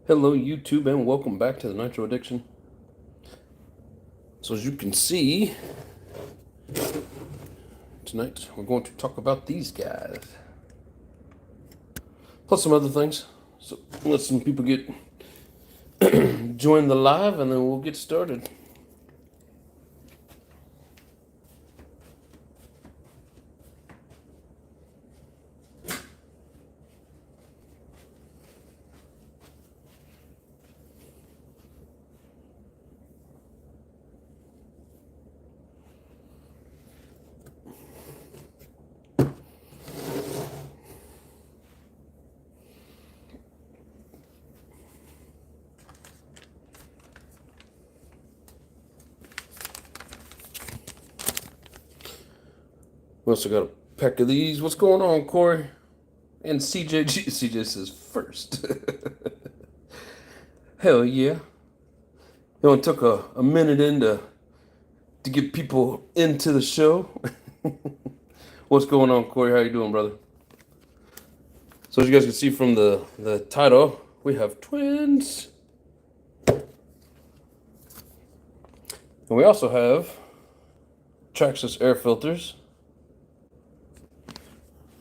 Hello YouTube and welcome back to the Nitro Addiction. So as you can see, tonight we're going to talk about these guys. Plus some other things. So let some people get join the live and then we'll get started. We also got a pack of these. What's going on, Corey? And CJ says first. Hell yeah. It only took a minute to get people into the show. What's going on, Corey? How you doing, brother? So as you guys can see from the title, we have twins. And we also have Traxxas air filters.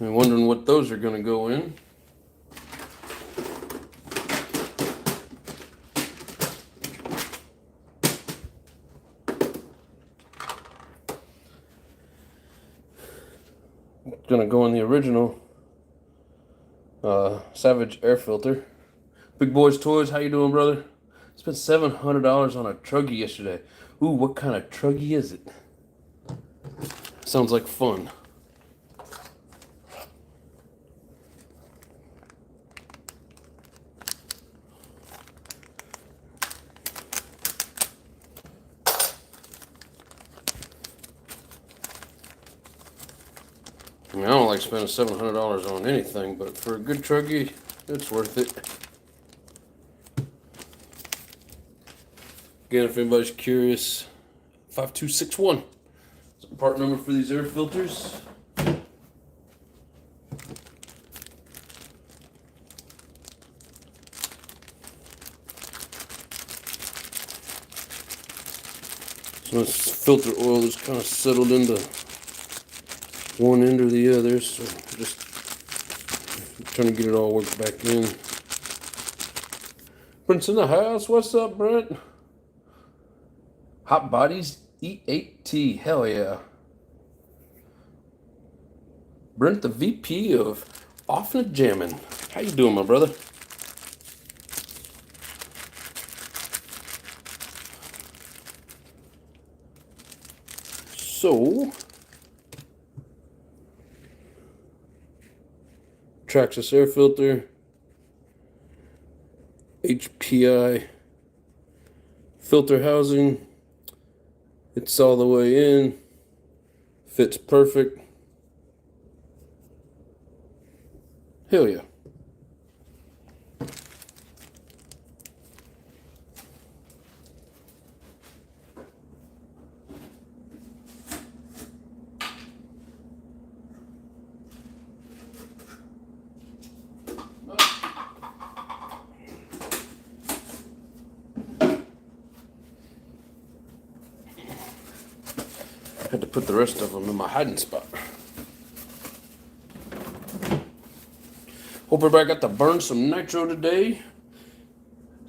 I'm wondering what those are going to go in. It's going to go in the original Savage air filter. Big Boys Toys, how you doing, brother? Spent $700 on a truggy yesterday. Ooh, what kind of truggy is it? Sounds like fun. I mean, I don't like spending $700 on anything, but for a good truggy, it's worth it. Again, if anybody's curious, 5261 is the part number for these air filters. So this filter oil is kind of settled into one end or the other, so just trying to get it all worked back in. Brent's in the house. What's up, Brent? Hot Bodies E8T. Hell yeah. Brent, the VP of Offnet Jammin'. How you doing, my brother? So Traxxas air filter, HPI filter housing. It's all the way in, fits perfect. Hell yeah. Had to put the rest of them in my hiding spot. Hope everybody got to burn some nitro today.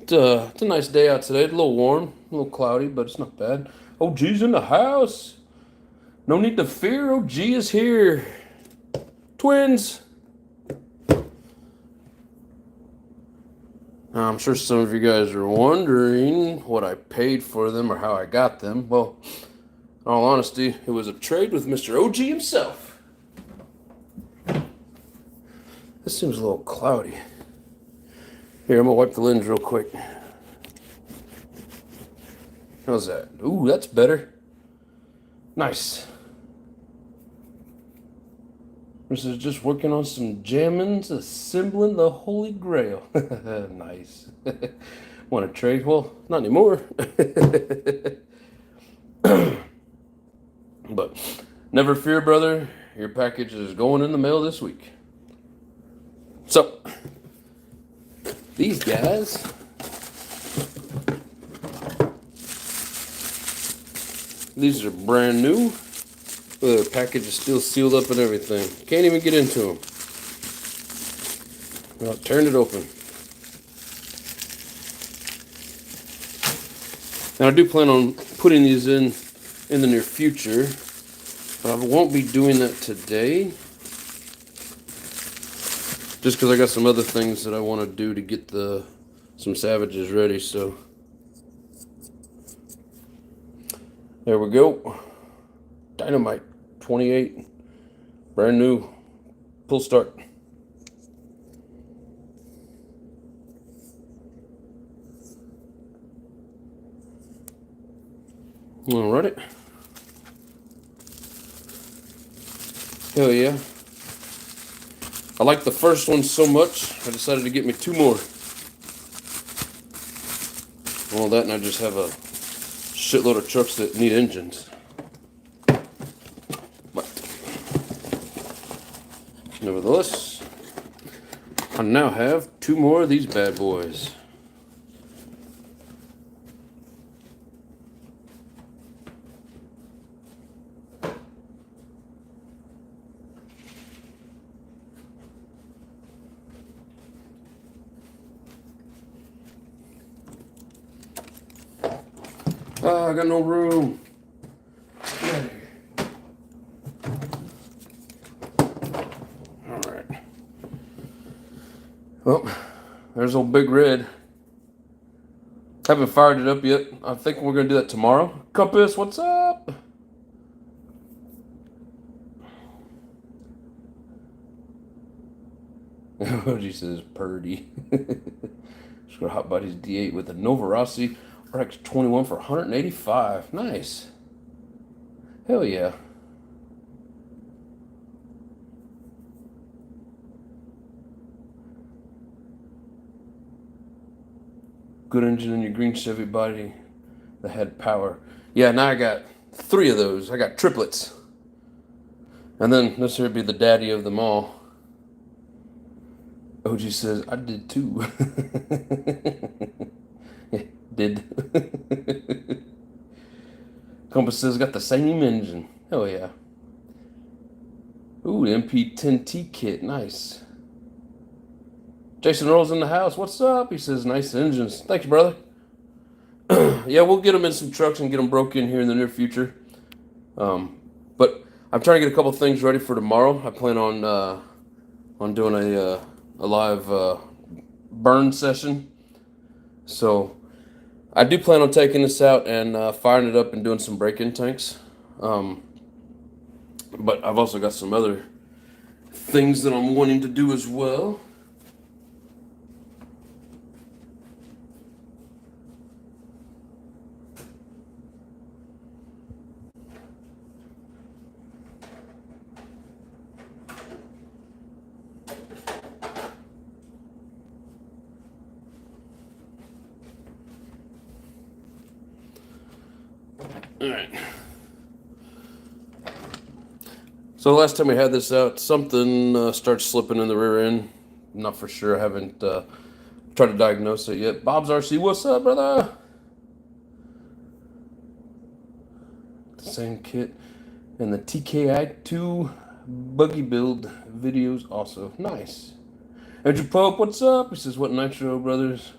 It's a nice day out today. A little warm, a little cloudy, but it's not bad. OG's in the house. No need to fear. OG is here. Twins. Now, I'm sure some of you guys are wondering what I paid for them or how I got them. Well, in all honesty, it was a trade with Mr. OG himself. This seems a little cloudy. Here, I'm gonna wipe the lens real quick. How's that? Ooh, that's better. Nice. This is just working on some jammins, assembling the Holy Grail. Nice. Want to trade? Well, not anymore. But never fear, brother. Your package is going in the mail this week. So, these guys These are brand new. The package is still sealed up and everything. Can't even get into them. Well, turn it open. And I do plan on putting these in the near future, but I won't be doing that today. Just because I got some other things that I want to do to get some Savages ready, so. There we go. Dynamite 28. Brand new. Pull start. Alrighty. Hell yeah. I like the first one so much, I decided to get me 2 more. All that, and I just have a shitload of trucks that need engines. But nevertheless, I now have 2 more of these bad boys. Ah, I got no room. Alright. Well, there's old Big Red. Haven't fired it up yet. I think we're going to do that tomorrow. Compass, what's up? She says Purdy. Just got Hot Buddies D8 with a Nova Rossi RX21 for 185. Nice. Hell yeah. Good engine in your green Chevy body that had power. Yeah, now I got 3 of those. I got triplets. And then this here would be the daddy of them all. OG says, I did too. Did. Compass says, got the same engine. Hell yeah. Ooh, MP10T kit. Nice. Jason Earl's in the house. What's up? He says, nice engines. Thank you, brother. Yeah, we'll get them in some trucks and get them broke in here in the near future. But I'm trying to get a couple things ready for tomorrow. I plan on doing a live burn session. So I do plan on taking this out and firing it up and doing some break-in tanks. But I've also got some other things that I'm wanting to do as well. All right. So last time we had this out, something started slipping in the rear end. I'm not for sure. I haven't tried to diagnose it yet. Bob's RC, what's up, brother? The same kit. And the TKI2 buggy build videos also. Nice. Andrew Pope, what's up? He says, what Nitro brothers?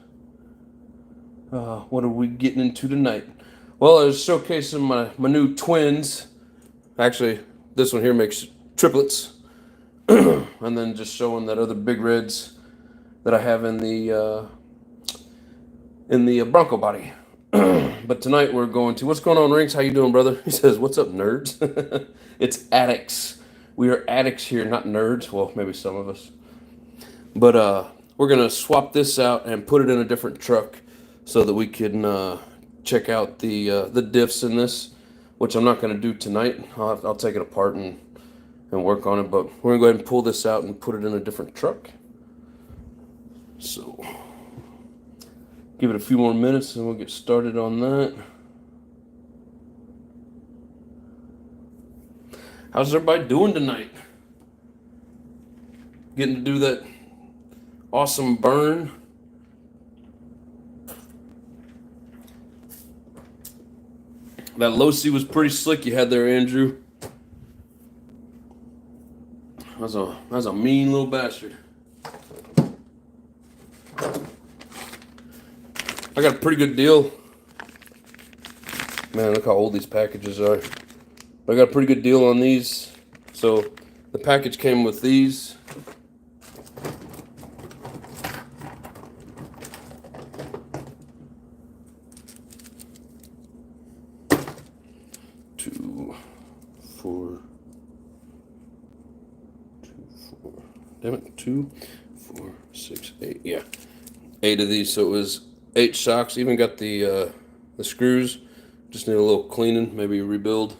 What are we getting into tonight? Well, I was showcasing my new twins. Actually, this one here makes triplets. And then just showing that other Big Reds that I have in the Bronco body. But tonight we're going to, what's going on, Rings? How you doing, brother? He says, what's up, nerds? It's addicts. We are addicts here, not nerds. Well, maybe some of us. But we're going to swap this out and put it in a different truck so that we can check out the diffs in this, which I'm not going to do tonight. I'll take it apart and work on it, but we're going to go ahead and pull this out and put it in a different truck. So give it a few more minutes and we'll get started on that. How's everybody doing tonight? Getting to do that awesome burn. That low C was pretty slick you had there, Andrew. That's a mean little bastard. I got a pretty good deal. Man, look how old these packages are. I got a pretty good deal on these. So the package came with these. Two, four, 6, 8. Yeah, 8 of these. So it was 8 shocks. Even got the screws. Just need a little cleaning, maybe a rebuild.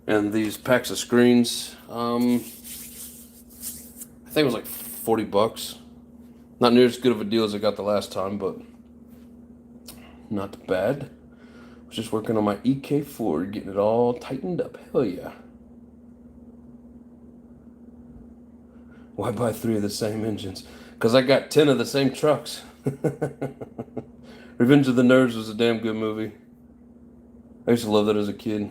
And these packs of screens. I think it was like $40. Not near as good of a deal as I got the last time, but not bad. Was just working on my EK4, getting it all tightened up. Hell yeah. Why buy 3 of the same engines? Because I got 10 of the same trucks. Revenge of the Nerds was a damn good movie. I used to love that as a kid.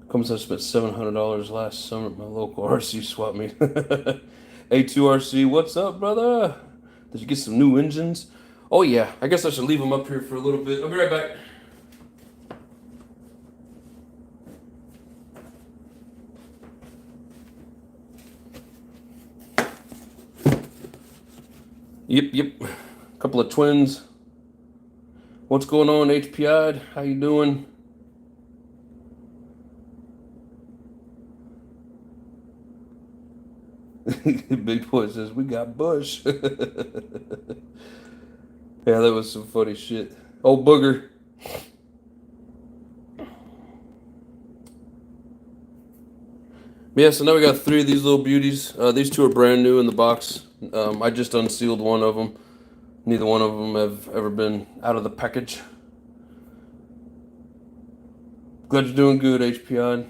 Comes I spent $700 last summer at my local RC swap meet. A2RC, what's up, brother? Did you get some new engines? Oh yeah, I guess I should leave them up here for a little bit. I'll be right back. Yep. Couple of twins. What's going on, HPI? How you doing? Big boy says we got Bush. Yeah, that was some funny shit. Old booger. Yeah, so now we got 3 of these little beauties. These 2 are brand new in the box. I just unsealed one of them. Neither one of them have ever been out of the package. Glad you're doing good, HPI.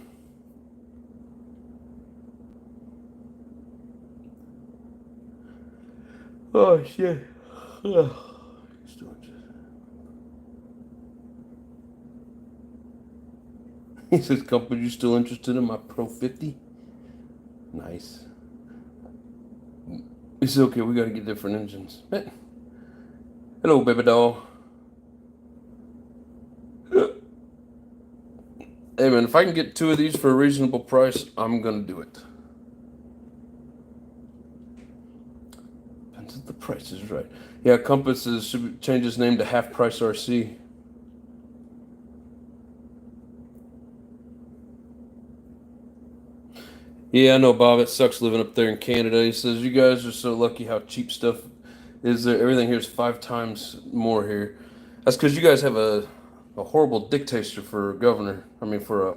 Oh shit. He says, "Company, you still interested in my Pro 50?" Nice. It's okay, we gotta get different engines. Hello, baby doll. Hey man, if I can get 2 of these for a reasonable price, I'm gonna do it. Depends if the price is right. Yeah, Compass should change its name to Half Price RC. Yeah, I know, Bob. It sucks living up there in Canada. He says, you guys are so lucky how cheap stuff is there. Everything here is 5 times more here. That's because you guys have a horrible dictator for a governor. I mean, for a...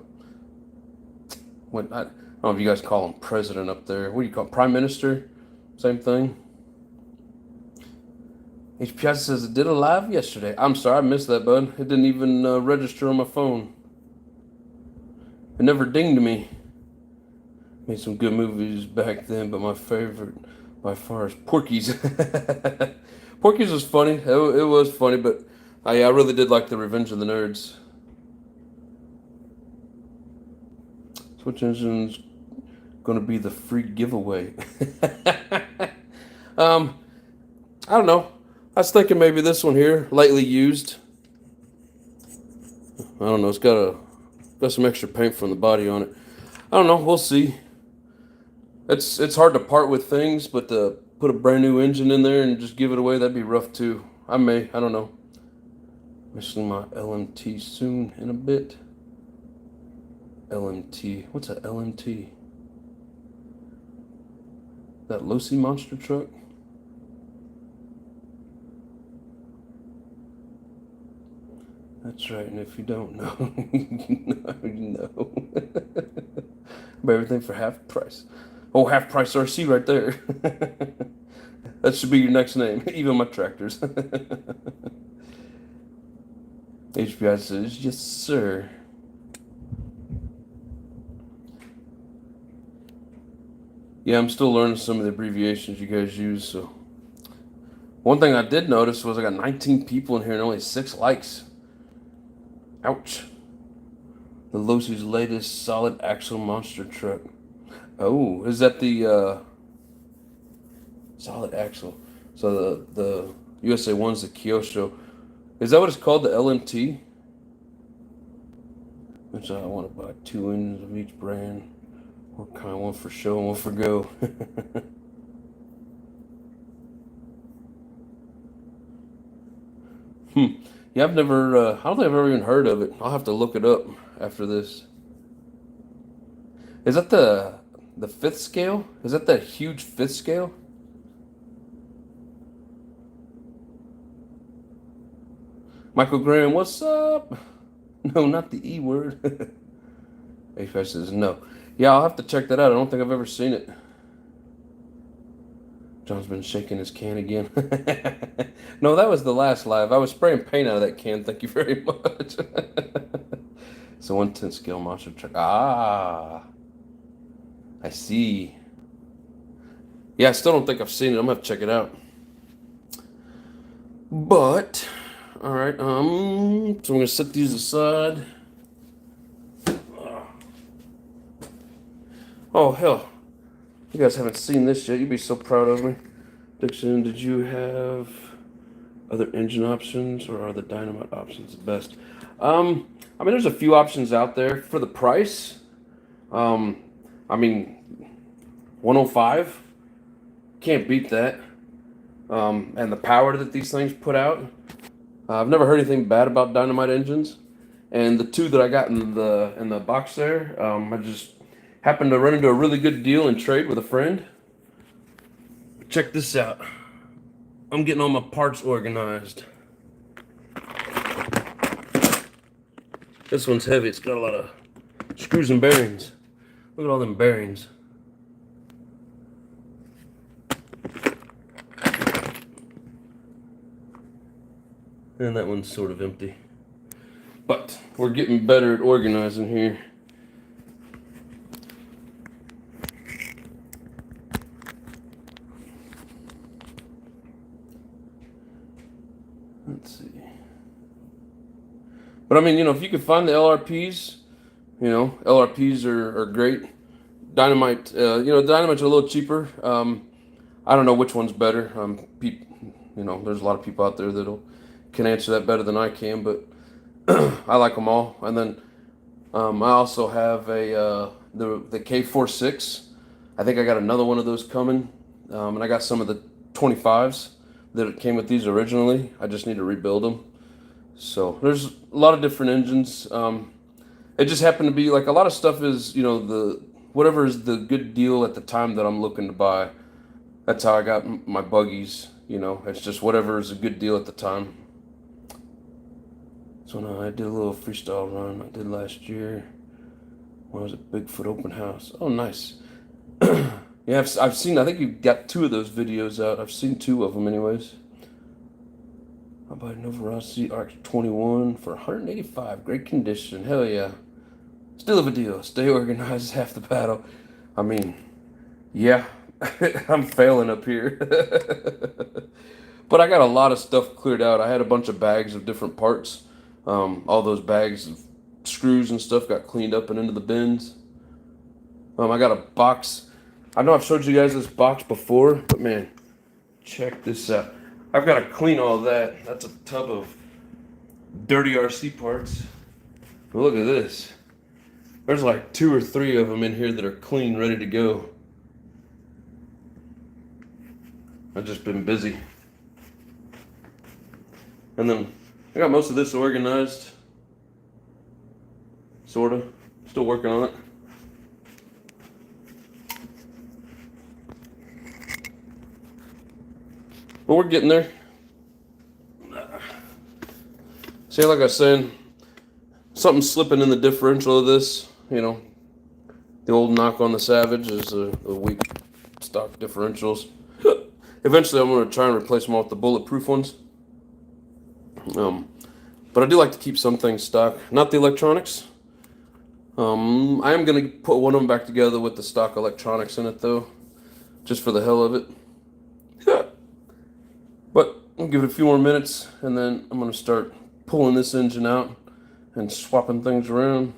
What, I don't know if you guys call him president up there. What do you call him? Prime Minister? Same thing. HPI says it did a live yesterday. I'm sorry, I missed that, bud. It didn't even register on my phone. It never dinged me. Made some good movies back then, but my favorite by far is Porky's. Porky's was funny. It was funny, but I really did like the Revenge of the Nerds. Which engine's gonna be the free giveaway? I don't know. I was thinking maybe this one here, lightly used. I don't know. It's got some extra paint from the body on it. I don't know. We'll see. It's hard to part with things, but to put a brand new engine in there and just give it away, that'd be rough too. I don't know. Missing my LMT soon in a bit. LMT. What's a LMT? That Losi monster truck? That's right, and if you don't know, you know. Buy everything for half price. Oh, Half Price RC right there. That should be your next name. Even my tractors. HBI says, yes, sir. Yeah, I'm still learning some of the abbreviations you guys use, so. One thing I did notice was I got 19 people in here and only 6 likes. Ouch. The Losey's latest solid axle monster truck. Oh, is that the solid axle? So the USA one's the Kyosho. Is that what it's called, the LMT? Which I want to buy 2 engines of each brand. What kind? One for show and one for go. Yeah, I've never, I don't think I've ever even heard of it. I'll have to look it up after this. Is that the 5th scale? Is that huge 5th scale? Michael Graham, what's up? No, not the E word. HF says no. Yeah, I'll have to check that out. I don't think I've ever seen it. John's been shaking his can again. No, that was the last live. I was spraying paint out of that can. Thank you very much. So 1/10 scale monster truck. Ah, I see. Yeah, I still don't think I've seen it. I'm gonna have to check it out. But, all right. So I'm gonna set these aside. Oh hell. You guys haven't seen this yet. You'd be so proud of me. Dixon, did you have other engine options, or are the Dynamite options the best? I mean, there's a few options out there for the price. I mean, 105, can't beat that. And the power that these things put out. I've never heard anything bad about Dynamite engines. And the 2 that I got in the box there, I just happened to run into a really good deal and trade with a friend. Check this out. I'm getting all my parts organized. This one's heavy. It's got a lot of screws and bearings. Look at all them bearings. And that one's sort of empty. But we're getting better at organizing here. Let's see. But I mean, if you could find the LRPs, LRPs are great. Dynamite, Dynamite's a little cheaper. I don't know which one's better. There's a lot of people out there can answer that better than I can, but I like them all. And then I also have the K46. I think I got another one of those coming, and I got some of the 25's that came with these originally. I just need to rebuild them. So there's a lot of different engines. It just happened to be like a lot of stuff is, whatever is the good deal at the time that I'm looking to buy. That's how I got my buggies. It's just whatever is a good deal at the time. So now I did a little freestyle run I did last year when I was at Bigfoot Open House. Oh, nice. Yeah, I've seen, I think you've got 2 of those videos out. I've seen 2 of them anyways. I bought a Novarossi RX-21 for $185. Great condition. Hell yeah. Still have a deal. Stay organized is half the battle. I mean, yeah, I'm failing up here. But I got a lot of stuff cleared out. I had a bunch of bags of different parts. All those bags of screws and stuff got cleaned up and into the bins. I got a box. I know I've showed you guys this box before, but man, check this out. I've got to clean all that. That's a tub of dirty RC parts. But look at this. There's like 2 or 3 of them in here that are clean, ready to go. I've just been busy. And then I got most of this organized. Sorta. Still working on it. But we're getting there. See, like I was saying, something slipping in the differential of this. The old knock on the Savage is the weak stock differentials. Eventually, I'm going to try and replace them all with the bulletproof ones. But I do like to keep some things stock, not the electronics. I am going to put one of them back together with the stock electronics in it, though, just for the hell of it. But I'll give it a few more minutes, and then I'm going to start pulling this engine out and swapping things around.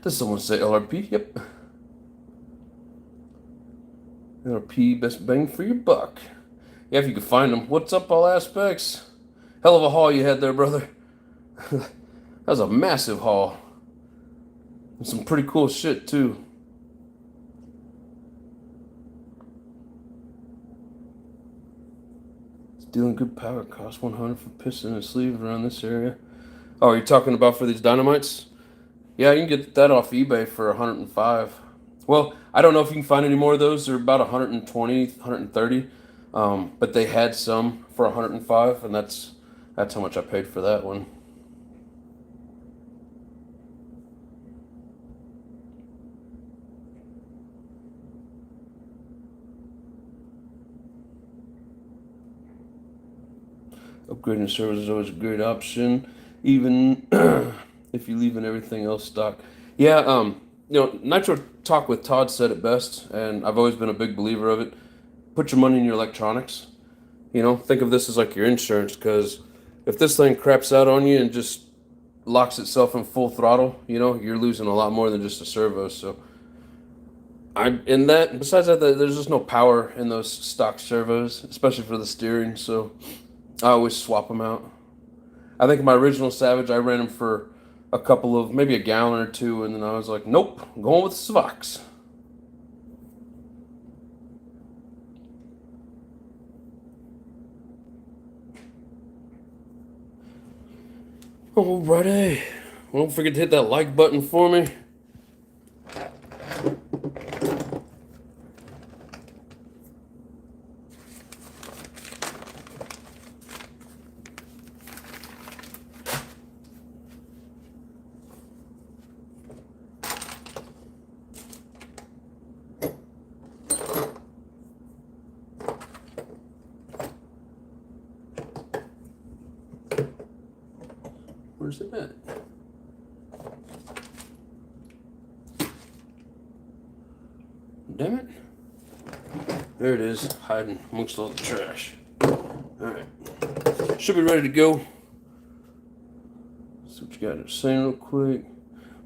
Does someone say LRP? Yep. LRP, best bang for your buck. Yeah, if you can find them. What's up, all aspects? Hell of a haul you had there, brother. That was a massive haul. And some pretty cool shit, too. Stealing good power, cost 100 for piston and sleeve around this area. Oh, you're talking about for these Dynamites? Yeah, you can get that off eBay for 105. Well, I don't know if you can find any more of those. They're about 120, 130. But they had some for 105, and that's how much I paid for that one. Upgrading servers is always a great option, even if you're leaving everything else stock. Yeah, Nitro Talk with Todd said it best, and I've always been a big believer of it. Put your money in your electronics. Think of this as like your insurance, because if this thing craps out on you and just locks itself in full throttle, you're losing a lot more than just a servo. So besides that, there's just no power in those stock servos, especially for the steering. So I always swap them out. I think my original Savage, I ran them for maybe a gallon or two, and then I was like, nope, I'm going with Svox. Alrighty. Well, don't forget to hit that like button for me. Where's it at? Damn it. There it is, hiding amongst all the trash. Alright. Should be ready to go. See what you got to say real quick.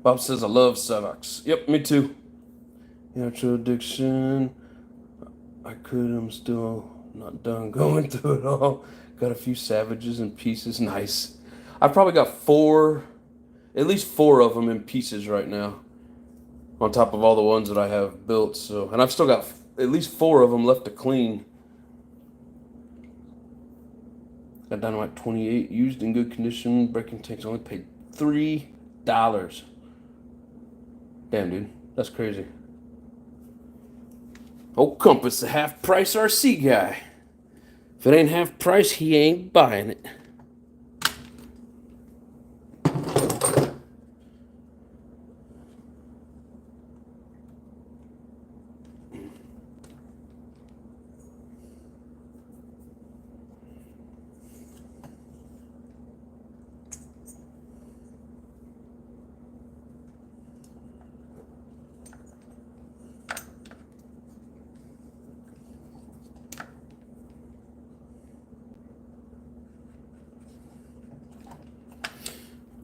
Bob says, I love Servox. Yep, me too. NITRO Addiction. I'm still not done going through it all. Got a few Savages in pieces. Nice. I've probably got at least four of them in pieces right now, on top of all the ones that I have built. So, and I've still got at least four of them left to clean. Got Dynamite 28 used in good condition. Braking tanks only paid $3. Damn, dude, that's crazy. Old Compass, the half price RC guy. If it ain't half price, he ain't buying it.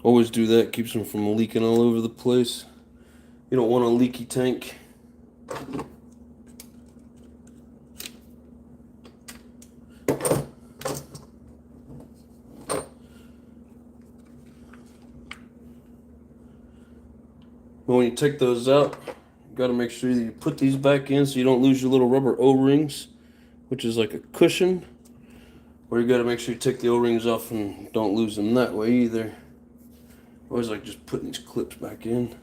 Always do that, keeps them from leaking all over the place. You don't want a leaky tank. But when you take those out, you gotta make sure that you put these back in so you don't lose your little rubber O-rings, which is like a cushion. Or you gotta make sure you take the O-rings off and don't lose them that way either. I always like just putting these clips back in.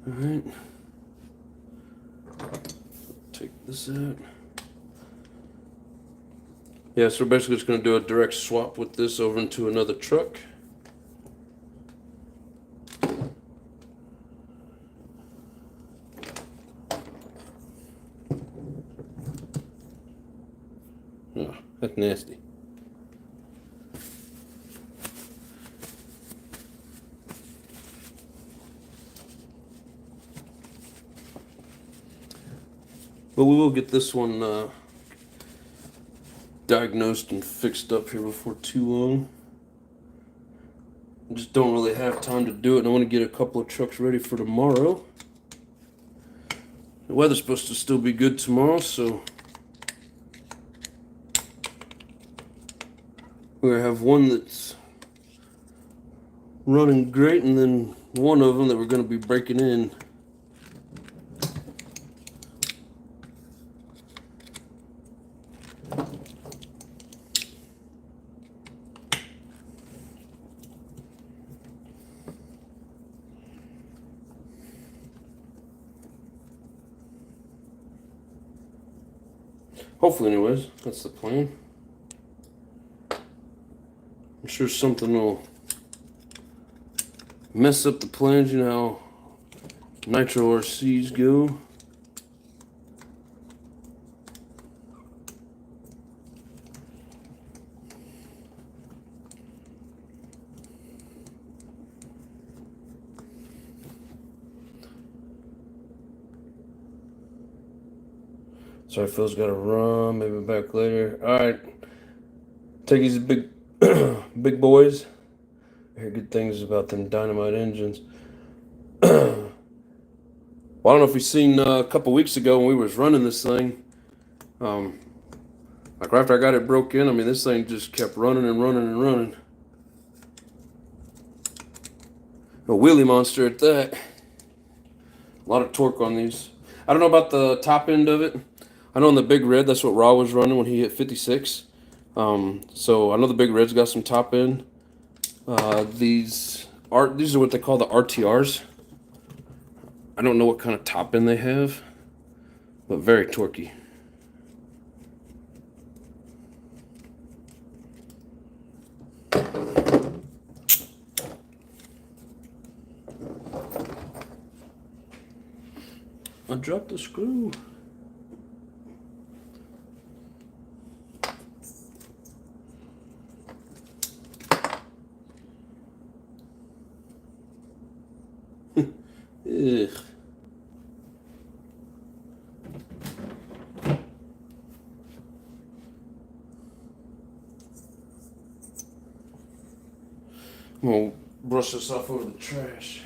Alright. Take this out. Yeah, so we're basically just going to do a direct swap with this over into another truck. Yeah. That's nasty. But we will get this one diagnosed and fixed up here before too long. I just don't really have time to do it, and I want to get a couple of trucks ready for tomorrow. The weather's supposed to still be good tomorrow, so we're going to have one that's running great, and then one of them that we're going to be breaking in. Hopefully, anyways, that's the plan. I'm sure something will mess up the plans, you know how nitro RCs go. Sorry, Phil's got to run. Maybe back later. All right, take these big, big boys. I hear good things about them Dynamite engines. Well, I don't know if you've seen a couple weeks ago when we was running this thing. Like after I got it broke in, I mean this thing just kept running and running and running. A wheelie monster at that. A lot of torque on these. I don't know about the top end of it. I know on the Big Red, that's what Raw was running when he hit 56. So I know the Big Red's got some top end. These are what they call the RTRs. I don't know what kind of top end they have, but very torquey. I dropped the screw. Ugh. I'm gonna brush this off over the trash.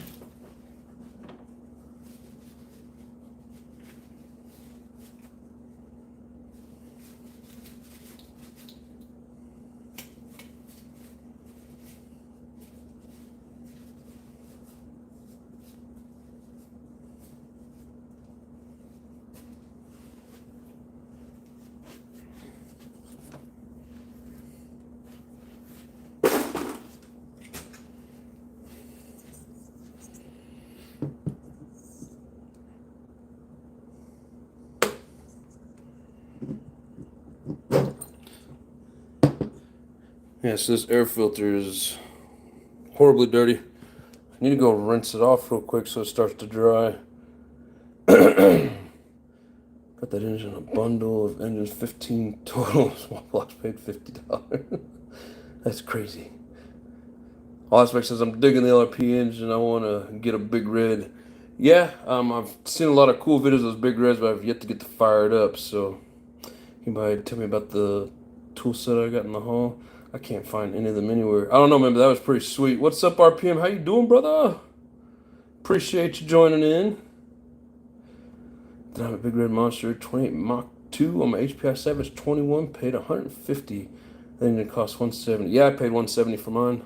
Yeah, so this air filter is horribly dirty. I need to go rinse it off real quick so it starts to dry. Got that engine in a bundle of engines, 15 total. Small blocks paid $50. That's crazy. All aspects says I'm digging the LRP engine. I want to get a Big Red. Yeah, I've seen a lot of cool videos of those Big Reds, but I've yet to get to fire it up. So, anybody tell me about the tool set I got in the haul? I can't find any of them anywhere. I don't know, man, but that was pretty sweet. What's up, RPM? How you doing, brother? Appreciate you joining in. Dynamite Big Red Monster 28 Mach 2 on my HPI Savage 21. Paid $150. Then it cost $170. Yeah, I paid $170 for mine.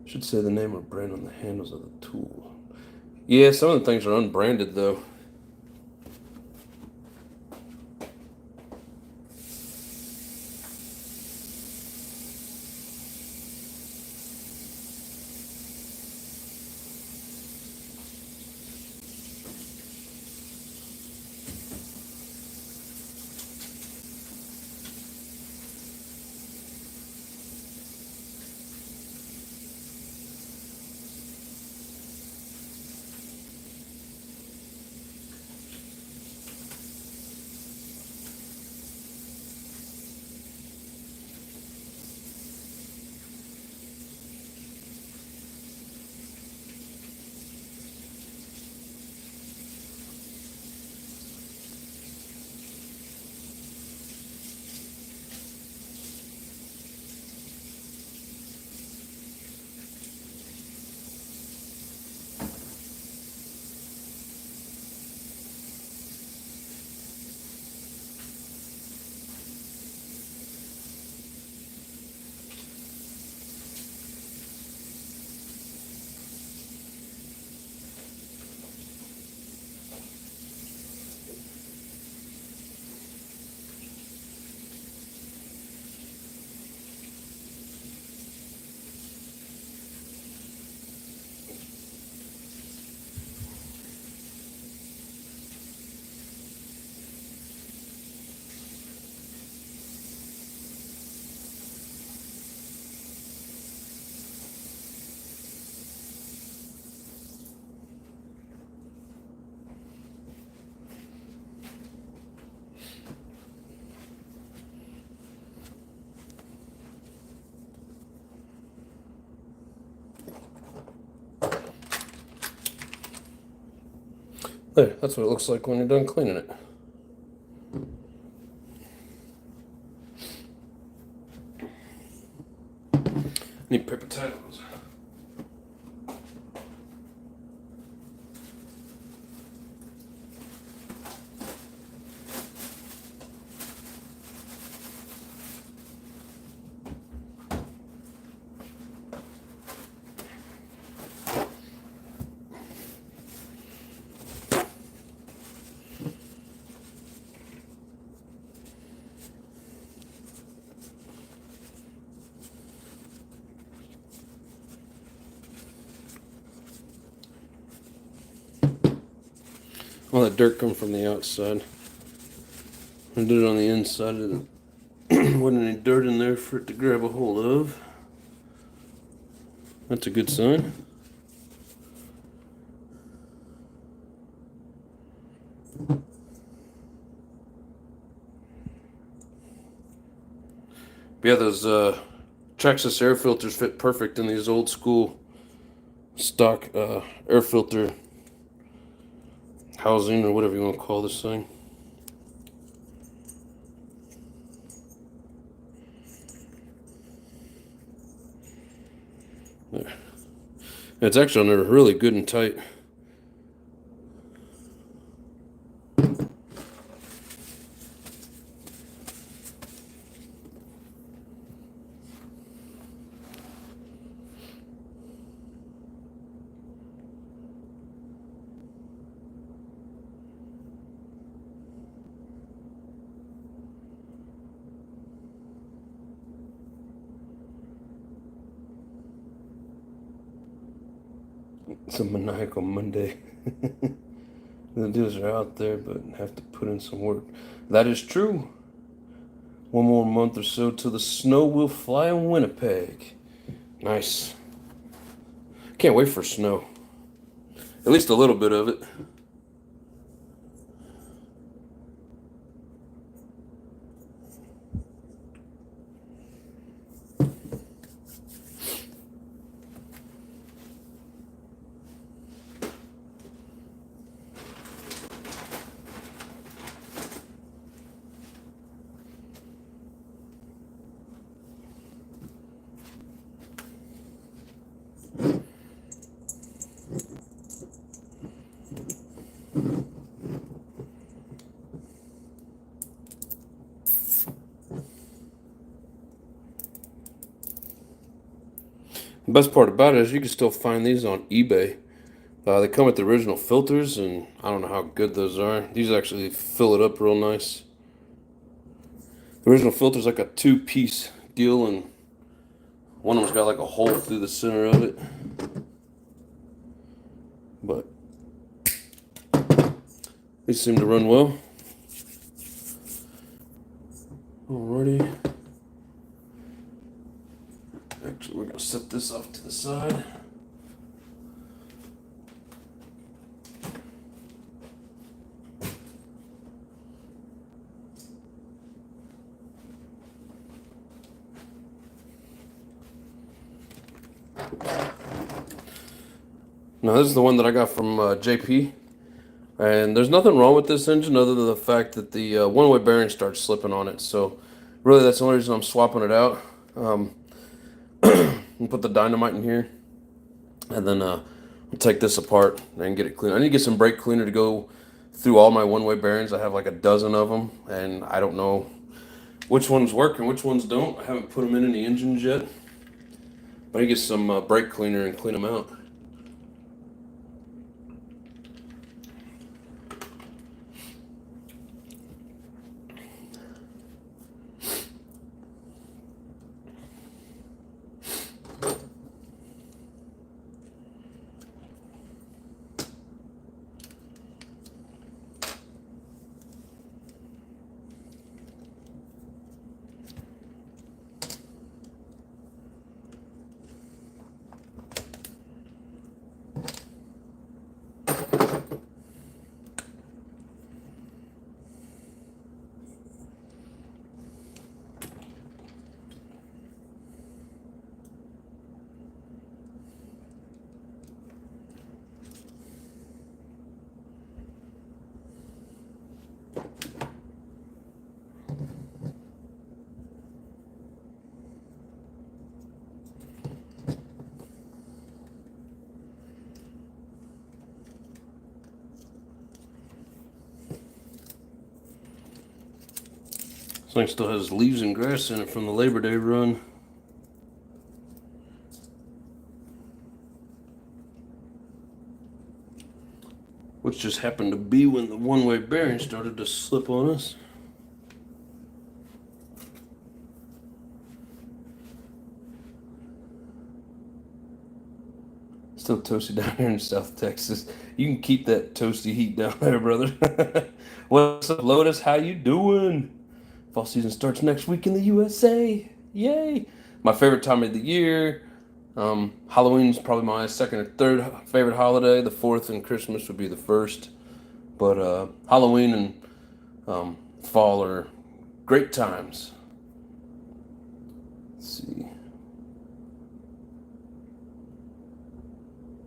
Should say the name or brand on the handles of the tool. Yeah, some of the things are unbranded though. There, that's what it looks like when you're done cleaning it. Need paper towels. All that dirt come from the outside. I did it on the inside. There wasn't any dirt in there for it to grab a hold of. That's a good sign. But yeah, those Traxxas air filters fit perfect in these old school stock air filter housing, or whatever you want to call this thing. There. It's actually on there really good and tight. It's a maniacal Monday. The deals are out there, but have to put in some work. That is true. One more month or so till the snow will fly in Winnipeg. Nice. Can't wait for snow. At least a little bit of it. The best part about it is you can still find these on eBay. They come with the original filters, and I don't know how good those are. These actually fill it up real nice. The original filter's like a two-piece deal, and one of them's got like a hole through the center of it. But these seem to run well. Alrighty. Actually, we're going to set this off to the side. Now, this is the one that I got from JP. And there's nothing wrong with this engine other than the fact that the one-way bearing starts slipping on it. So, really, that's the only reason I'm swapping it out. And put the Dynamite in here, and then I'll take this apart and get it clean. I need to get some brake cleaner to go through all my one-way bearings. I have like a dozen of them, and I don't know which ones work and which ones don't. I haven't put them in any engines yet, but I need to get some brake cleaner and clean them out. thing still has leaves and grass in it from the Labor Day run. Which just happened to be when the one-way bearing started to slip on us. Still toasty down here in South Texas. You can keep that toasty heat down there, brother. What's up, Lotus? How you doing? Fall season starts next week in the USA. Yay! My favorite time of the year. Halloween's probably my second or third favorite holiday. The fourth and Christmas would be the first. But Halloween and fall are great times. Let's see.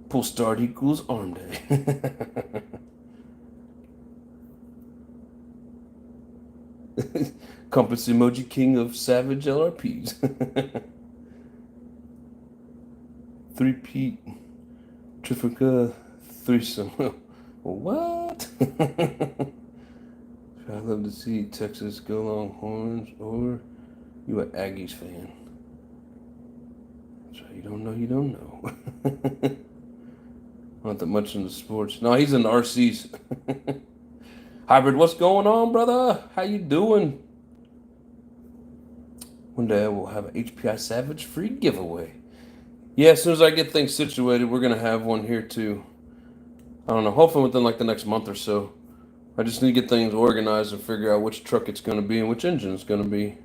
Pull start equals arm day. Compass emoji king of savage LRPs. Three-peat Trifecta threesome. What? I'd love to see Texas go Longhorns, or you an Aggies fan. So you don't know, you don't know. Not that much into sports. No, he's in the RCs. Hybrid, what's going on, brother? How you doing? One day I will have an HPI Savage free giveaway. Yeah, as soon as I get things situated, we're going to have one here too. I don't know, hopefully within like the next month or so. I just need to get things organized and figure out which truck it's going to be and which engine it's going to be.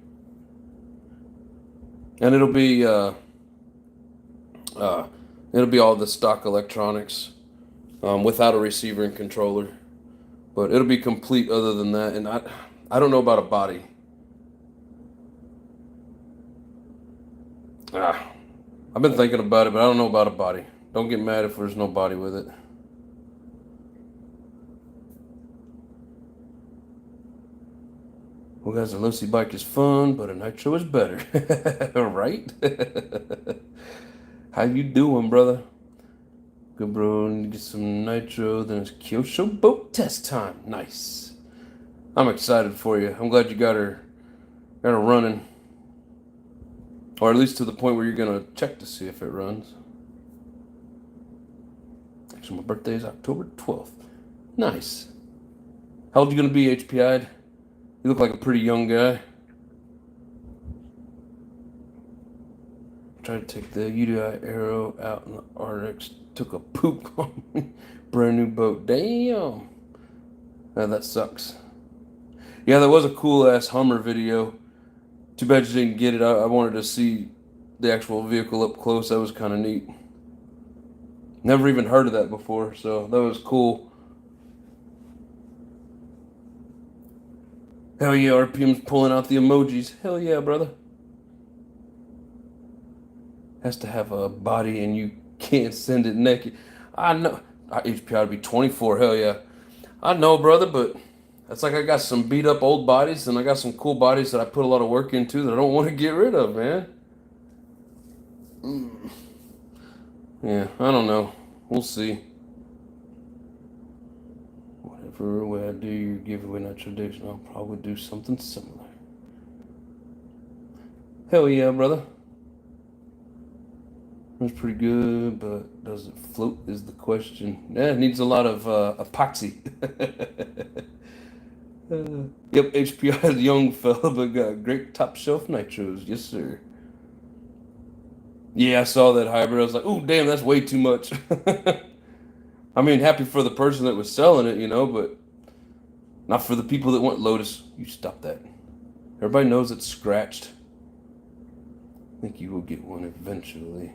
And it'll be all the stock electronics without a receiver and controller. But it'll be complete other than that. And I don't know about a body. I've been thinking about it, but I don't know about a body. Don't get mad if there's no body with it. Well, guys, a Lucy bike is fun, but a Nitro is better. Right? How you doing, brother? Good, bro. Need to get some Nitro. Then it's Kyosho boat test time. Nice. I'm excited for you. I'm glad you got her running. Or at least to the point where you're going to check to see if it runs. Actually, my birthday is October 12th. Nice. How old are you going to be, HPI'd? You look like a pretty young guy. Tried to take the UDI Aero out in the RX. Took a poop on me. Brand new boat. Damn. That sucks. Yeah, that was a cool ass Hummer video. Too bad you didn't get it. I wanted to see the actual vehicle up close. That was kind of neat. Never even heard of that before, so that was cool. Hell yeah, RPM's pulling out the emojis. Hell yeah, brother. Has to have a body and you can't send it naked. I know. HPI would be 24. Hell yeah. I know, brother, but that's like I got some beat up old bodies and I got some cool bodies that I put a lot of work into that I don't want to get rid of, man. Yeah, I don't know. We'll see. Whatever way I do your giveaway not tradition, I'll probably do something similar. Hell yeah, brother. It's pretty good, but does it float is the question. Yeah, it needs a lot of epoxy. Yep, HPI is a young fella, but got great top shelf nitros. Yes, sir. Yeah, I saw that hybrid. I was like, oh, damn, that's way too much. I mean, happy for the person that was selling it, you know, but not for the people that want Lotus. You stop that. Everybody knows it's scratched. I think you will get one eventually.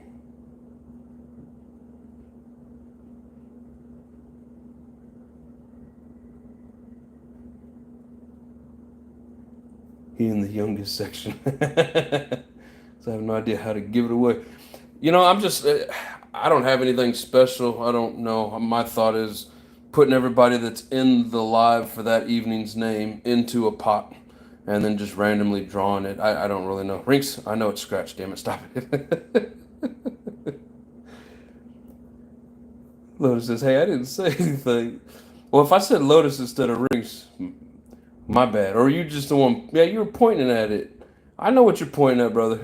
He in the youngest section. So I have no idea how to give it away. You know, I don't have anything special. I don't know. My thought is putting everybody that's in the live for that evening's name into a pot and then just randomly drawing it. I don't really know. Rinks, I know it's scratched. Damn it, stop it. Lotus says, hey, I didn't say anything. Well, if I said Lotus instead of Rinks, My bad. Or are you just the one? Yeah, you were pointing at it. I know what you're pointing at, brother.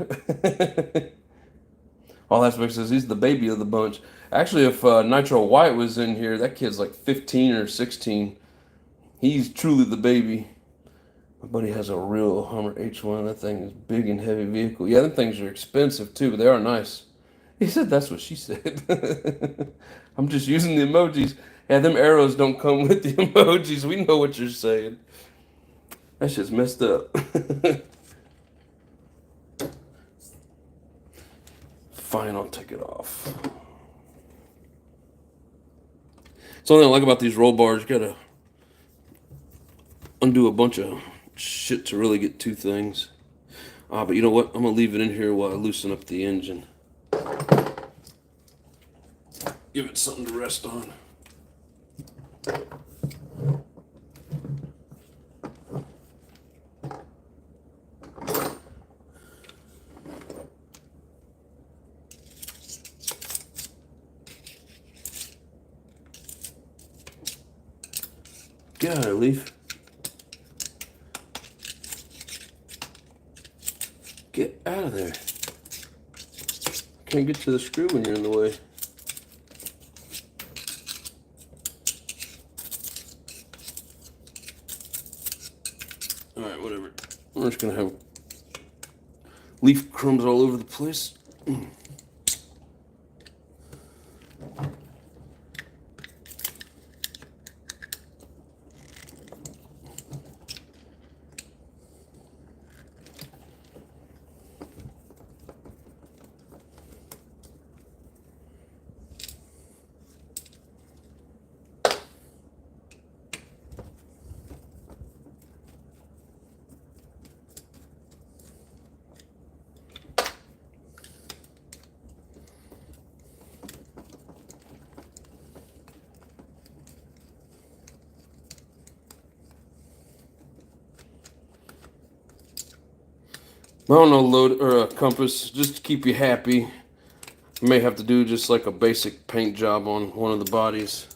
All that says he's the baby of the bunch. Actually, if Nitro White was in here, that kid's like 15 or 16. He's truly the baby. My buddy has a real Hummer H1. That thing is big and heavy vehicle. Yeah, them things are expensive too, but they are nice. He said that's what she said. I'm just using the emojis. Yeah, them arrows don't come with the emojis. We know what you're saying. That shit's messed up. Fine, I'll take it off. Something I like about these roll bars, you gotta undo a bunch of shit to really get two things. But you know what? I'm gonna leave it in here while I loosen up the engine. Give it something to rest on. Get out of there, Leaf. Get out of there. Can't get to the screw when you're in the way. Alright, whatever. We're just gonna have leaf crumbs all over the place. I don't know, load or a compass, just to keep you happy. I may have to do just like a basic paint job on one of the bodies.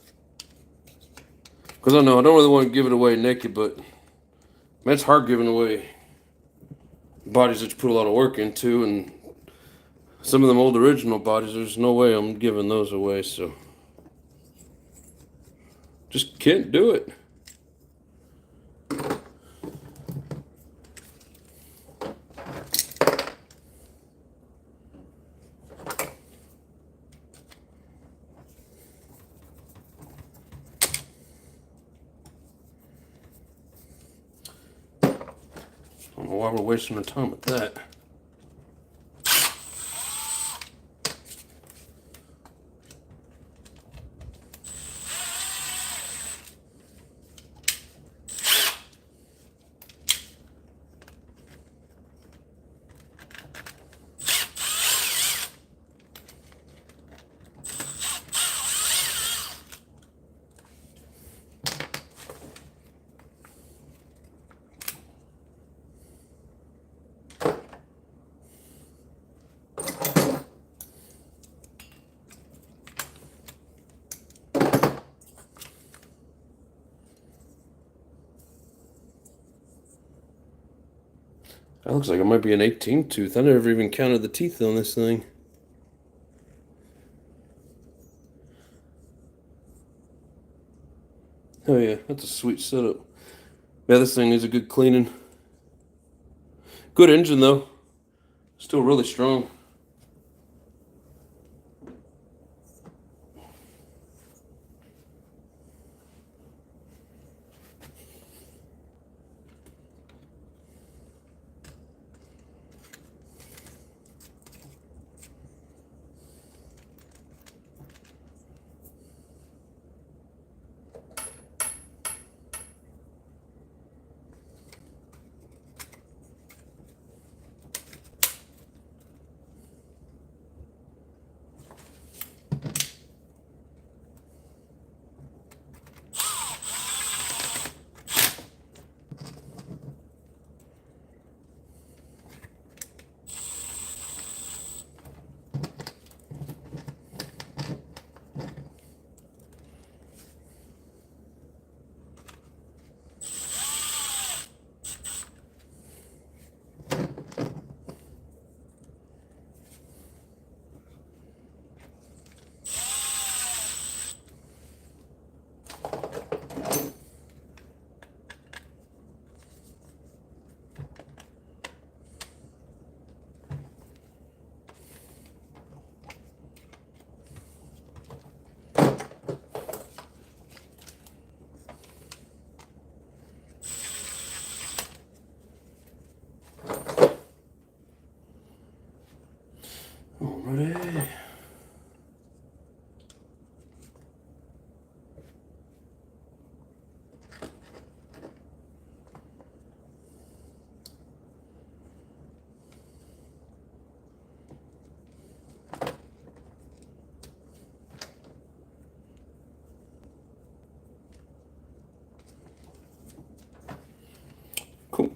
Because I know I don't really want to give it away naked, but man, it's hard giving away bodies that you put a lot of work into, and some of them old original bodies, there's no way I'm giving those away, so just can't do it. I don't know why we're wasting our time with that. That looks like it might be an 18 tooth. I never even counted the teeth on this thing. Oh yeah, that's a sweet setup. Yeah, this thing is a good cleaning. Good engine though. Still really strong.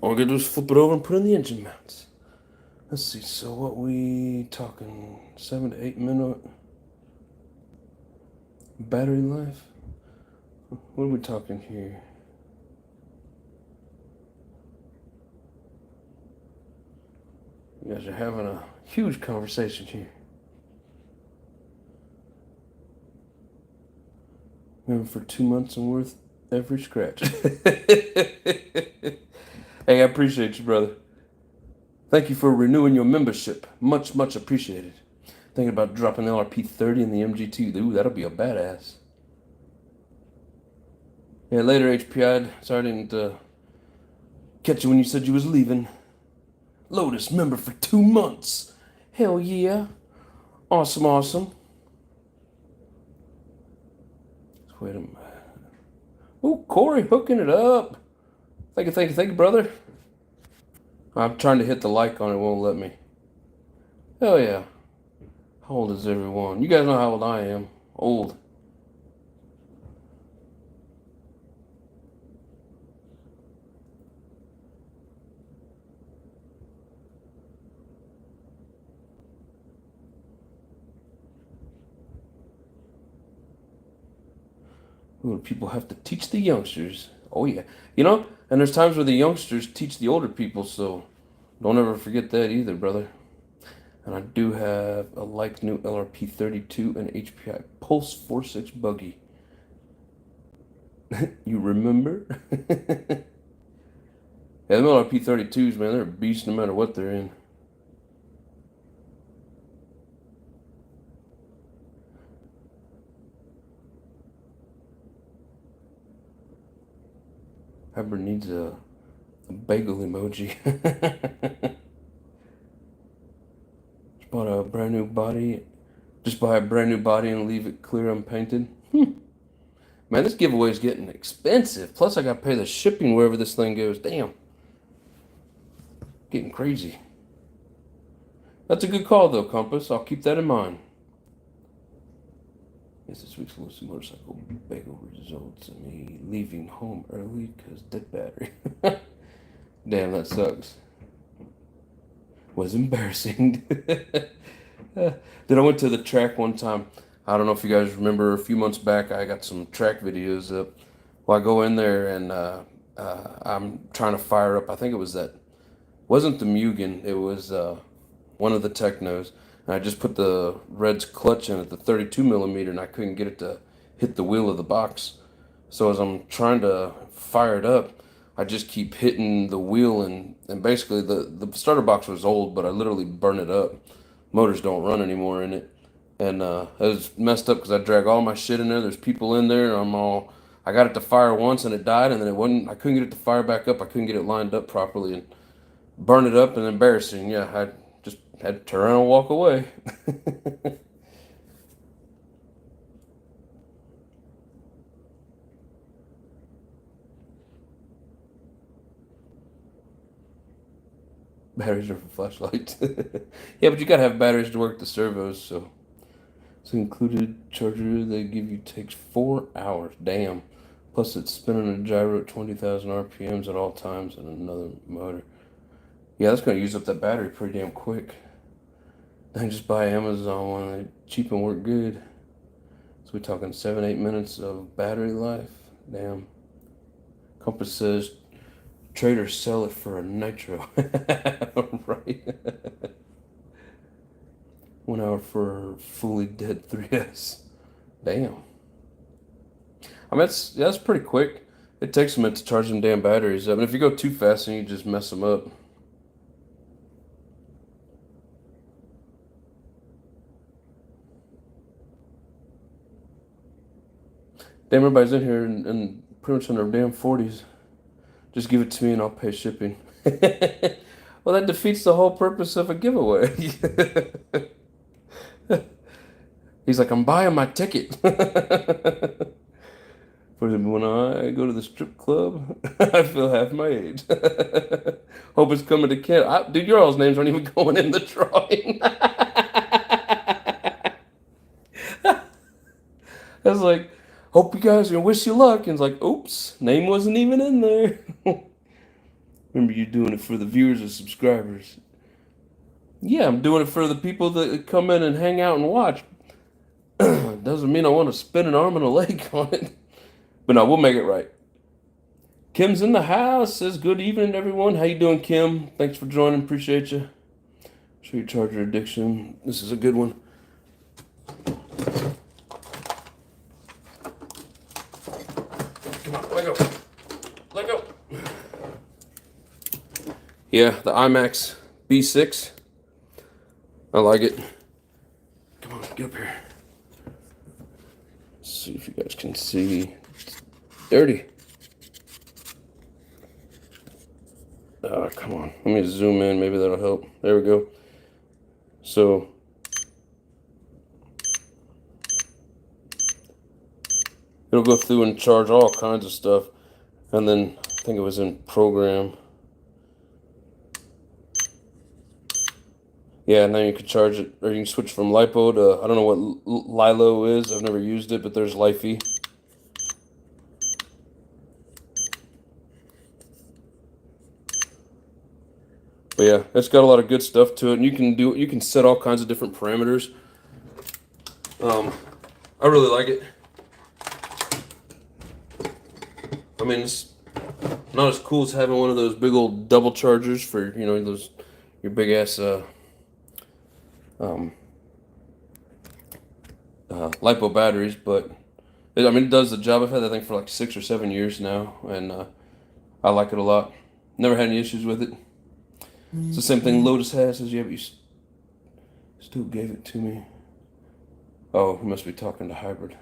All I gotta do is flip it over and put in the engine mounts. Let's see, so what we talking, 7 to 8 minute battery life? What are we talking here? You guys are having a huge conversation here. Remember, for 2 months I'm worth every scratch. Hey, I appreciate you, brother. Thank you for renewing your membership. Much, much appreciated. Thinking about dropping the LRP30 in the MG2. Ooh, that'll be a badass. Yeah, later, HPI. Sorry I didn't catch you when you said you was leaving. Lotus member for 2 months. Hell yeah. Awesome, awesome. Wait a minute. Ooh, Corey hooking it up. Thank you, brother. I'm trying to hit the like on it, won't let me. Hell yeah. How old is everyone? You guys know how old I am. Old. Ooh, people have to teach the youngsters. Oh yeah. You know, and there's times where the youngsters teach the older people, so don't ever forget that either, brother. And I do have a like new LRP32 and HPI Pulse 4.6 buggy. You remember? Yeah, them LRP32s, man, they're a beast no matter what they're in. Hubbard needs a bagel emoji. Just bought a brand new body. Just buy a brand new body and leave it clear unpainted. Man, this giveaway is getting expensive. Plus, I got to pay the shipping wherever this thing goes. Damn. Getting crazy. That's a good call, though, Compass. I'll keep that in mind. Yes, this week's Lucy motorcycle bagel results in me leaving home early because dead battery. Damn, that sucks. Was embarrassing. Then I went to the track one time. I don't know if you guys remember, a few months back, I got some track videos up. Well, I go in there and I'm trying to fire up. I think it was that, wasn't the Mugen, it was one of the Technos. And I just put the Red's clutch in at the 32 millimeter and I couldn't get it to hit the wheel of the box. So as I'm trying to fire it up, I just keep hitting the wheel and basically the starter box was old, but I literally burned it up. Motors don't run anymore in it. And I was messed up because I drag all my shit in there. There's people in there. I got it to fire once and it died, and then I couldn't get it to fire back up. I couldn't get it lined up properly and burned it up, and embarrassing. Yeah, I just had to turn around and walk away. Batteries are for flashlights. Yeah, but you gotta have batteries to work the servos, so. It's included charger they give you takes 4 hours. Damn. Plus it's spinning a gyro at 20,000 RPMs at all times and another motor. Yeah, that's going to use up that battery pretty damn quick. Then just buy Amazon one. They're cheap and work good. So we're talking 7-8 minutes of battery life. Damn. Compass says traders sell it for a nitro. Right. 1 hour for fully dead 3S. Damn. I mean, that's pretty quick. It takes a minute to charge them damn batteries up. And if you go too fast, then you just mess them up. Damn, everybody's in here and pretty much on their damn 40s. Just give it to me and I'll pay shipping. Well, that defeats the whole purpose of a giveaway. He's like, I'm buying my ticket. For when I go to the strip club, I feel half my age. Hope it's coming to Kent. Dude, your all's names aren't even going in the drawing. I was like, hope you guys are gonna wish you luck. And it's like, oops, name wasn't even in there. Remember you doing it for the viewers and subscribers. Yeah, I'm doing it for the people that come in and hang out and watch. Doesn't mean I want to spin an arm and a leg on it. But no, we'll make it right. Kim's in the house. Says good evening, everyone. How you doing, Kim? Thanks for joining. Appreciate you. Show you charger addiction. This is a good one. Come on, let go. Let go. Yeah, the IMAX B6. I like it. Come on, get up here. Let's see if you guys can see. It's dirty. Come on. Let me zoom in. Maybe that'll help. There we go. So, it'll go through and charge all kinds of stuff. And then, I think it was in program. Yeah, now you can charge it, or you can switch from LiPo to, I don't know what Lilo is. I've never used it, but there's Lifey. But yeah, it's got a lot of good stuff to it, and you can set all kinds of different parameters. I really like it. I mean, it's not as cool as having one of those big old double chargers for, you know, those your big ass LiPo batteries, but I mean, it does the job. I've had that thing for like 6 or 7 years now, and I like it a lot. Never had any issues with it. It's the same thing Lotus has. Says, yeah, but you still gave it to me. Oh, he must be talking to Hybrid.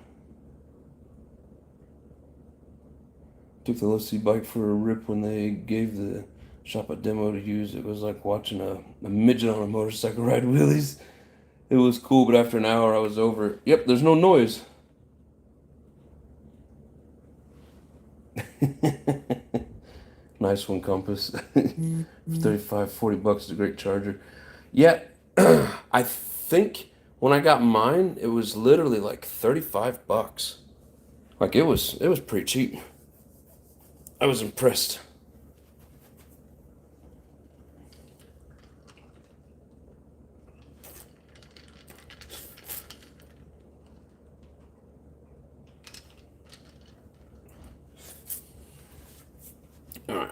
Took the Lotus bike for a rip when they gave the shop a demo to use. It was like watching a midget on a motorcycle ride wheelies. It was cool, but after an hour I was over it. Yep, there's no noise. Nice one, Compass. 35, 40 bucks is a great charger. Yeah, I think when I got mine, it was literally like 35 bucks. Like it was pretty cheap. I was impressed. All right.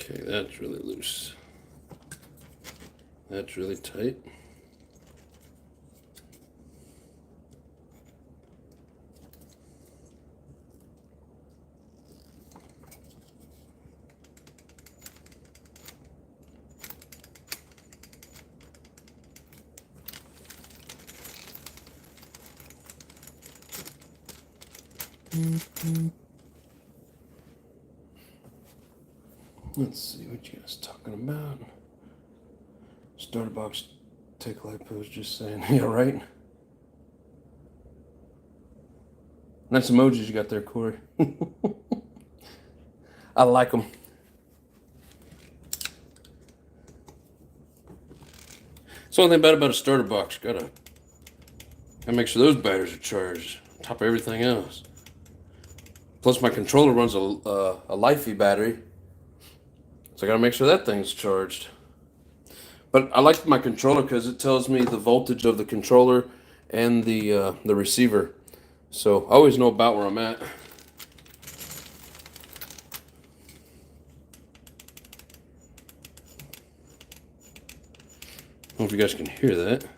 Okay, that's really loose. That's really tight. Let's see what you guys talking about. Starter box take LiPo is just saying, yeah, right? Nice emojis you got there, Corey. I like them. It's the only thing bad about a starter box. Gotta make sure those batteries are charged on top of everything else. Plus, my controller runs a Lifey battery, so I gotta make sure that thing's charged. But I like my controller because it tells me the voltage of the controller and the receiver, so I always know about where I'm at. I don't know if you guys can hear that. I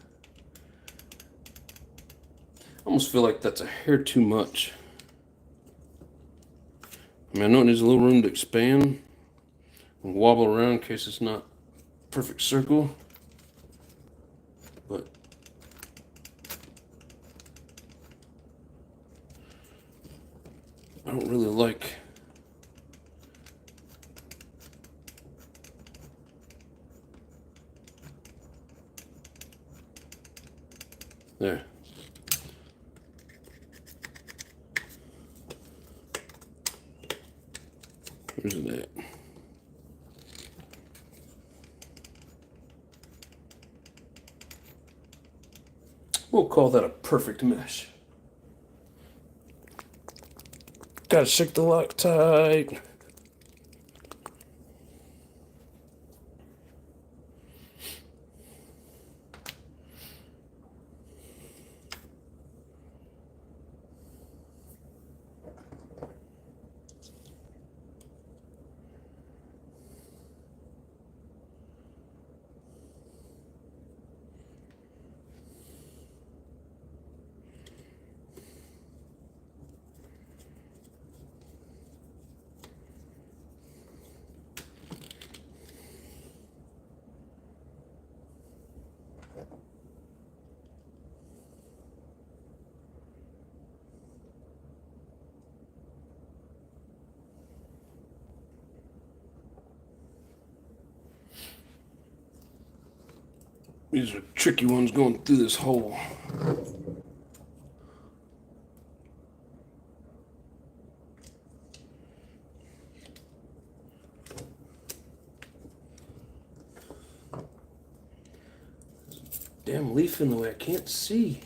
almost feel like that's a hair too much. I mean, I know it needs a little room to expand and wobble around in case it's not a perfect circle, but I don't really like there. Where's it at? We'll call that a perfect mesh. Gotta shake the Loctite. These are tricky ones going through this hole. Damn leaf in the way, I can't see.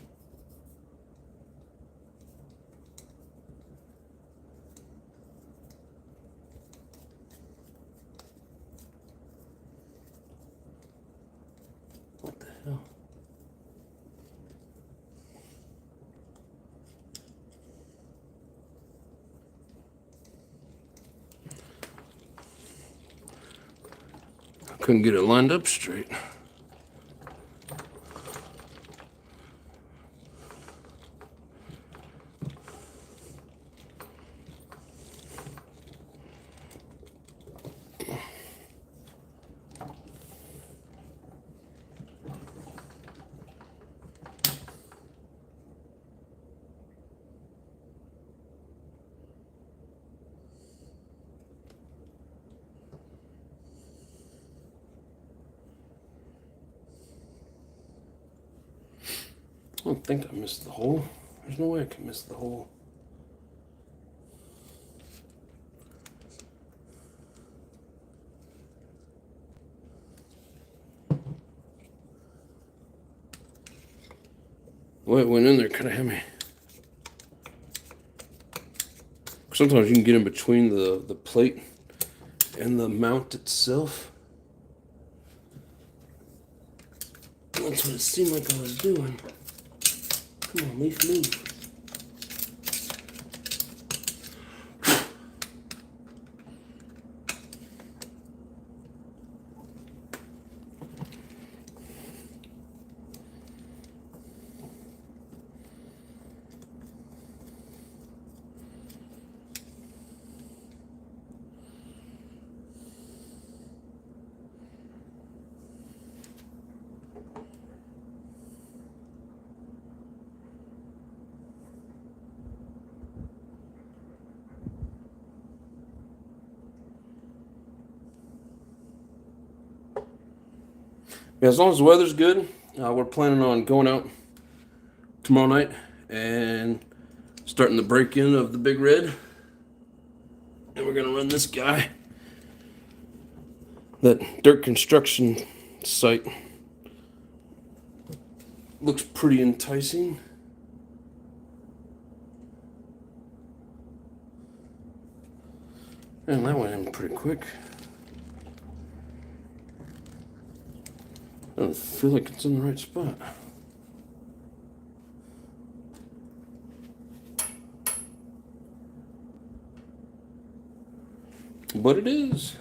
What the hell? I couldn't get it lined up straight. I don't think I missed the hole. There's no way I can miss the hole. The way it went in there kind of had me. Sometimes you can get in between the plate and the mount itself. That's what it seemed like I was doing. Come on, leaf, move. Yeah, as long as the weather's good, we're planning on going out tomorrow night and starting the break-in of the Big Red. And we're gonna run this guy, that dirt construction site, looks pretty enticing. And that went in pretty quick. I don't feel like it's in the right spot. But it is.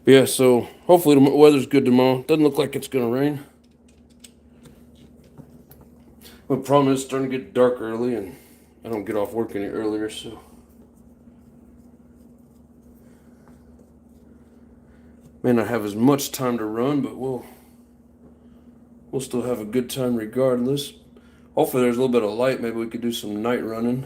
But yeah, so hopefully the weather's good tomorrow. Doesn't look like it's going to rain. But the problem is it's starting to get dark early, and I don't get off work any earlier, so. May not have as much time to run, but we'll still have a good time regardless. Hopefully there's a little bit of light. Maybe we could do some night running.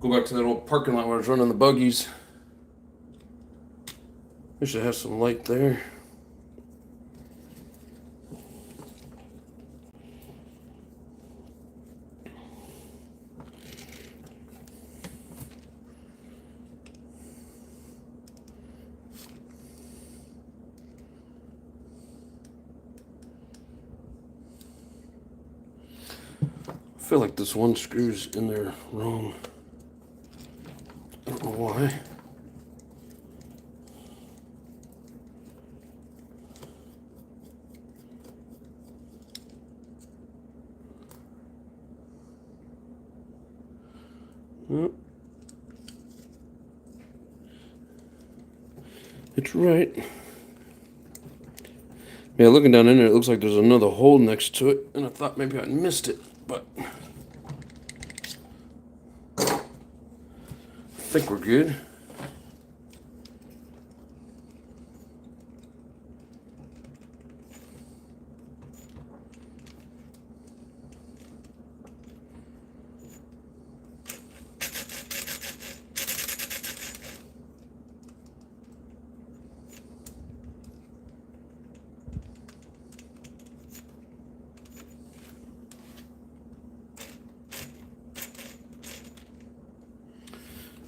Go back to that old parking lot where I was running the buggies. We should have some light there. I feel like this one screw's in there wrong. I don't know why. Nope. It's right. Yeah, looking down in there, it looks like there's another hole next to it, and I thought maybe I missed it, but I think we're good.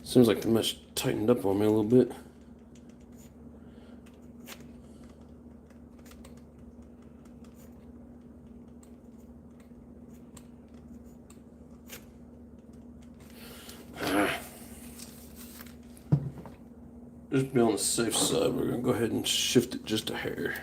Seems like the mesh tightened up on me a little bit. Just be on the safe side, we're gonna go ahead and shift it just a hair.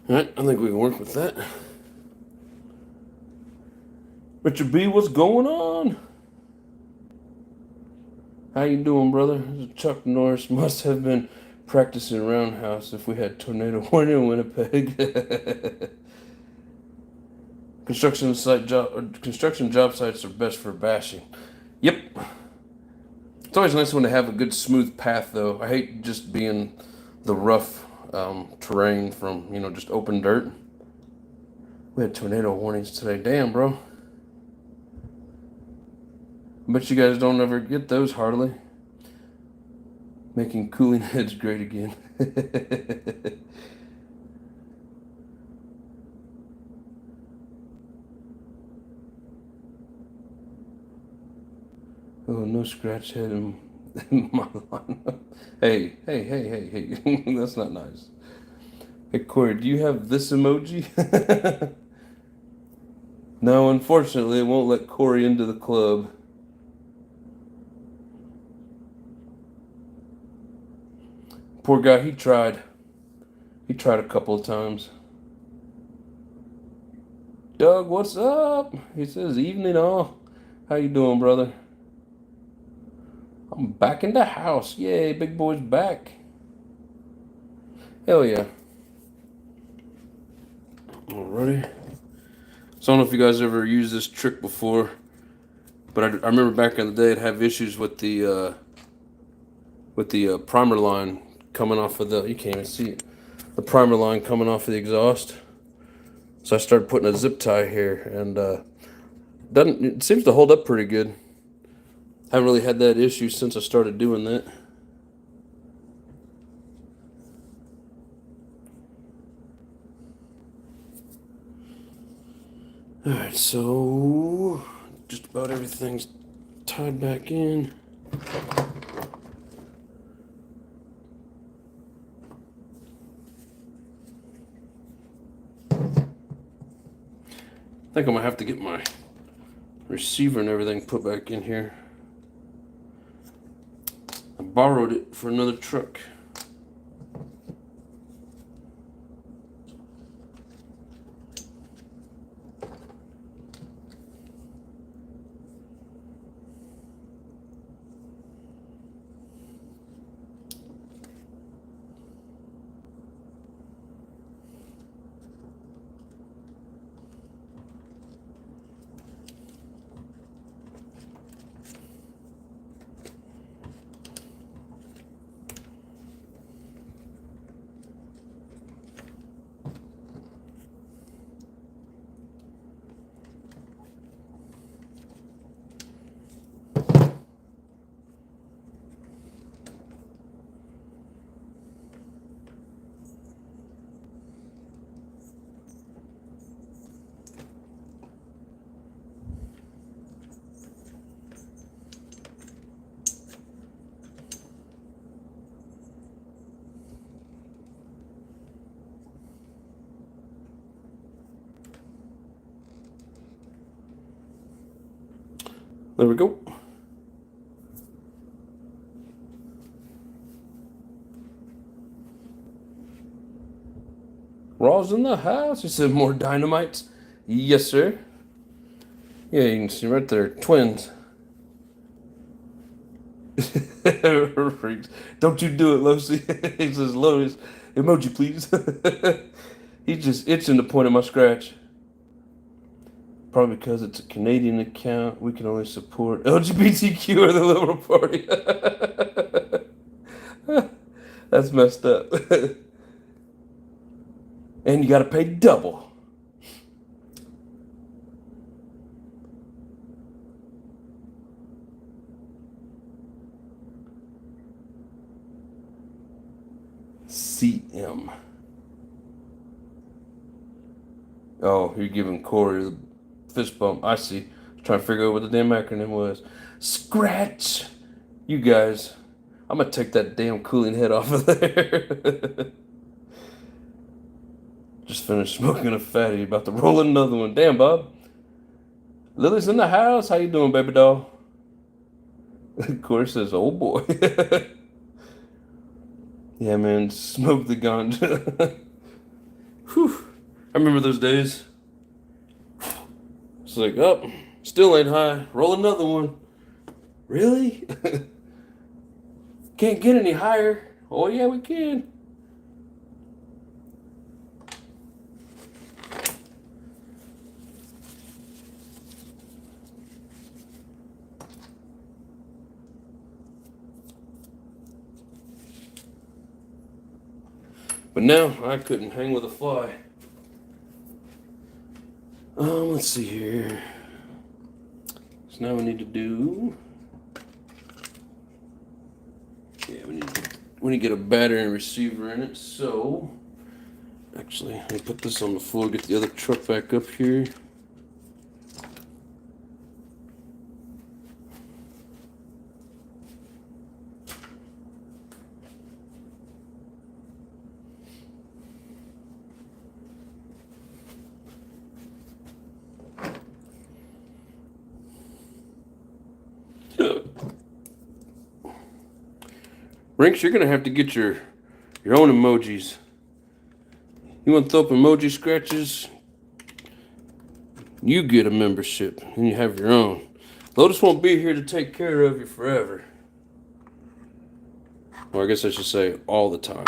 Alright, I think we can work with that. Richard B, what's going on? How you doing, brother? Chuck Norris must have been practicing roundhouse if we had tornado warning in Winnipeg. Construction job sites are best for bashing. Yep. It's always nice when they have a good smooth path, though. I hate just being the rough terrain from, just open dirt. We had tornado warnings today. Damn, bro. I bet you guys don't ever get those hardly. Making cooling heads great again. Oh, no scratch head in my lineup. Hey. That's not nice. Hey, Corey, do you have this emoji? No, unfortunately, it won't let Corey into the club. Poor guy, he tried. He tried a couple of times. Doug, what's up? He says, evening all. How you doing, brother? I'm back in the house. Yay, big boy's back. Hell yeah. Alrighty. So I don't know if you guys ever used this trick before, but I remember back in the day I'd have issues with the primer line coming off of the, you can't even see it, the primer line coming off of the exhaust. So I started putting a zip tie here, and it seems to hold up pretty good. Haven't really had that issue since I started doing that. Alright, so just about everything's tied back in. I think I'm gonna have to get my receiver and everything put back in here. I borrowed it for another truck. There we go. Raw's in the house. He said more dynamites. Yes, sir. Yeah, you can see right there. Twins. Don't you do it, Losi. He says, Lois, emoji, please. He's just itching to point at my scratch. Probably because it's a Canadian account, we can only support LGBTQ or the Liberal Party. That's messed up. And you gotta pay double. CM. Oh, you're giving Corey the fist bump. I see. Trying to figure out what the damn acronym was. Scratch. You guys. I'm gonna take that damn cooling head off of there. Just finished smoking a fatty. About to roll another one. Damn, Bob. Lily's in the house. How you doing, baby doll? Corey says, oh boy. Yeah, man. Smoke the ganja. Whew. I remember those days. It's like, oh, still ain't high. Roll another one. Really? Can't get any higher. Oh, yeah, we can. But now I couldn't hang with a fly. Let's see here. So now we need to do. Yeah, we need to get a battery and receiver in it. So, actually, let me put this on the floor. Get the other truck back up here. Rinks, you're gonna have to get your own emojis. You want to throw up emoji scratches? You get a membership and you have your own. Lotus won't be here to take care of you forever. Or I guess I should say all the time.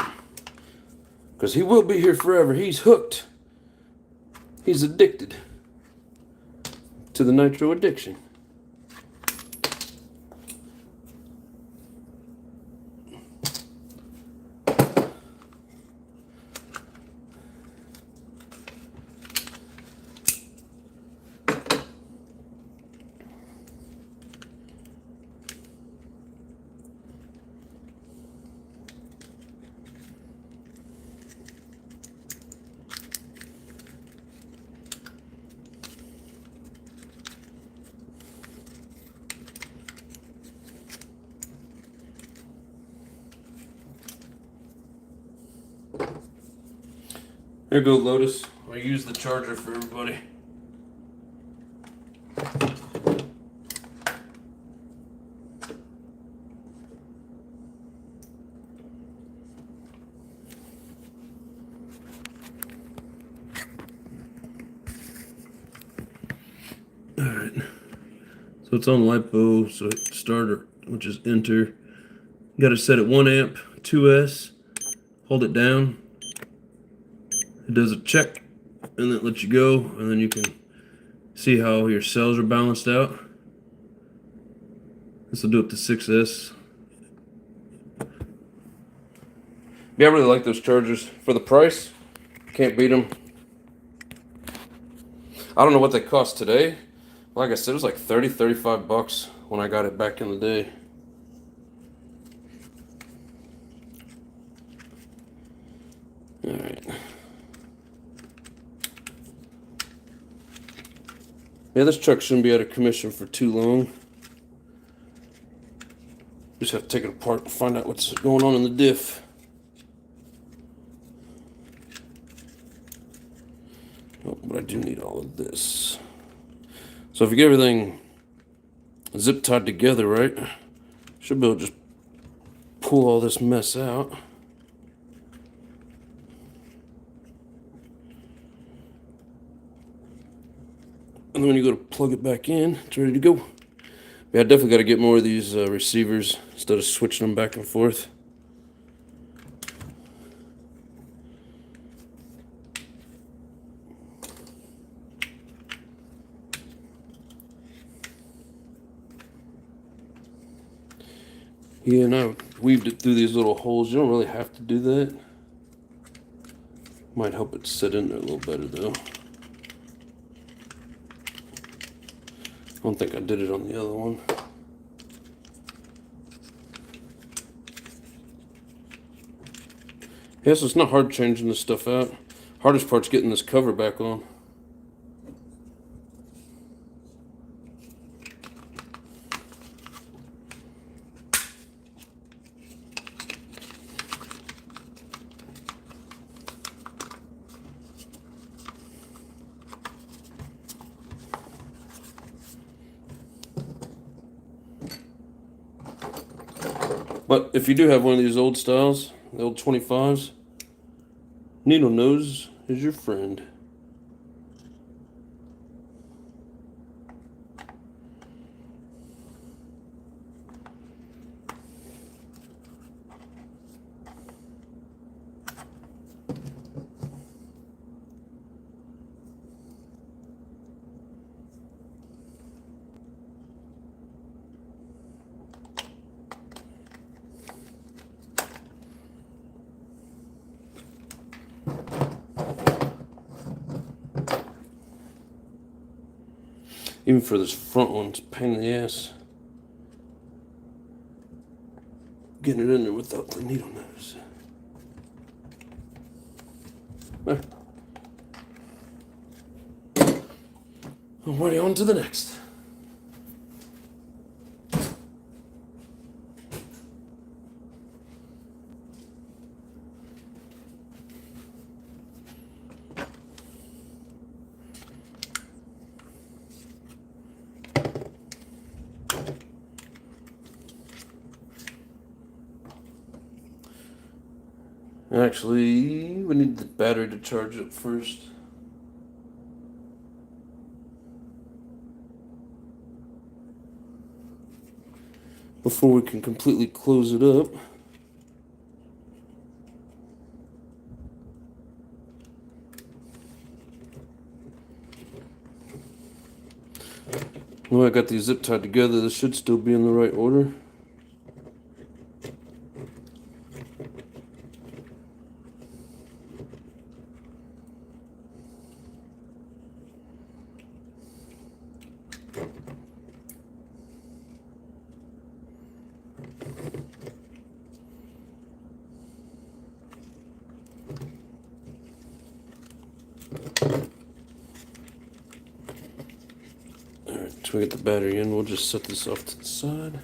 Because he will be here forever. He's hooked. He's addicted to the nitro addiction. Here you go, Lotus. I use the charger for everybody. Alright. So it's on LiPo, so starter, which is enter. You gotta set it 1 amp, 2S, hold it down. It does a check, and then it lets you go, and then you can see how your cells are balanced out. This will do up to 6S. Yeah, I really like those chargers. For the price, can't beat them. I don't know what they cost today. Like I said, it was like 30, 35 bucks when I got it back in the day. Alright. Yeah, this truck shouldn't be out of commission for too long. Just have to take it apart and find out what's going on in the diff. Oh, but I do need all of this. So if you get everything zip tied together, right, should be able to just pull all this mess out. And then when you go to plug it back in, it's ready to go. Yeah, I definitely got to get more of these receivers instead of switching them back and forth. Yeah, and I weaved it through these little holes. You don't really have to do that. Might help it sit in there a little better though. I don't think I did it on the other one. Yeah, so it's not hard changing this stuff out. Hardest part's getting this cover back on. But if you do have one of these old styles, the old 25s, needle nose is your friend. Even for this front one, it's a pain in the ass getting it in there without the needle nose. There. Alrighty, on to the next. Actually, we need the battery to charge up first. Before we can completely close it up. Well, I got these zip tied together. This should still be in the right order. Alright, we get the battery in, we'll just set this off to the side.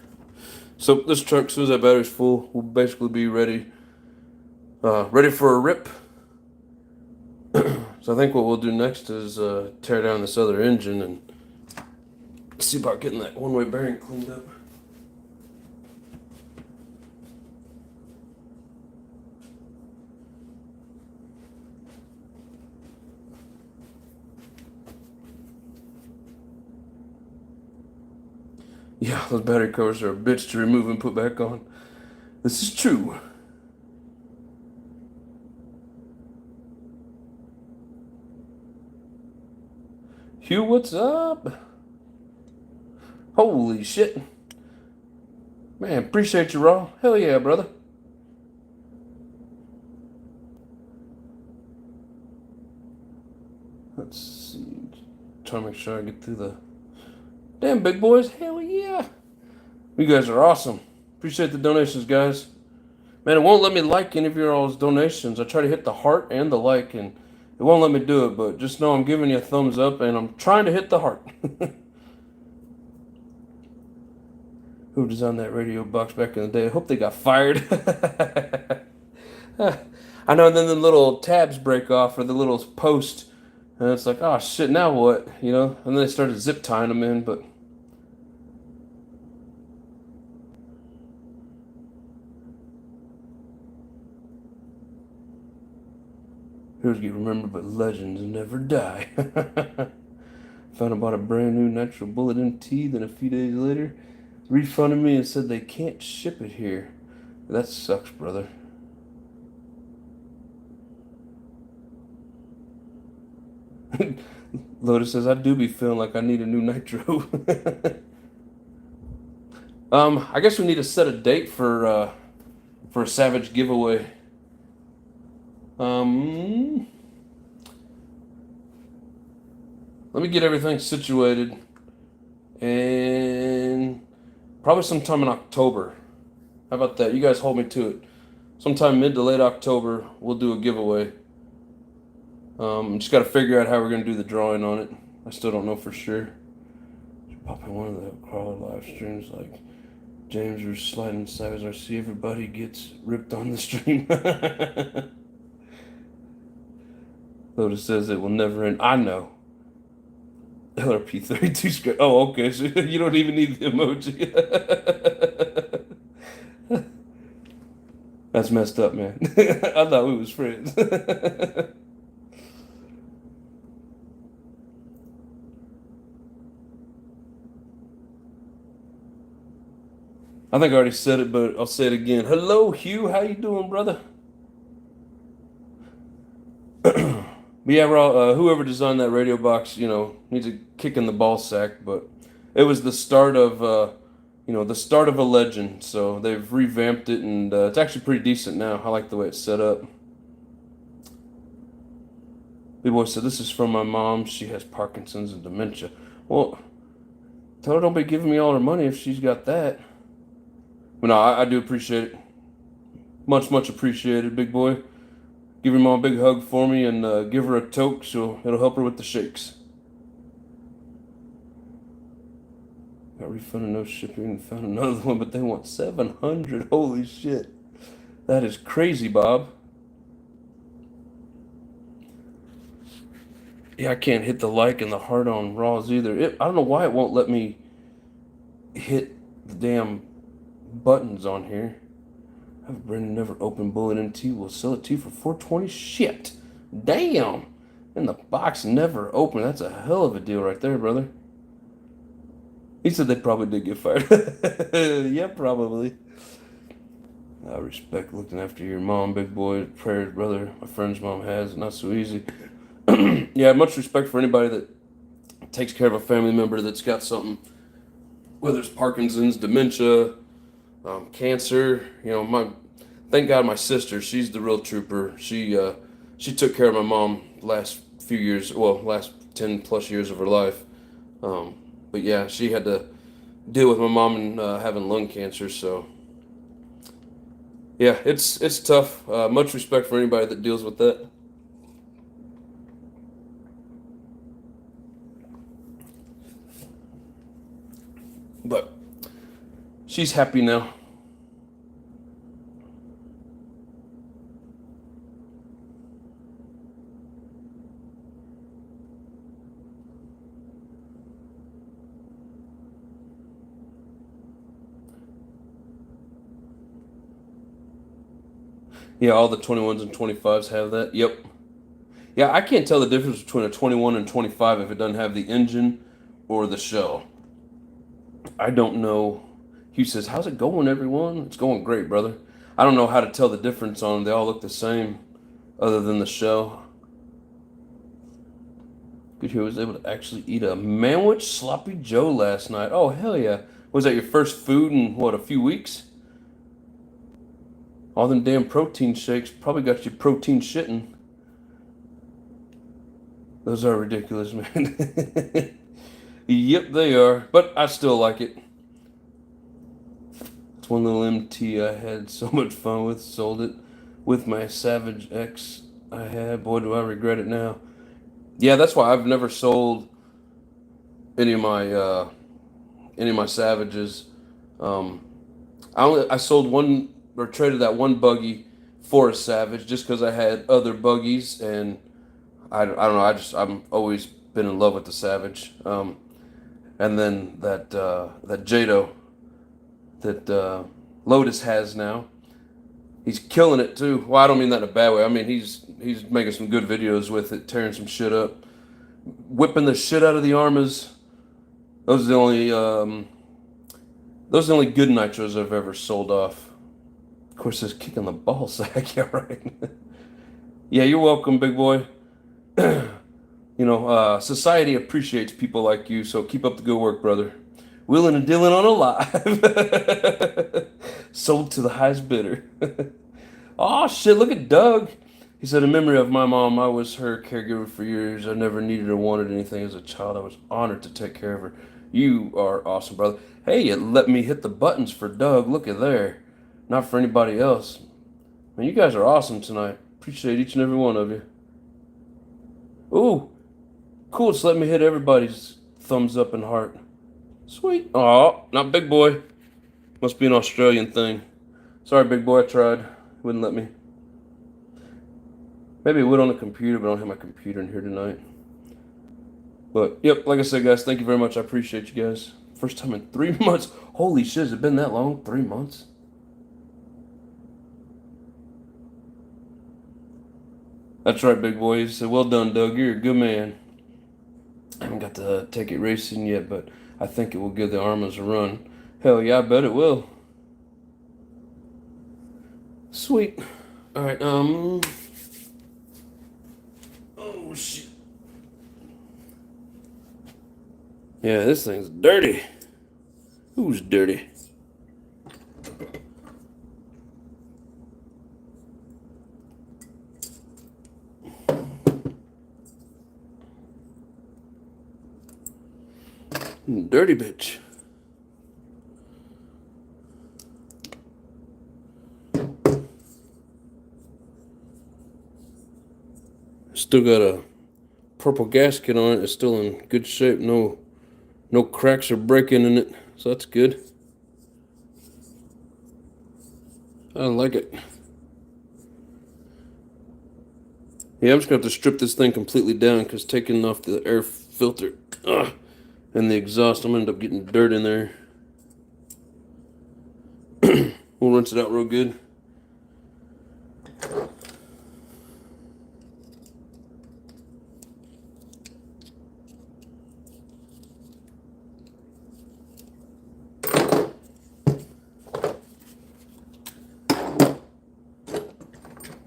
So this truck, as soon as that battery's full, will basically be ready for a rip. So I think what we'll do next is tear down this other engine and see about getting that one-way bearing cleaned up. Yeah, those battery covers are a bitch to remove and put back on. This is true. Hugh, what's up? Holy shit. Man, appreciate you, Raw. Hell yeah, brother. Let's see. Trying to make sure I get through the... Damn, big boys. Hell yeah. You guys are awesome. Appreciate the donations, guys. Man, it won't let me like any of your all's donations. I try to hit the heart and the like, and it won't let me do it, but just know I'm giving you a thumbs up, and I'm trying to hit the heart. Who designed that radio box back in the day? I hope they got fired. I know, and then the little tabs break off, or the little post, and it's like, oh shit, now what? You know? And then they started zip tying them in, but... Heroes get remembered, but legends never die. Found about a brand new Nitro Bullet MT, then a few days later, refunded me and said they can't ship it here. That sucks, brother. Lotus says, I do be feeling like I need a new Nitro. I guess we need to set a date for a Savage giveaway. Let me get everything situated, and probably sometime in October. How about that? You guys hold me to it. Sometime mid to late October, we'll do a giveaway. Just got to figure out how we're going to do the drawing on it. I still don't know for sure. Just pop in one of the crawler live streams like James or Sliding Savage. I see everybody gets ripped on the stream. Lotus says it will never end. I know. LRP32 script. Oh, okay. So you don't even need the emoji. That's messed up, man. I thought we was friends. I think I already said it, but I'll say it again. Hello, Hugh. How you doing, brother? But yeah, whoever designed that radio box, needs a kick in the ball sack. But it was the start of, the start of a legend. So they've revamped it, and it's actually pretty decent now. I like the way it's set up. B-Boy said, this is from my mom. She has Parkinson's and dementia. Well, tell her don't be giving me all her money if she's got that. But no, I do appreciate it. Much, much appreciated, big boy. Give your mom a big hug for me, and give her a toke, so it'll help her with the shakes. Got refunded, no shipping, found another one, but they want $700. Holy shit. That is crazy, Bob. Yeah, I can't hit the like and the heart on Raws either. I don't know why it won't let me hit the damn buttons on here. Have Brandon never opened bullet NT. We'll sell it to you for $420. Shit. Damn. And the box never opened. That's a hell of a deal right there, brother. He said they probably did get fired. Yeah, probably. I respect looking after your mom, big boy. Prayers, brother. My friend's mom has. Not so easy. Yeah, much respect for anybody that takes care of a family member that's got something, whether it's Parkinson's, dementia, cancer. You know, thank God my sister, she's the real trooper. She took care of my mom the last few years, well, last 10 plus years of her life. But yeah, she had to deal with my mom and having lung cancer. So yeah, it's tough. Much respect for anybody that deals with that. But she's happy now. Yeah, all the 21s and 25s have that. Yep. Yeah, I can't tell the difference between a 21 and 25 if it doesn't have the engine or the shell. I don't know. Hugh says, "How's it going, everyone?" It's going great, brother. I don't know how to tell the difference on them. They all look the same other than the shell. Good Hugh was able to actually eat a manwich sloppy Joe last night. Oh, hell yeah. Was that your first food in, what, a few weeks? All them damn protein shakes probably got you protein shitting. Those are ridiculous, man. Yep, they are. But I still like it. It's one little MT I had so much fun with. Sold it with my Savage X I had. Boy, do I regret it now. Yeah, that's why I've never sold any of my Savages. I sold one or traded that one buggy for a Savage just because I had other buggies, and I don't know. I'm always been in love with the Savage. And then that Jado that Lotus has now, he's killing it too. Well, I don't mean that in a bad way. I mean he's making some good videos with it, tearing some shit up, whipping the shit out of the Armas. Those are the only good nitros I've ever sold off. Of course, it's kicking the ball sack. Yeah, right. Yeah, you're welcome, big boy. You know, society appreciates people like you, so keep up the good work, brother. Willing and dealing on a live. Sold to the highest bidder. Oh, shit, look at Doug. He said, in memory of my mom, I was her caregiver for years. I never needed or wanted anything as a child. I was honored to take care of her. You are awesome, brother. Hey, you let me hit the buttons for Doug. Look at there. Not for anybody else. Man, you guys are awesome tonight. Appreciate each and every one of you. Ooh, cool. Just let me hit everybody's thumbs up and heart. Sweet. Oh, not big boy. Must be an Australian thing. Sorry, big boy. I tried. Wouldn't let me. Maybe it would on the computer, but I don't have my computer in here tonight. But, yep, like I said, guys, thank you very much. I appreciate you guys. First time in 3 months. Holy shit, has it been that long? 3 months? That's right, big boy. He said, well done, Doug. You're a good man. I haven't got to take it racing yet, but I think it will give the Armas a run. Hell yeah, I bet it will. Sweet. All right, oh, shit. Yeah, this thing's dirty. Who's dirty? Dirty bitch. Still got a purple gasket on it. It's still in good shape. No cracks or breaking in it. So that's good. I like it. Yeah, I'm just going to have to strip this thing completely down because taking off the air filter and the exhaust, I'm going to end up getting dirt in there. We'll rinse it out real good.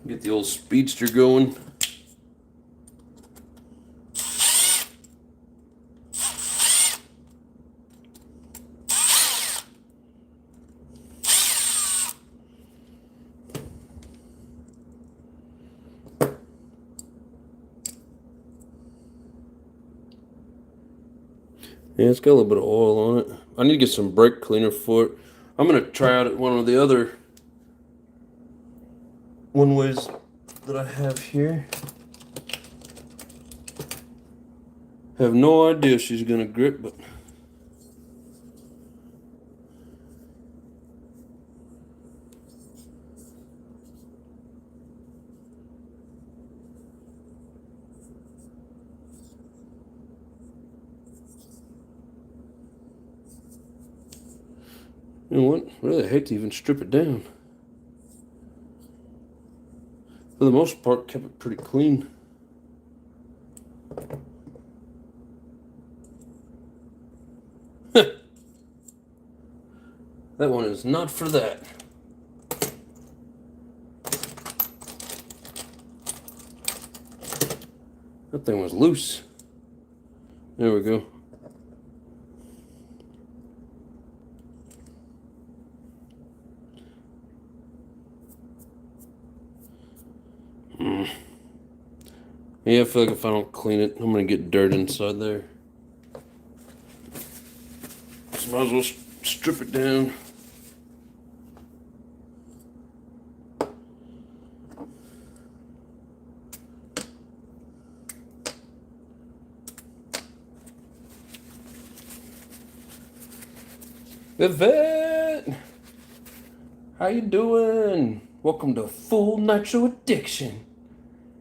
Get the old speedster going. Yeah, it's got a little bit of oil on it. I need to get some brake cleaner for it. I'm going to try out one of the other one-ways that I have here. Have no idea if she's going to grip, but you know what? Really, I hate to even strip it down. For the most part, kept it pretty clean. That one is not for that. That thing was loose. There we go. Yeah, I feel like if I don't clean it, I'm going to get dirt inside there. So might as well strip it down. Yvette! How you doing? Welcome to Full Nitro Addiction.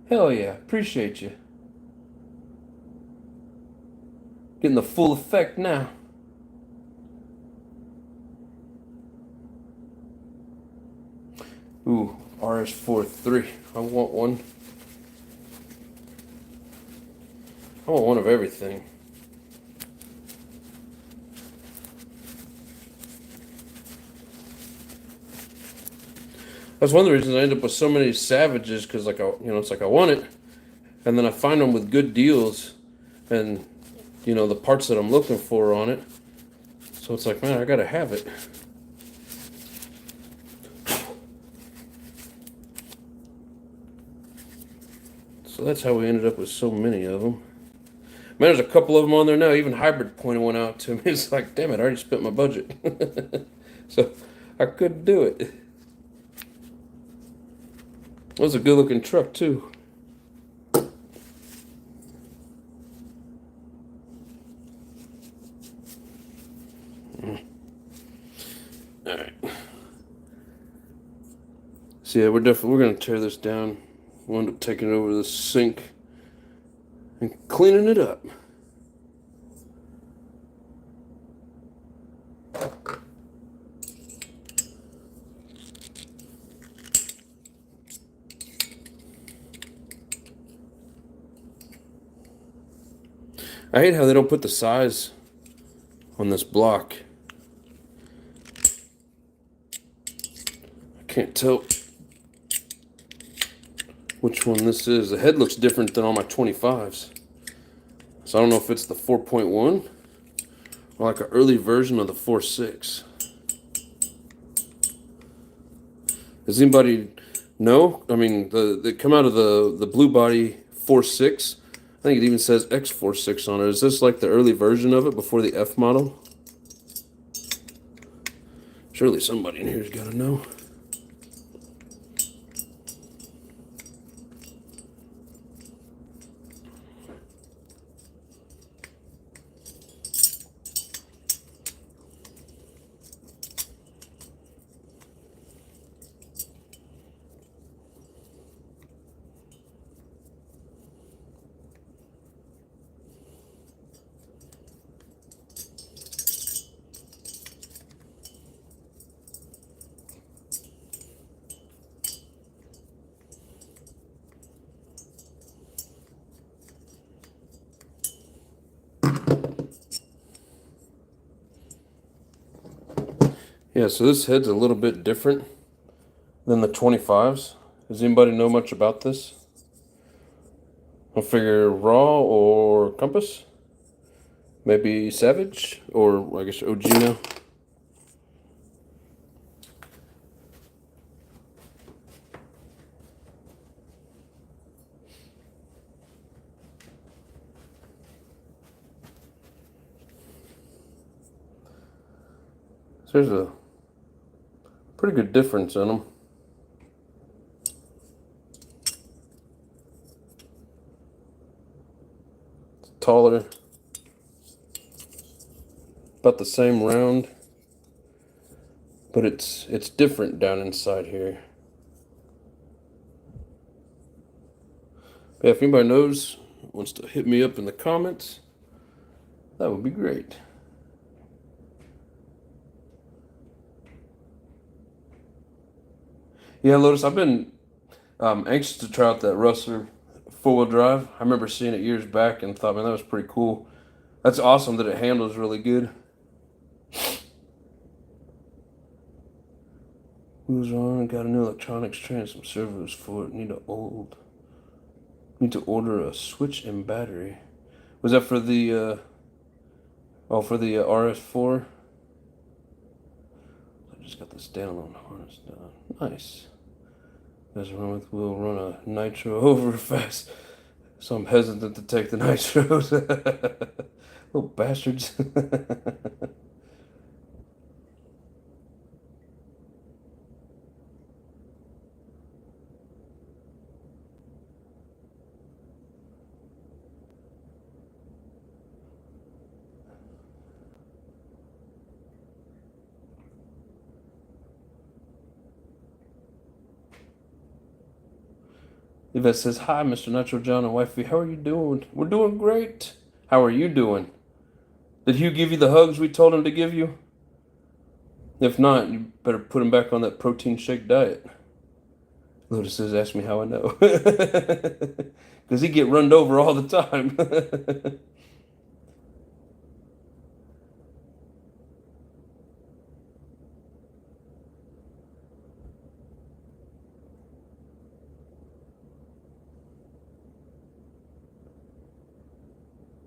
Hell yeah, appreciate you. Getting the full effect now. Ooh, RS43. I want one. I want one of everything. That's one of the reasons I end up with so many Savages, because like it's like I want it, and then I find them with good deals, and the parts that I'm looking for on it. So it's like, man, I gotta have it. So that's how we ended up with so many of them. Man, there's a couple of them on there now. Even Hybrid pointed one out to me. It's like, damn it, I already spent my budget. So I couldn't do it. It was a good looking truck too. Alright. So yeah, we're gonna tear this down. We'll end up taking it over to the sink and cleaning it up. I hate how they don't put the size on this block. I can't tell which one this is. The head looks different than all my 25s. So I don't know if it's the 4.1 or like an early version of the 4.6. Does anybody know? I mean, they come out of the Blue Body 4.6. I think it even says X46 on it. Is this like the early version of it before the F model? Surely somebody in here's got to know. Yeah, so this head's a little bit different than the 25s. Does anybody know much about this? I figure raw or compass, maybe savage, or I guess OG now. So there's a pretty good difference in them. It's taller, about the same round, but it's different down inside here. But if anybody knows, wants to hit me up in the comments, that would be great. Yeah, Lotus, I've been anxious to try out that Rustler four-wheel drive. I remember seeing it years back and thought, man, that was pretty cool. That's awesome that it handles really good. Wheels on, got a new electronics tray, some servos for it. Need to order a switch and battery. Was that for the RS4? I just got the standalone harness done. Nice. We'll run a nitro over fast. So I'm hesitant to take the nitros. Little bastards. Yvette says, hi, Mr. Nitro John and Wifey. How are you doing? We're doing great. How are you doing? Did Hugh give you the hugs we told him to give you? If not, you better put him back on that protein shake diet. Lotus says, ask me how I know. Because he get runned over all the time.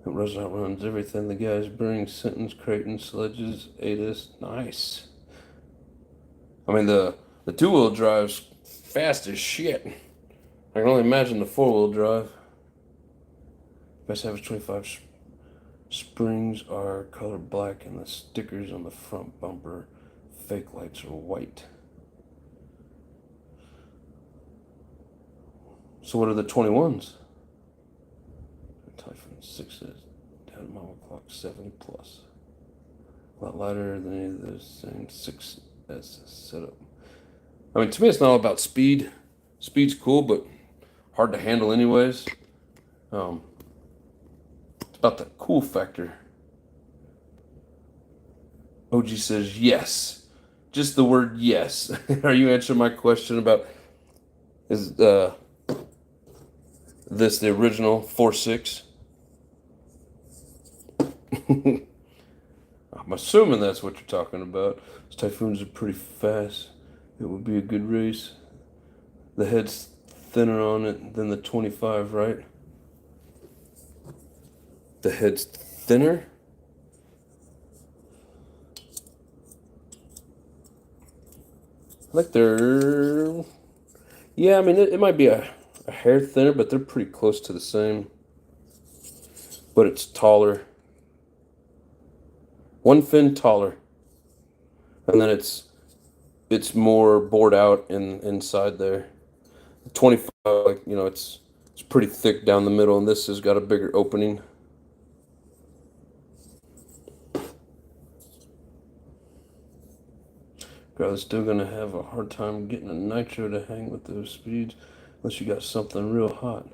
Roosevelt runs everything the guys bring. Sentence, Creighton, sledges, ADIS. Nice. I mean, the two-wheel drive's fast as shit. I can only imagine the four-wheel drive. Best Savage 25 springs are color black and the stickers on the front bumper, fake lights are white. So what are the 21s? Typhoon 6s, down mama clock 70 plus. A lot lighter than any of those same 6S setup. I mean, to me, it's not all about speed. Speed's cool, but hard to handle anyways. It's about the cool factor. OG says yes. Just the word yes. Are you answering my question about is this the original 4.6? I'm assuming that's what you're talking about. Those Typhoons are pretty fast. It would be a good race. The head's thinner on it than the 25, right? The head's thinner? Like they're... Yeah, I mean, it might be a hair thinner, but they're pretty close to the same. But it's taller. One fin taller. And then it's more bored out inside there. 25, like, you know, it's pretty thick down the middle, and this has got a bigger opening. Girl, still gonna have a hard time getting a nitro to hang with those speeds unless you got something real hot.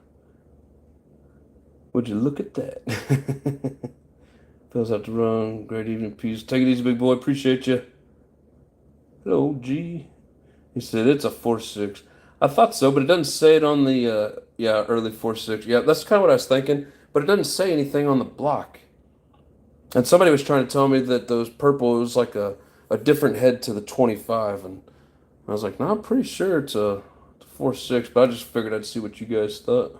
Would you look at that? Feels out to run. Great evening, peace. Take it easy, big boy. Appreciate you. Hello, G. He said it's a 4.6. I thought so, but it doesn't say it on the early 4.6. Yeah, that's kind of what I was thinking, but it doesn't say anything on the block. And somebody was trying to tell me that those purple was like a different head to the 25, and I was like, no, I'm pretty sure it's a 4.6, but I just figured I'd see what you guys thought.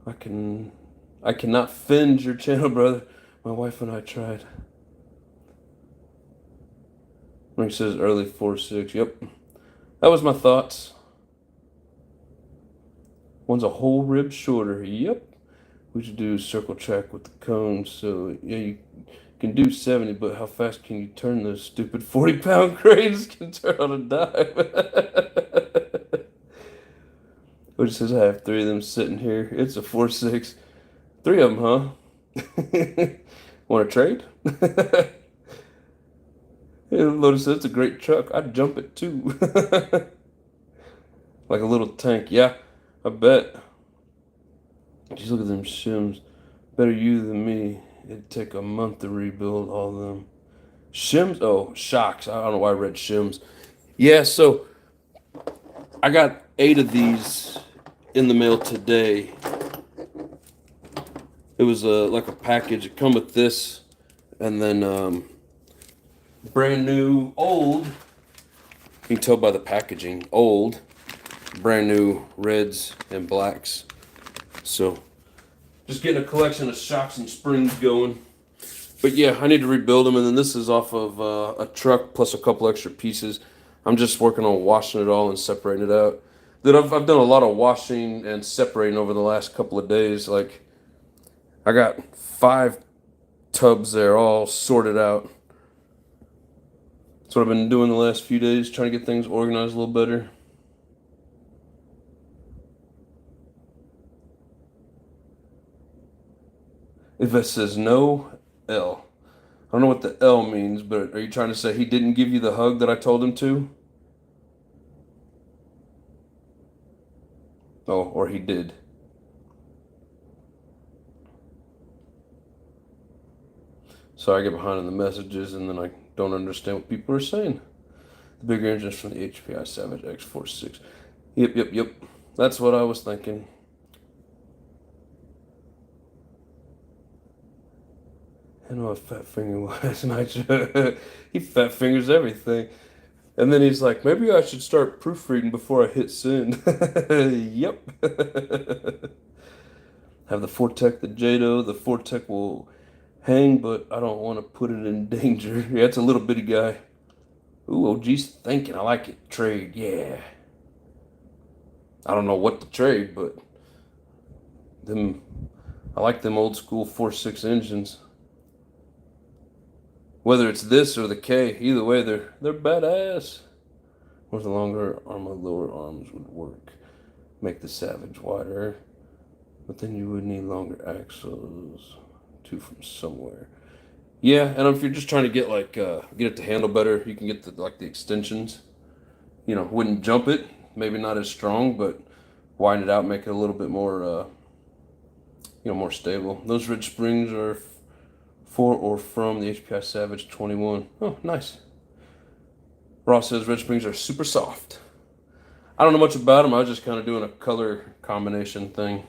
I cannot fend your channel, brother. My wife and I tried. Ring says early 4.6. Yep. That was my thoughts. One's a whole rib shorter. Yep. We should do circle track with the cones. So, yeah, you can do 70, but how fast can you turn those stupid 40-pound cranes? Can turn on a dime. Which says I have 3 of them sitting here. It's a 4.6. 3 of them, huh? Want to trade? Lotus says it's a great truck. I'd jump it too. Like a little tank. Yeah, I bet. Just look at them shims. Better you than me. It'd take a month to rebuild all of them. Shims? Oh, shocks. I don't know why I read shims. Yeah, so I got 8 of these in the mail today. It was like a package. It come with this, and then brand new, old. You can tell by the packaging. Old, brand new reds and blacks. So, just getting a collection of shocks and springs going. But yeah, I need to rebuild them, and then this is off of a truck plus a couple extra pieces. I'm just working on washing it all and separating it out. Then I've done a lot of washing and separating over the last couple of days. Like, I got 5 tubs there, all sorted out. That's what I've been doing the last few days, trying to get things organized a little better. If it says no, L. I don't know what the L means, but are you trying to say he didn't give you the hug that I told him to? Oh, or he did. Sorry, I get behind in the messages and then I don't understand what people are saying. The bigger engine's from the HPI Savage X46. Yep. That's what I was thinking. I know what fat finger was, and he fat fingers everything. And then he's like, maybe I should start proofreading before I hit send. Yep. Have the Fortec, the Jado. The Fortec will hang, but I don't want to put it in danger. Yeah, it's a little bitty guy. Ooh, OG's thinking. I like it. Trade, yeah. I don't know what to trade, but I like them old school 4.6 engines. Whether it's this or the K, either way, they're badass. With the longer arm, lower arms would work. Make the Savage wider, but then you would need longer axles. 2 from somewhere. Yeah, and if you're just trying to get like get it to handle better, you can get the extensions. You know, wouldn't jump it, maybe not as strong, but widen it out, make it a little bit more more stable. Those ridge springs are for or from the HPI Savage 21. Oh, nice. Ross says ridge springs are super soft. I don't know much about them. I was just kind of doing a color combination thing.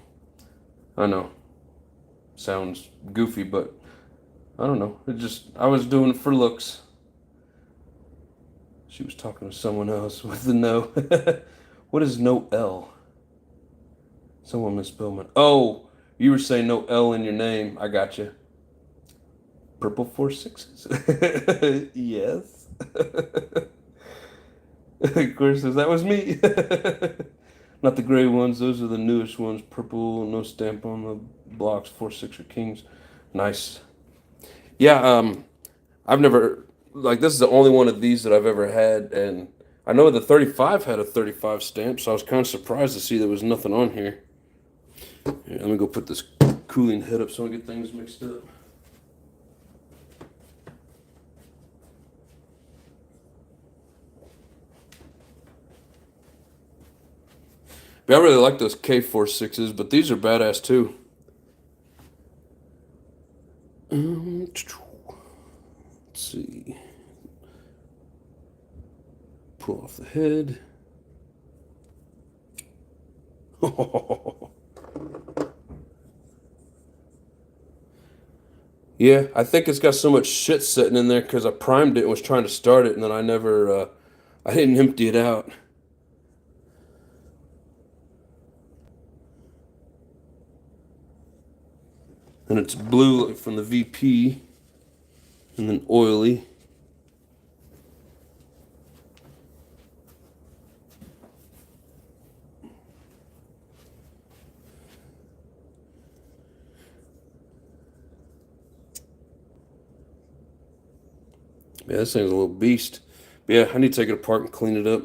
I know. Sounds goofy, but I don't know. I was doing it for looks. She was talking to someone else with the no. What is no L? Someone misspelled my. Oh, you were saying no L in your name. I got you. Purple 4.6s. Yes. Of course, that was me. Not the gray ones. Those are the newest ones. Purple, no stamp on the blocks. 4.6 or Kings. Nice. Yeah, I've never, this is the only one of these that I've ever had, and I know the 35 had a 35 stamp, so I was kind of surprised to see there was nothing on here. Here, let me go put this cooling head up so I don't get things mixed up. But I really like those K46s, but these are badass too. Let's see. Pull off the head. Yeah, I think it's got so much shit sitting in there because I primed it and was trying to start it, and then I didn't empty it out. And it's blue like from the VP, and then oily. Yeah, this thing's a little beast. But yeah, I need to take it apart and clean it up.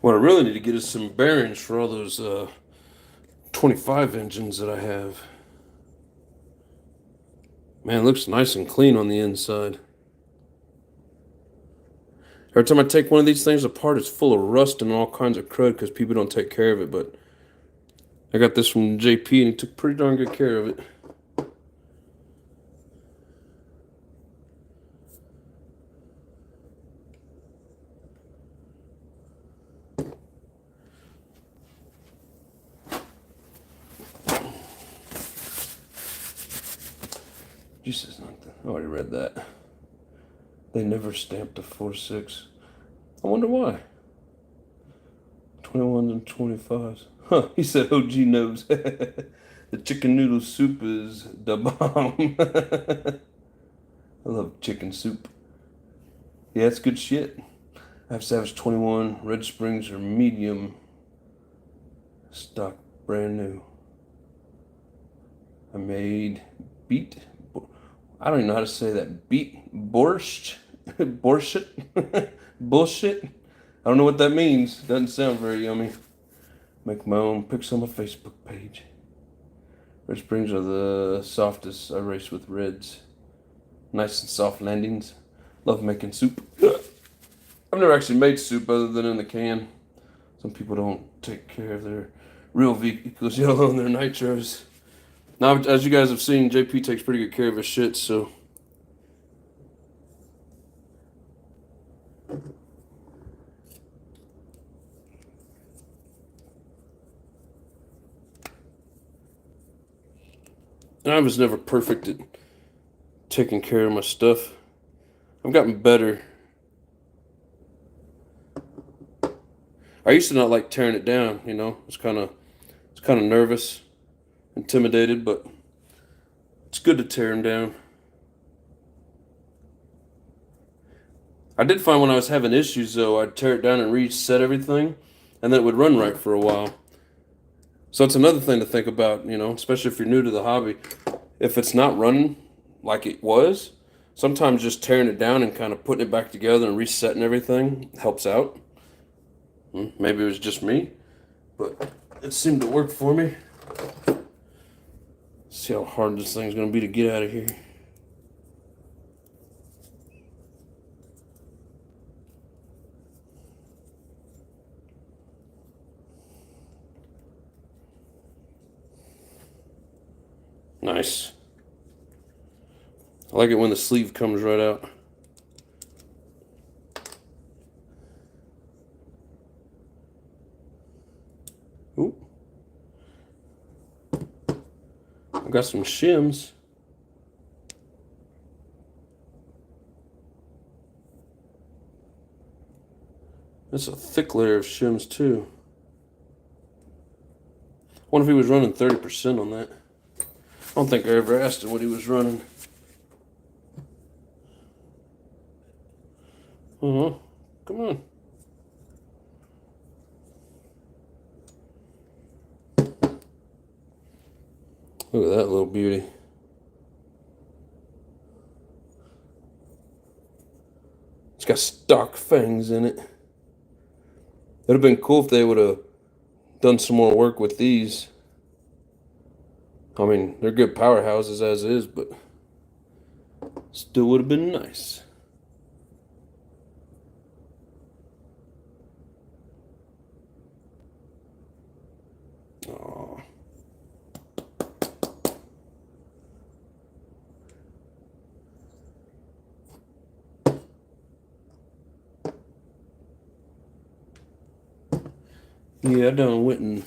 What I really need to get is some bearings for all those 25 engines that I have. Man, it looks nice and clean on the inside. Every time I take one of these things apart, it's full of rust and all kinds of crud because people don't take care of it. But I got this from JP and he took pretty darn good care of it. Jesus, I already read that. They never stamped a 4.6. I wonder why. 21s and 25s. Huh, he said OG knows. The chicken noodle soup is the bomb. I love chicken soup. Yeah, it's good shit. I have Savage 21. Red Springs are medium. Stock, brand new. I made beet. I don't even know how to say that. Beet borscht? Borscht? Bullshit? I don't know what that means. Doesn't sound very yummy. Make my own pics on my Facebook page. Red Springs are the softest. I race with reds. Nice and soft landings. Love making soup. I've never actually made soup other than in the can. Some people don't take care of their real vehicles, let alone their nitros. Now, as you guys have seen, JP takes pretty good care of his shit, so. I was never perfect at taking care of my stuff. I've gotten better. I used to not like tearing it down, you know. It's kind of nervous, intimidated, but it's good to tear them down. I did find when I was having issues, though, I'd tear it down and reset everything, and then it would run right for a while. So it's another thing to think about, you know, especially if you're new to the hobby. If it's not running like it was, sometimes just tearing it down and kind of putting it back together and resetting everything helps out. Maybe it was just me, but it seemed to work for me. See how hard this thing's going to be to get out of here. Nice. I like it when the sleeve comes right out. Ooh. I got some shims. That's a thick layer of shims too. I wonder if he was running 30% on that. I don't think I ever asked him what he was running. Come on. Look at that little beauty. It's got stock fangs in it. It'd have been cool if they would have done some more work with these. I mean, they're good powerhouses as is, but still would have been nice. Oh. Yeah, I done went and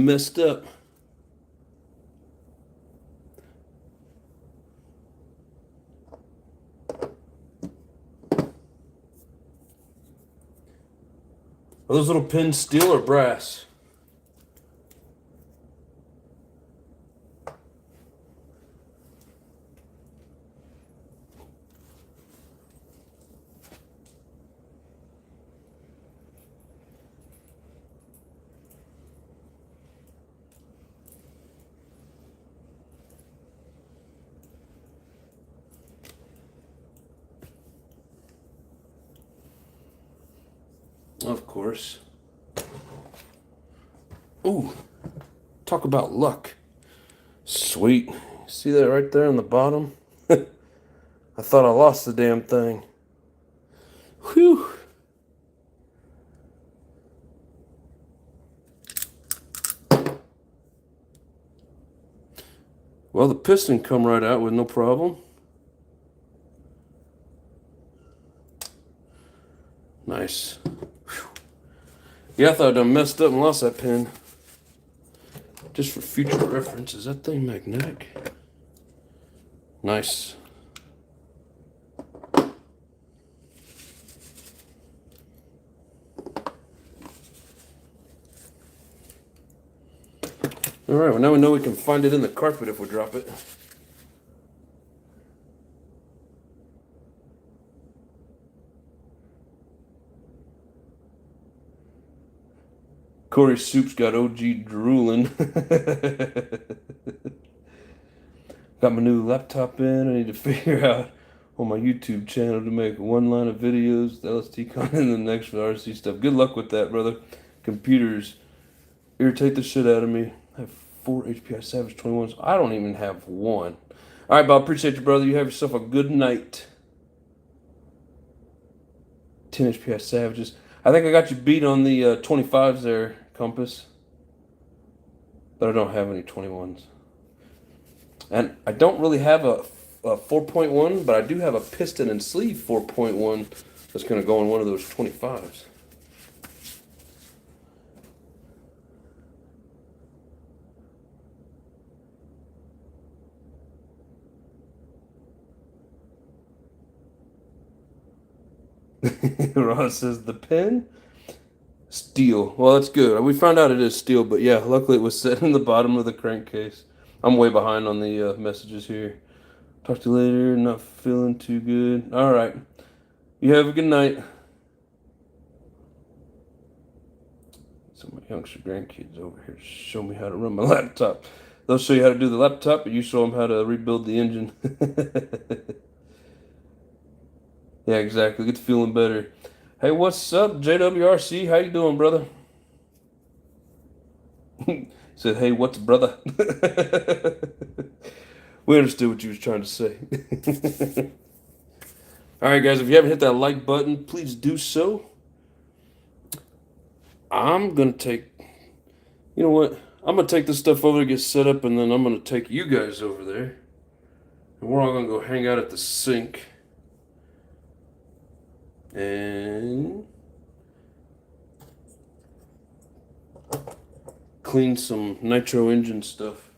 messed up. Are those little pins steel or brass? Of course. Ooh, talk about luck. Sweet. See that right there on the bottom? I thought I lost the damn thing. Whew. Well, the piston come right out with no problem. Nice. Whew. Yeah, I thought I messed up and lost that pin. Just for future reference, is that thing magnetic? Nice. All right, well now we know we can find it in the carpet if we drop it. Corey Soup's got OG drooling. Got my new laptop in. I need to figure out on my YouTube channel to make one line of videos, the LST content, and the next for the RC stuff. Good luck with that, brother. Computers irritate the shit out of me. I have 4 HPI Savage 21s. I don't even have one. All right, Bob. Appreciate you, brother. You have yourself a good night. 10 HPI Savages. I think I got you beat on the 25s there, Compass. But I don't have any 21s. And I don't really have a 4.1, but I do have a piston and sleeve 4.1 that's going to go on one of those 25s. Ross says the pin? Steel. Well, that's good. We found out it is steel, but yeah, luckily it was set in the bottom of the crankcase. I'm way behind on the messages here. Talk to you later. Not feeling too good. All right. You have a good night. So my youngster grandkids over here show me how to run my laptop. They'll show you how to do the laptop, but you show them how to rebuild the engine. Yeah, exactly. Get to feeling better. Hey, what's up, JWRC? How you doing, brother? Said, hey, what's brother? We understood what you was trying to say. All right, guys, if you haven't hit that like button, please do so. I'm going to take, you know what? I'm going to take this stuff over to get set up, and then I'm going to take you guys over there. And we're all going to go hang out at the sink. And clean some nitro engine stuff.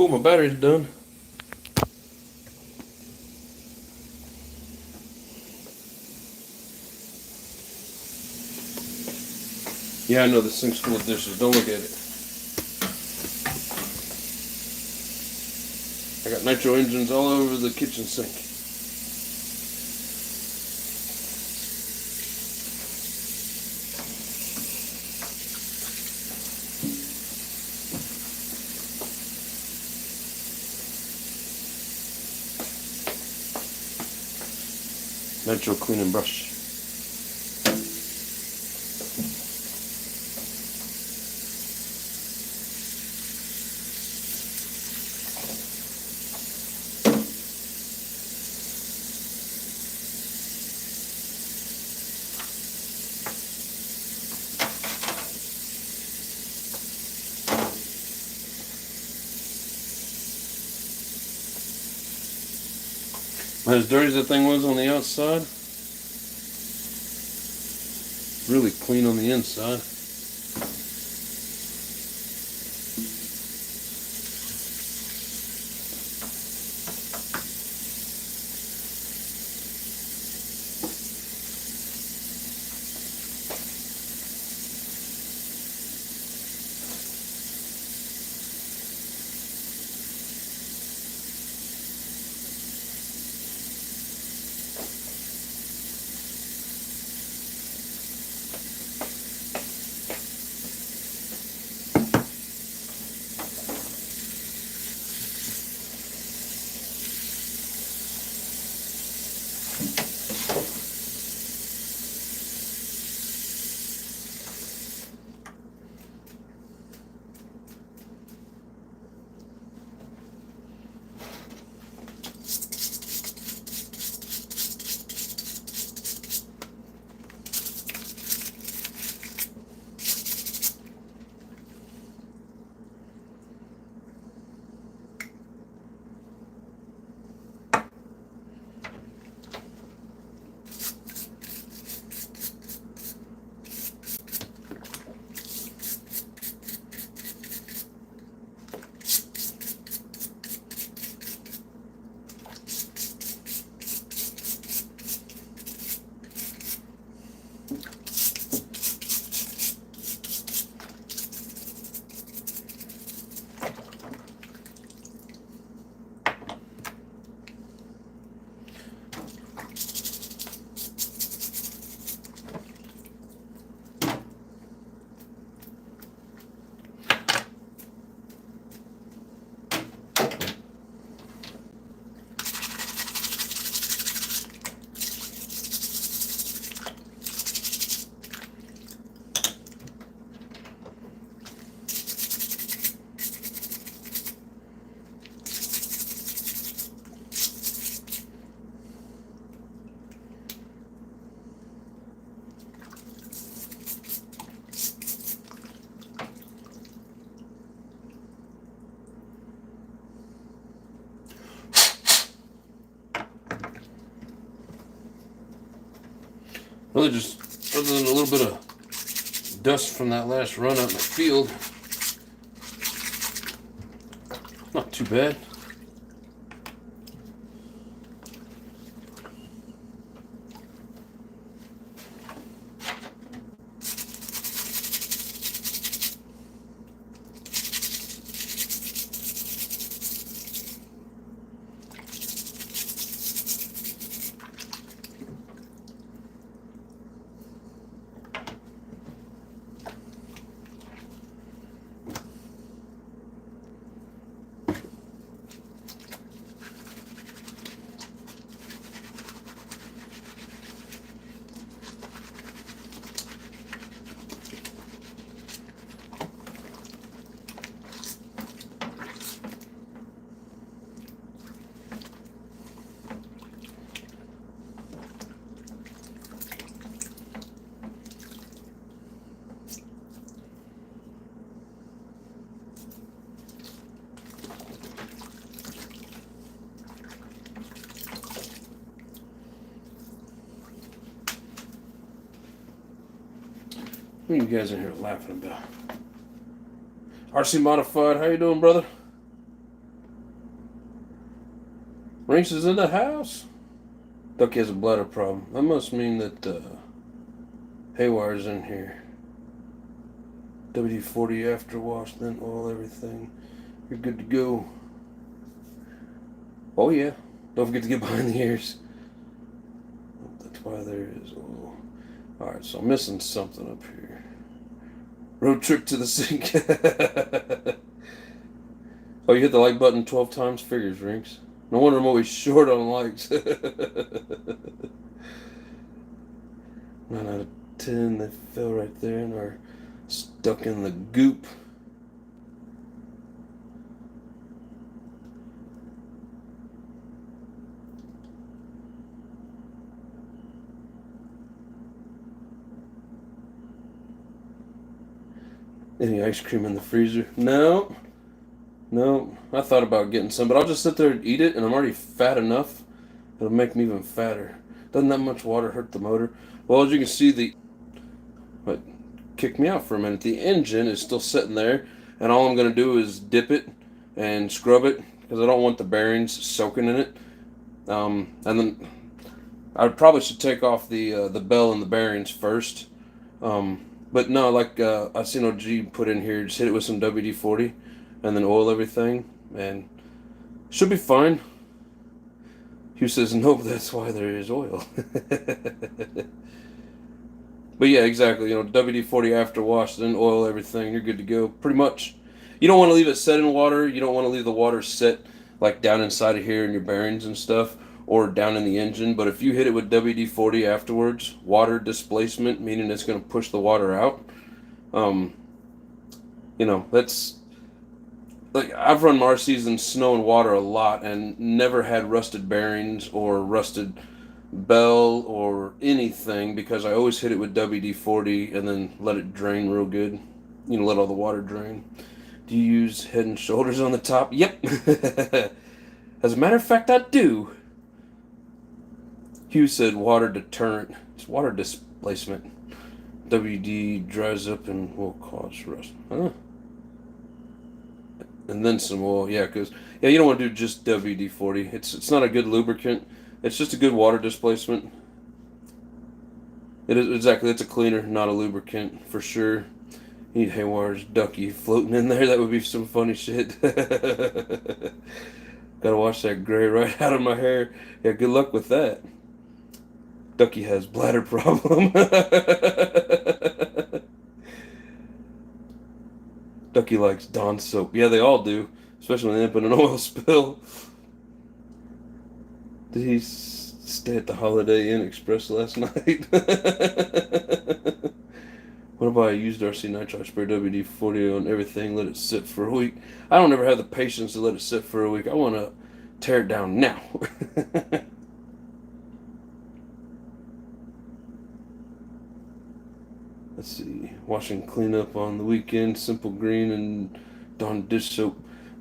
Cool, my battery's done. Yeah, I know this sink's full of dishes. Don't look at it. I got nitro engines all over the kitchen sink. Nitro cleaning brush. As dirty as that thing was on the outside, really clean on the inside. Really just, other than a little bit of dust from that last run out in the field, not too bad. What are you guys in here laughing about? RC Modified, how you doing, brother? Rinks is in the house. Ducky has a bladder problem. That must mean that Haywire's in here. WD-40 after wash, then oil everything. You're good to go. Oh yeah. Don't forget to get behind the ears. That's why there is oil. Alright, so I'm missing something up here. Road trip to the sink. Oh, you hit the like button 12 times? Figures, Rinks. No wonder I'm always short on likes. 9 out of 10, they fell right there and are stuck in the goop. Any ice cream in the freezer? No. No. I thought about getting some, but I'll just sit there and eat it, and I'm already fat enough. It'll make me even fatter. Doesn't that much water hurt the motor? Well, as you can see, what kicked me out for a minute. The engine is still sitting there, and all I'm going to do is dip it and scrub it because I don't want the bearings soaking in it. And then I probably should take off the bell and the bearings first. But no, like I seen OG put in here, just hit it with some WD-40 and then oil everything, and should be fine. Hugh says, nope, that's why there is oil. But yeah, exactly. WD-40 after wash, then oil everything. You're good to go. Pretty much. You don't want to leave it set in water. You don't want to leave the water set like down inside of here in your bearings and stuff, or down in the engine. But if you hit it with WD-40 afterwards, water displacement, meaning it's going to push the water out. That's like I've run Marcy's in snow and water a lot and never had rusted bearings or rusted bell or anything because I always hit it with WD-40 and then let it drain real good. Let all the water drain. Do you use Head and Shoulders on the top? Yep. As a matter of fact, I do. Hugh said water deterrent. It's water displacement. WD dries up and will cause rust. Huh? And then some oil. Yeah, because you don't want to do just WD-40. It's not a good lubricant. It's just a good water displacement. It is exactly. It's a cleaner, not a lubricant for sure. You need Haywire's Ducky floating in there. That would be some funny shit. Gotta wash that gray right out of my hair. Yeah, good luck with that. Ducky has bladder problem. Ducky likes Dawn soap. Yeah, they all do, especially when they end up in an oil spill. Did he stay at the Holiday Inn Express last night? What about I used RC Nitro? I spray WD-40 on everything, let it sit for a week. I don't ever have the patience to let it sit for a week. I want to tear it down now. Let's see. Wash and clean up on the weekend. Simple Green and Dawn dish soap.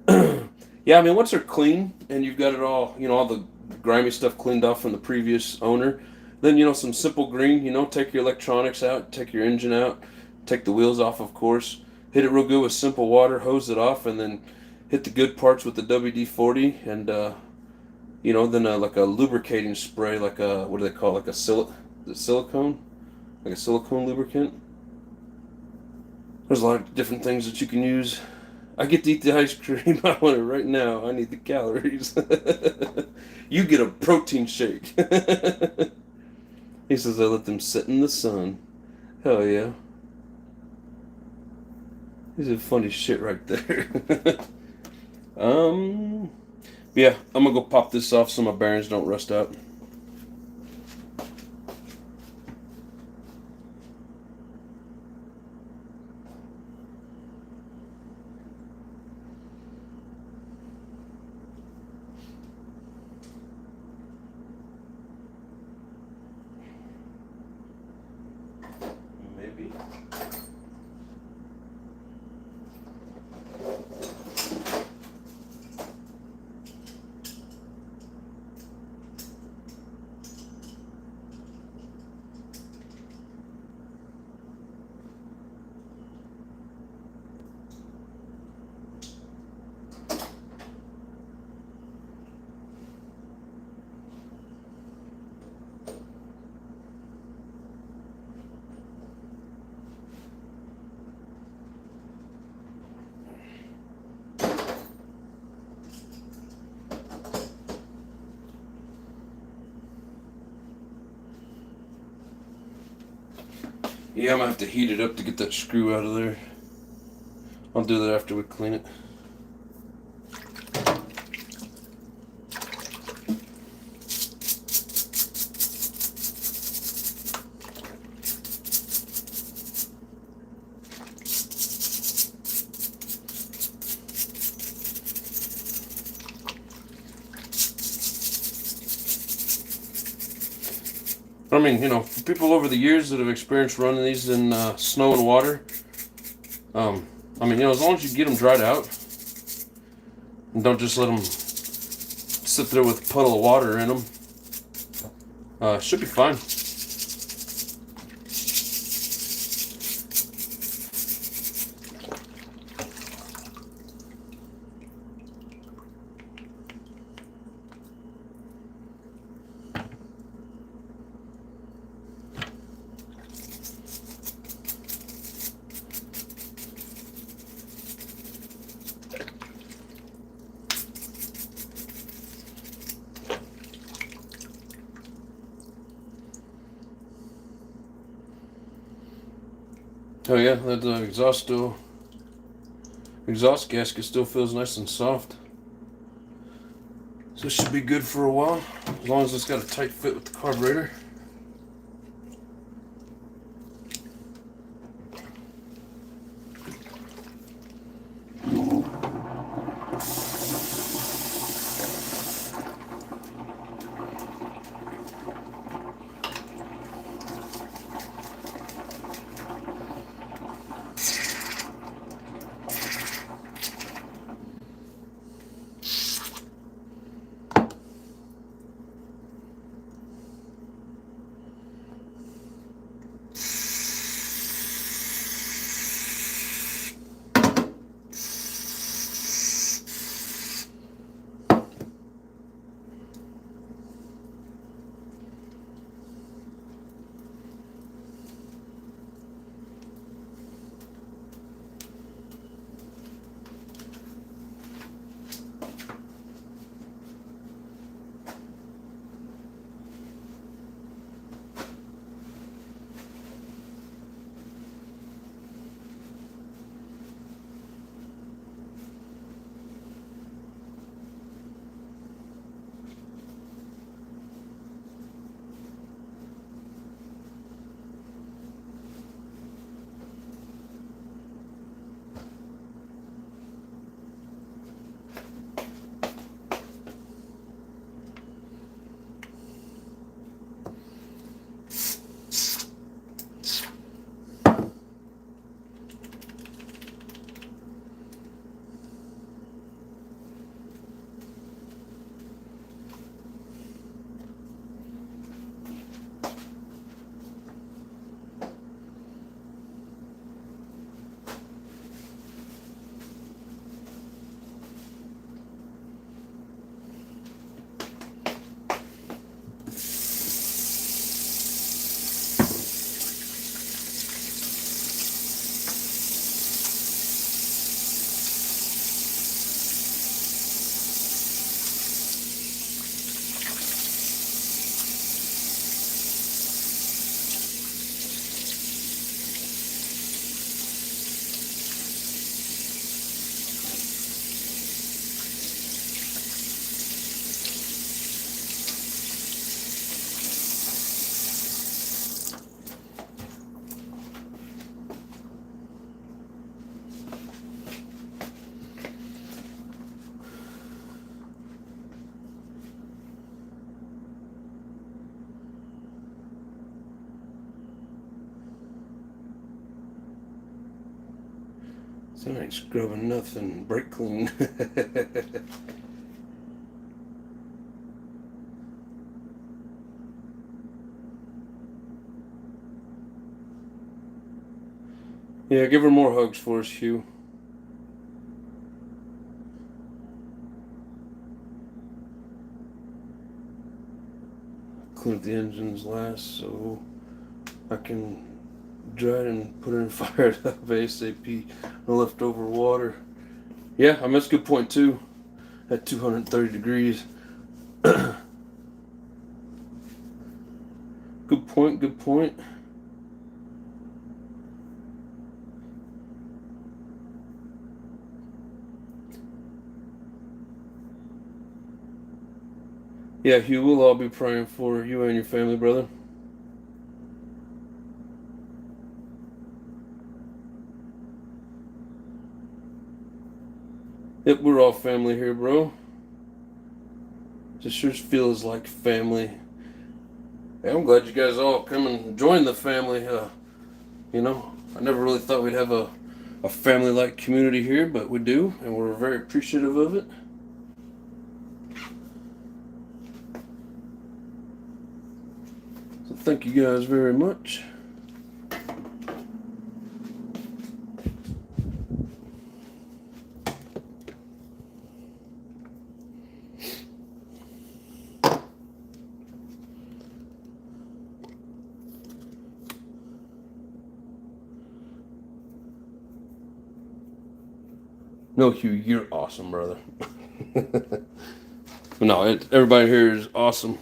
Yeah, I mean, once they're clean and you've got it all, all the grimy stuff cleaned off from the previous owner, then, some Simple Green, take your electronics out, take your engine out, take the wheels off, of course. Hit it real good with simple water, hose it off, and then hit the good parts with the WD-40 and, then like a lubricating spray, like a, what do they call it, like a silicone? Like a silicone lubricant. There's a lot of different things that you can use. I get to eat the ice cream. I want it right now. I need the calories. You get a protein shake. He says I let them sit in the sun. Hell yeah. This is funny shit right there. Yeah, I'm gonna go pop this off so my bearings don't rust out. Maybe. Yeah, I'm gonna have to heat it up to get that screw out of there. I'll do that after we clean it. I mean, you know, for people over the years that have experienced running these in snow and water, I mean, you know, as long as you get them dried out and don't just let them sit there with a puddle of water in them, should be fine. Oh yeah, that exhaust gasket still feels nice and soft. So it should be good for a while, as long as it's got a tight fit with the carburetor. So I ain't scrubbing nothing, brake clean. Yeah, give her more hugs for us, Hugh. Clean up the engines last so I can dry it and put it in fire up ASAP. No leftover water. Yeah, I mean, that's a good point too. At 230 degrees. Good point, good point. Yeah, Hugh, we'll all be praying for you and your family, brother. Yep, we're all family here, bro. Just sure feels like family. Hey, I'm glad you guys all come and join the family. You know, I never really thought we'd have a family-like community here, but we do, and we're very appreciative of it. So thank you guys very much. No, Hugh, you're awesome, brother. No, everybody here is awesome.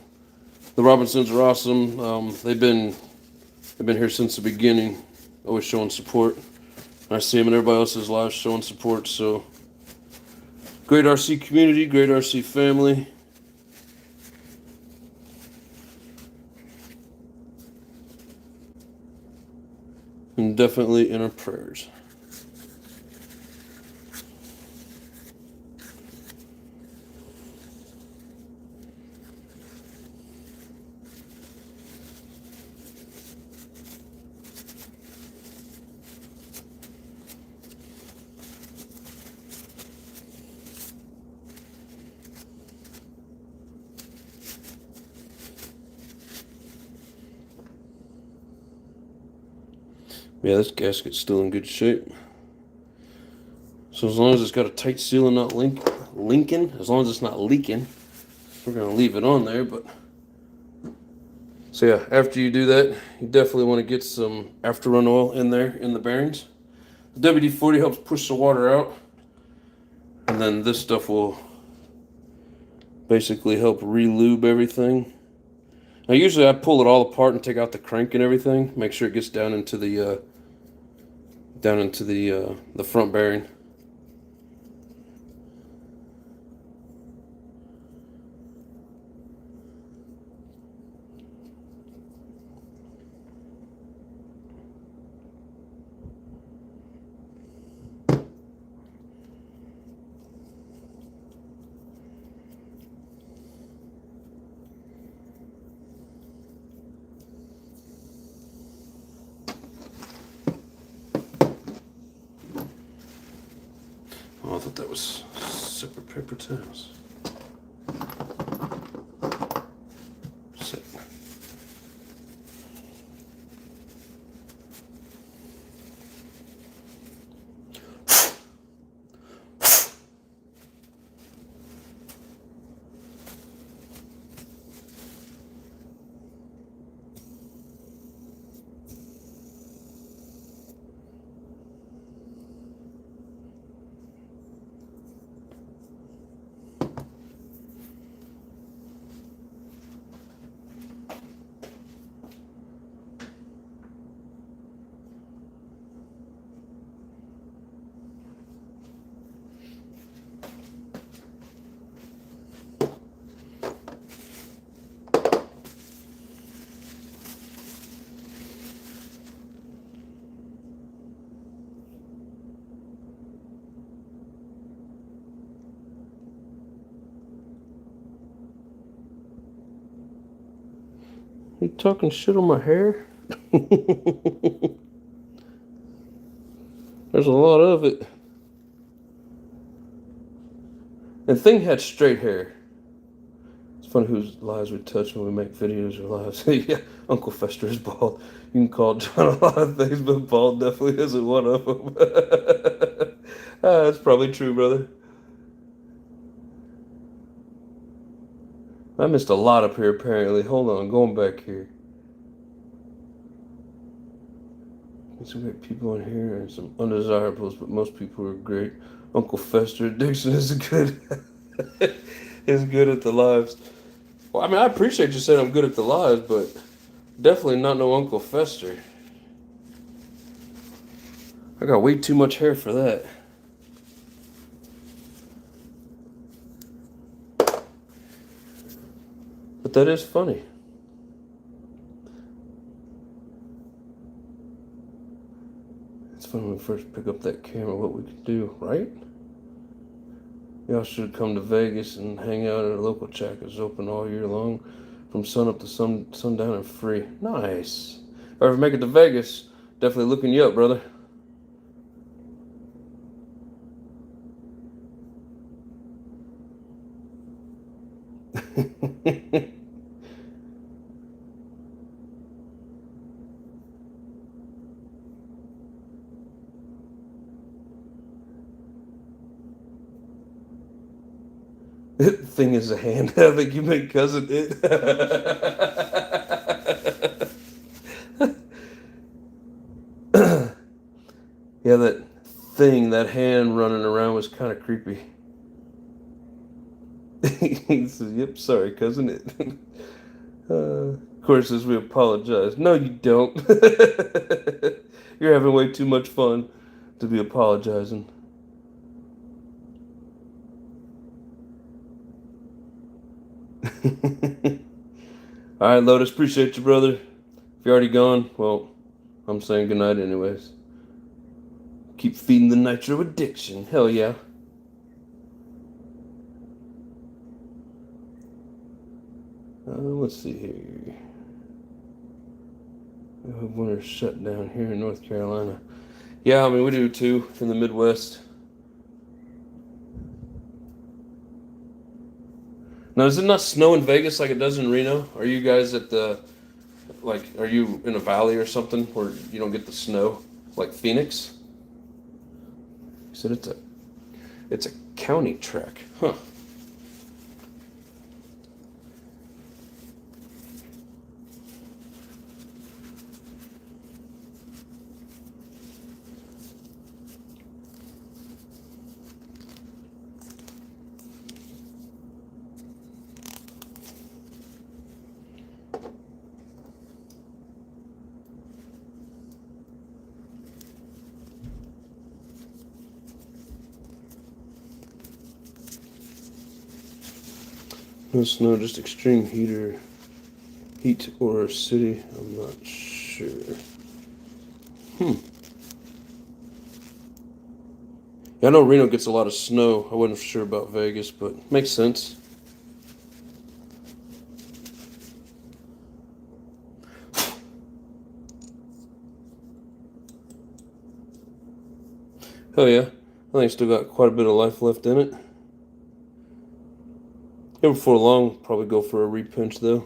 The Robinsons are awesome. They've been here since the beginning, always showing support. I see them in everybody else's lives showing support. So, great RC community, great RC family. And definitely in our prayers. Yeah, this gasket's still in good shape. So as long as it's got a tight seal and not leaking, as long as it's not leaking, we're gonna leave it on there. But so yeah, after you do that, you definitely want to get some after run oil in there in the bearings. The WD-40 helps push the water out, and then this stuff will basically help re-lube everything. Now usually I pull it all apart and take out the crank and everything, make sure it gets down into the front bearing. Oh, I thought that was separate paper towels. Sit. You talking shit on my hair? There's a lot of it. And thing had straight hair. It's funny whose lives we touch when we make videos or lives. Yeah, Uncle Fester is bald. You can call John a lot of things, but bald definitely isn't one of them. That's probably true, brother. I missed a lot up here, apparently. Hold on, going back here. Some great people in here and some undesirables, but most people are great. Uncle Fester Dixon is good is good at the lives. Well, I mean, I appreciate you saying I'm good at the lives, but definitely not no Uncle Fester. I got way too much hair for that. But that is funny. It's fun when we first pick up that camera, what we could do, right? Y'all should come to Vegas and hang out at a local shack. It's open all year long, from sun up to sundown, and free. Nice. If I ever make it to Vegas, definitely looking you up, brother. That thing is a hand. I think you make cousin it. Yeah, that thing, that hand running around was kind of creepy. He says, "Yep, sorry, cousin it." Of course, as we apologize. No, you don't. You're having way too much fun to be apologizing. All right, Lotus, appreciate you, brother. If you're already gone, well, I'm saying goodnight anyways. Keep feeding the nitro addiction. Hell yeah. Let's see here. We have winter shutdown here in North Carolina. Yeah, I mean, we do too in the Midwest. Now, does it not snow in Vegas like it does in Reno? Are you guys at the, like, are you in a valley or something where you don't get the snow like Phoenix? He said it's a county track. Huh. No snow, just extreme heat or city. I'm not sure. Yeah, I know Reno gets a lot of snow. I wasn't sure about Vegas, but makes sense. Hell yeah. I think it's still got quite a bit of life left in it. Yeah, before long, probably go for a repinch though.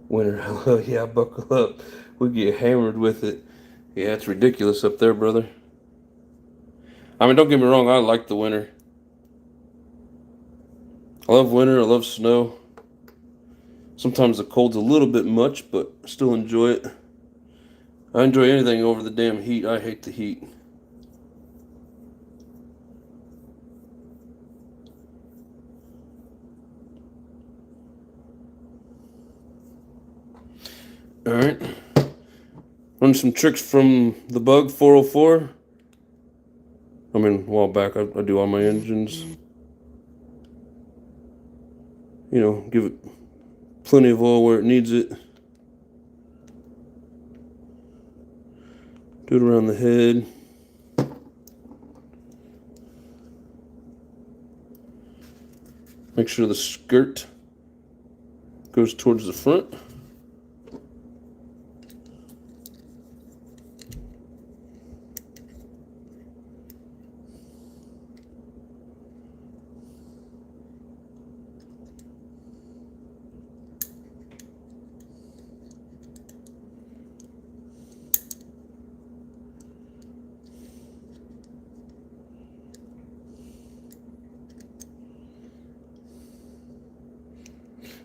Winter, hell yeah, buckle up. We get hammered with it. Yeah, it's ridiculous up there, brother. I mean, don't get me wrong, I like the winter. I love winter, I love snow. Sometimes the cold's a little bit much, but I still enjoy it. I enjoy anything over the damn heat. I hate the heat. Alright. Run some tricks from the Bug 404. I mean, a while back, I do all my engines. You know, give it plenty of oil where it needs it. Do it around the head. Make sure the skirt goes towards the front.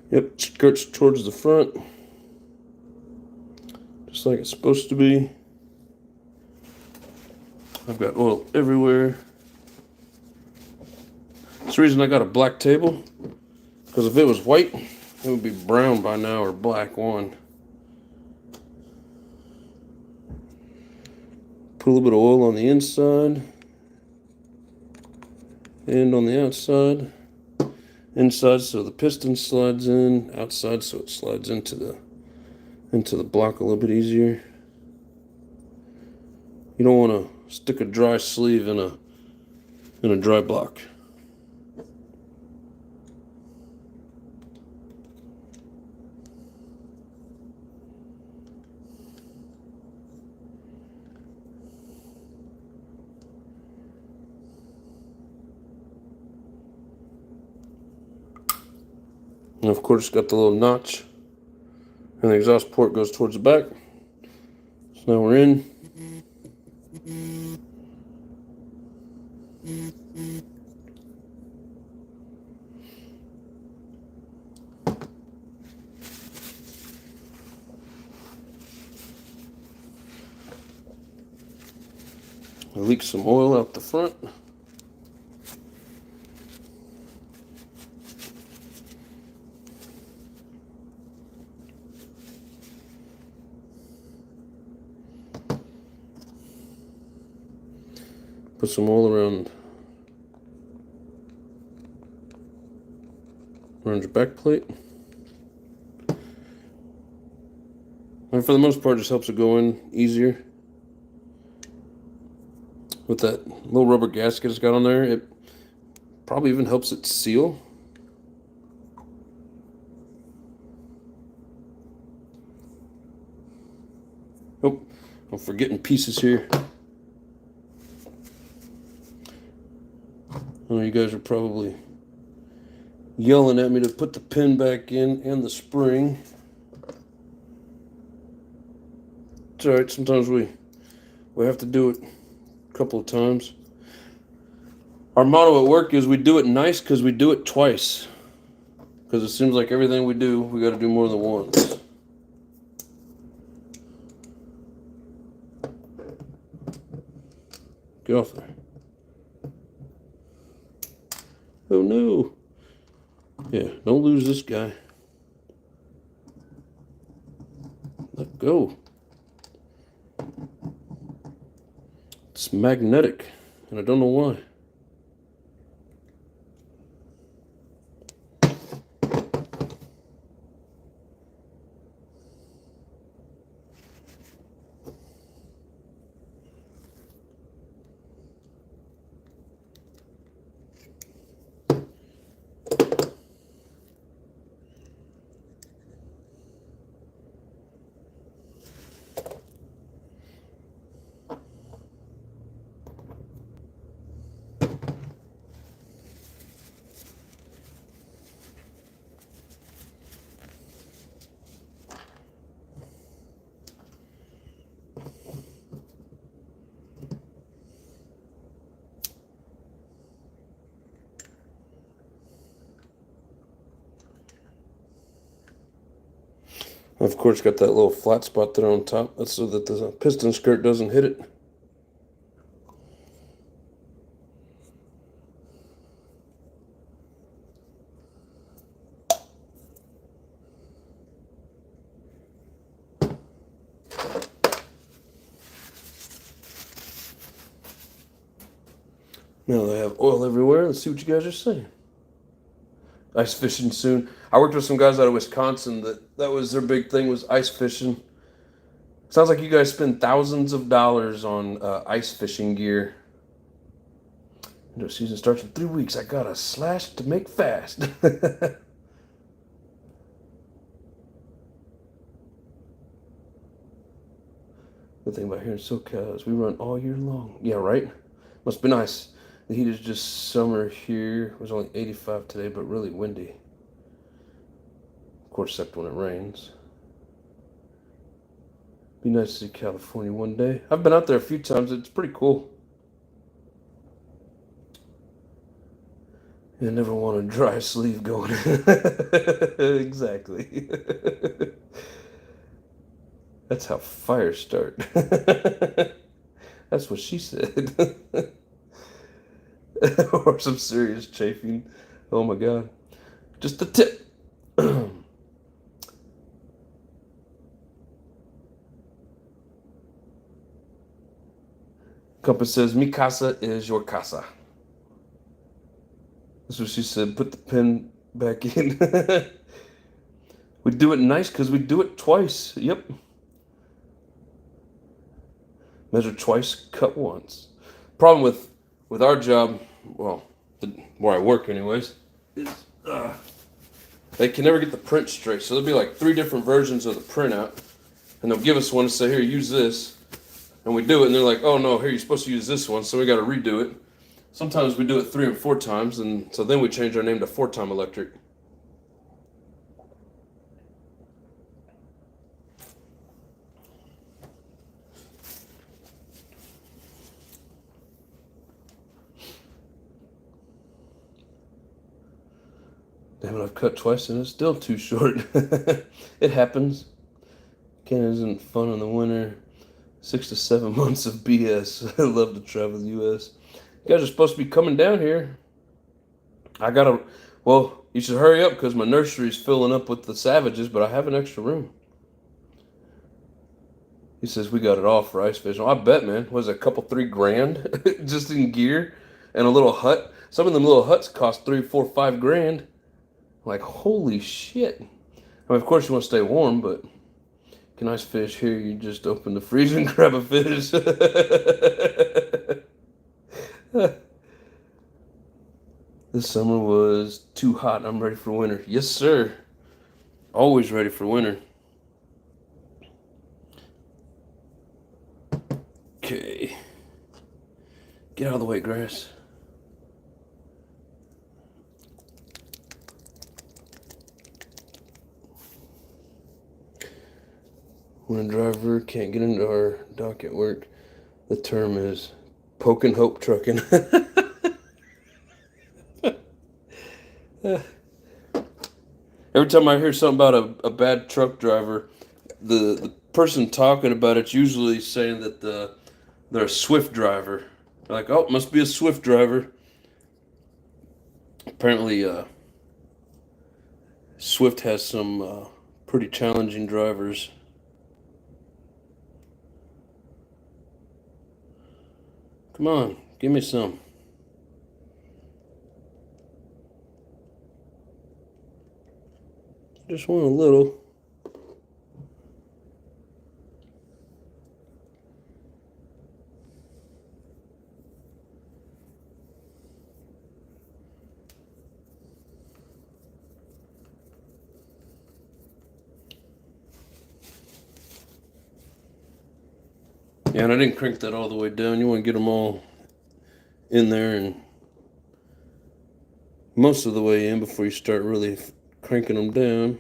Yep, skirts towards the front. Just like it's supposed to be. I've got oil everywhere. That's the reason I got a black table. Because if it was white, it would be brown by now or black one. Put a little bit of oil on the inside and on the outside. inside so the piston slides in, outside so it slides into the block a little bit easier. You don't want to stick a dry sleeve in a dry block. And of course, got the little notch, and the exhaust port goes towards the back. So now we're in. I leaked some oil out the front. Put some oil around your back plate. And for the most part, it just helps it go in easier. With that little rubber gasket it's got on there, it probably even helps it seal. Oh, I'm forgetting pieces here. I know you guys are probably yelling at me to put the pin back in and the spring. It's alright, sometimes we have to do it a couple of times. Our motto at work is we do it nice because we do it twice. Because it seems like everything we do, we got to do more than once. Get off there. Oh no. Yeah, don't lose this guy. Let go. It's magnetic, and I don't know why. Of course, got that little flat spot there on top. That's so that the piston skirt doesn't hit it. Now they have oil everywhere. Let's see what you guys are saying. Ice fishing soon. I worked with some guys out of Wisconsin that was their big thing, was ice fishing. Sounds like you guys spend thousands of dollars on ice fishing gear. Winter season starts in 3 weeks. I got a slash to make fast. The thing about here in SoCal is we run all year long. Yeah, right? Must be nice. The heat is just summer here. It was only 85 today, but really windy. Of course, except when it rains. Be nice to see California one day. I've been out there a few times. It's pretty cool. You never want a dry sleeve going. Exactly. That's how fires start. That's what she said. Or some serious chafing. Oh my God. Just a tip. Compass says, mi casa is your casa. That's what she said. Put the pin back in. We do it nice because we do it twice. Yep. Measure twice, cut once. Problem with our job, well, where I work anyways, is they can never get the print straight. So there'll be like 3 different versions of the printout, and they'll give us one and say, here, use this. And we do it, and they're like, oh no, here, you're supposed to use this one, so we got to redo it. Sometimes we do it 3 and 4 times, and so then we change our name to 4-Time Electric. Damn it, I've cut twice and it's still too short. It happens. Canada isn't fun in the winter. 6 to 7 months of BS. I love to travel the U.S. You guys are supposed to be coming down here. Well, you should hurry up because my nursery's filling up with the savages, but I have an extra room. He says we got it all for ice fishing. Well, I bet, man. Was it a couple, $3,000 just in gear and a little hut? Some of them little huts cost 3, 4, 5 grand. Like, holy shit. I mean, of course you want to stay warm, but can ice fish here? You just open the freezer and grab a fish. This summer was too hot. I'm ready for winter. Yes, sir. Always ready for winter. Okay. Get out of the way, grass. When a driver can't get into our dock at work, the term is poking hope trucking. Every time I hear something about a bad truck driver, the person talking about it's usually saying that they're a Swift driver. They're like, oh, must be a Swift driver. Apparently, Swift has some pretty challenging drivers. Come on, give me some. Just want a little. Yeah, and I didn't crank that all the way down. You want to get them all in there and most of the way in before you start really cranking them down.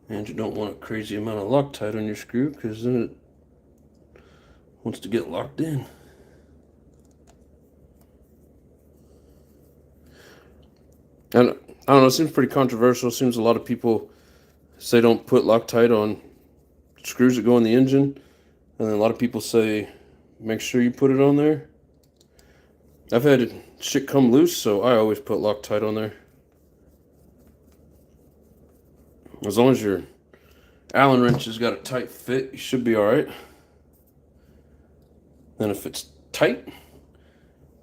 And you don't want a crazy amount of Loctite on your screw because then it wants to get locked in. And I don't know, it seems pretty controversial. It seems a lot of people say don't put Loctite on screws that go in the engine. And then a lot of people say make sure you put it on there. I've had shit come loose, so I always put Loctite on there. As long as your Allen wrench has got a tight fit, you should be alright. Then if it's tight,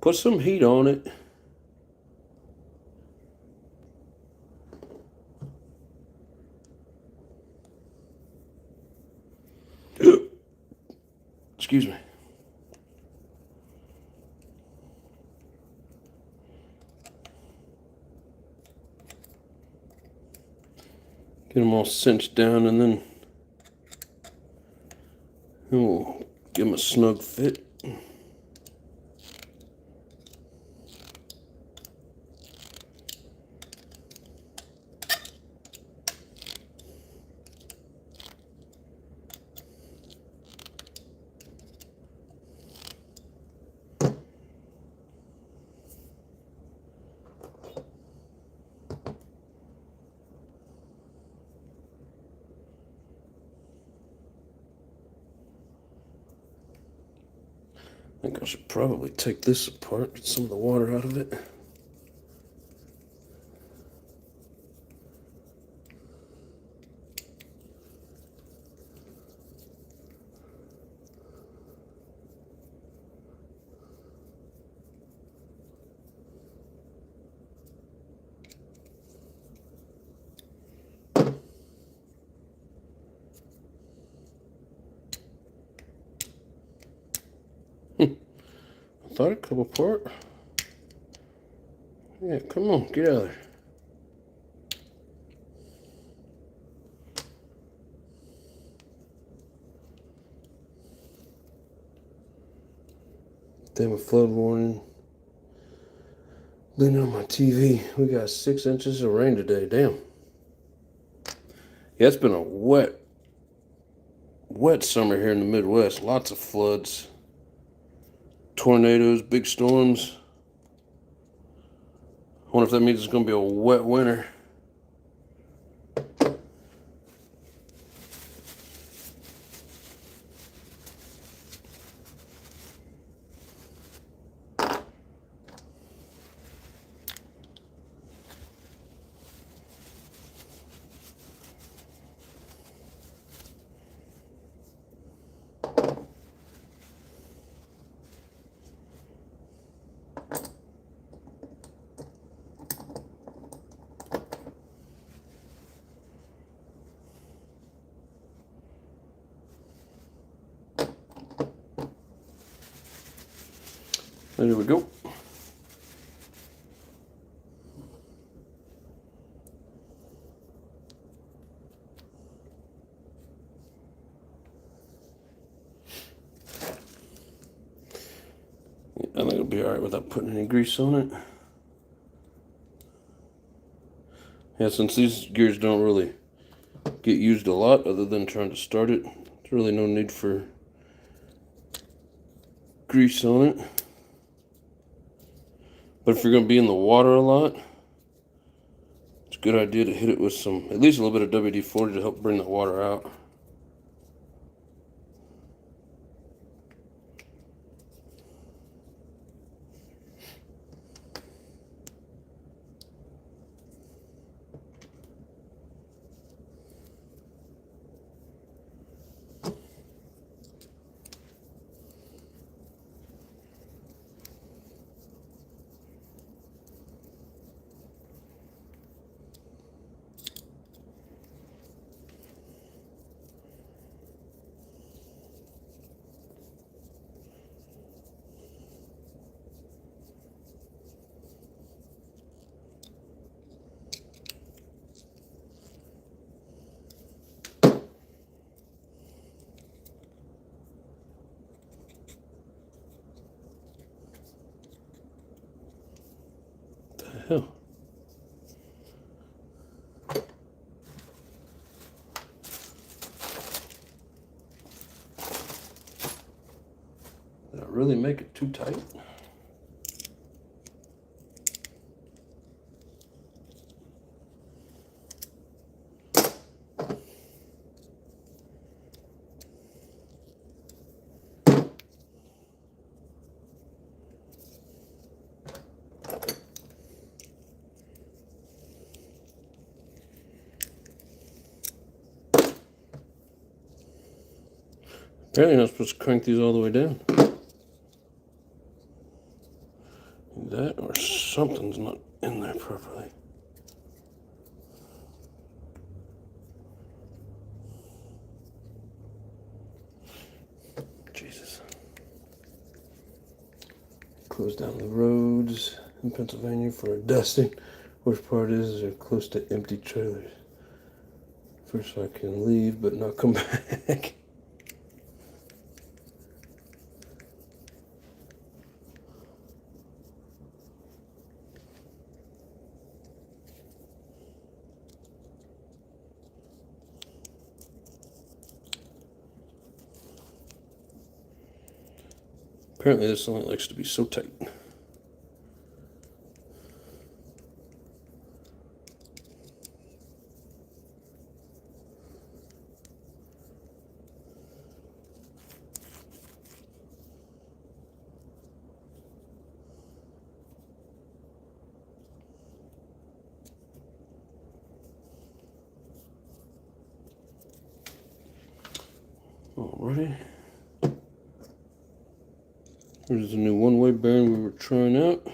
put some heat on it. Excuse me. Get them all cinched down and then we'll give them a snug fit. I think I should probably take this apart, get some of the water out of it. thought it come apart. Yeah, come on, get out of there. Damn, a flood warning. Leaning on my TV. We got 6 inches of rain today. Damn. Yeah, it's been a wet summer here in the Midwest. Lots of floods, tornadoes, big storms. I wonder if that means it's going to be a wet winter. There we go. I think it'll be alright without putting any grease on it. Yeah, since these gears don't really get used a lot other than trying to start it, there's really no need for grease on it. But if you're going to be in the water a lot, it's a good idea to hit it with some, at least a little bit of WD-40 to help bring the water out. Hell. Did I really make it too tight? Apparently not supposed to crank these all the way down. That or something's not in there properly. Jesus. Close down the roads in Pennsylvania for a dusting. Worst part is they're close to empty trailers. First I can leave but not come back. Apparently this only likes to be so tight. Alrighty. Here's the new one-way bearing we were trying out.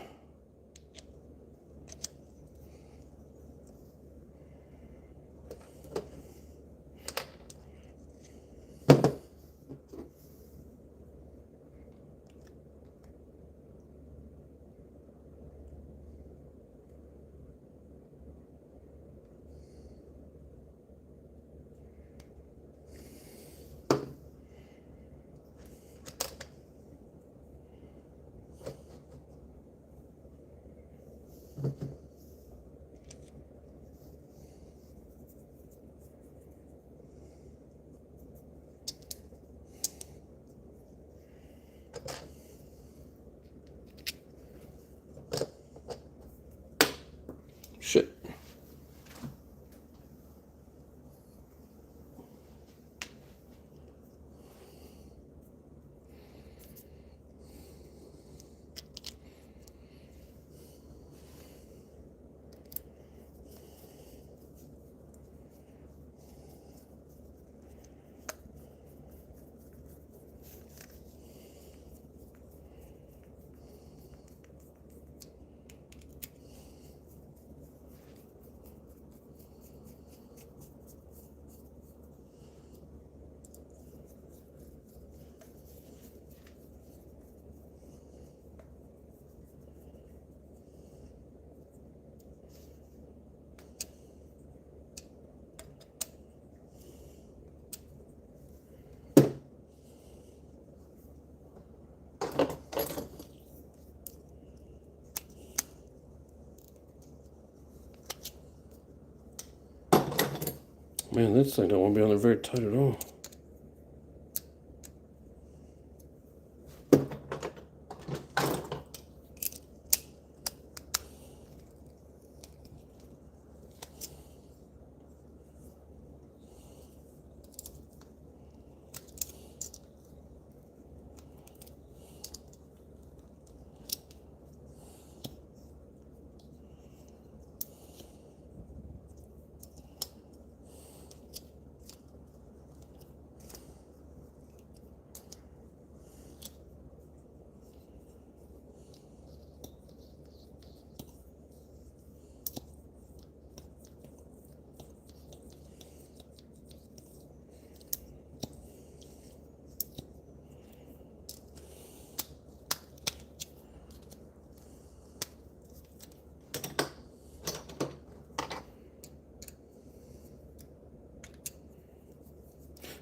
Man, this thing don't want to be on there very tight at all.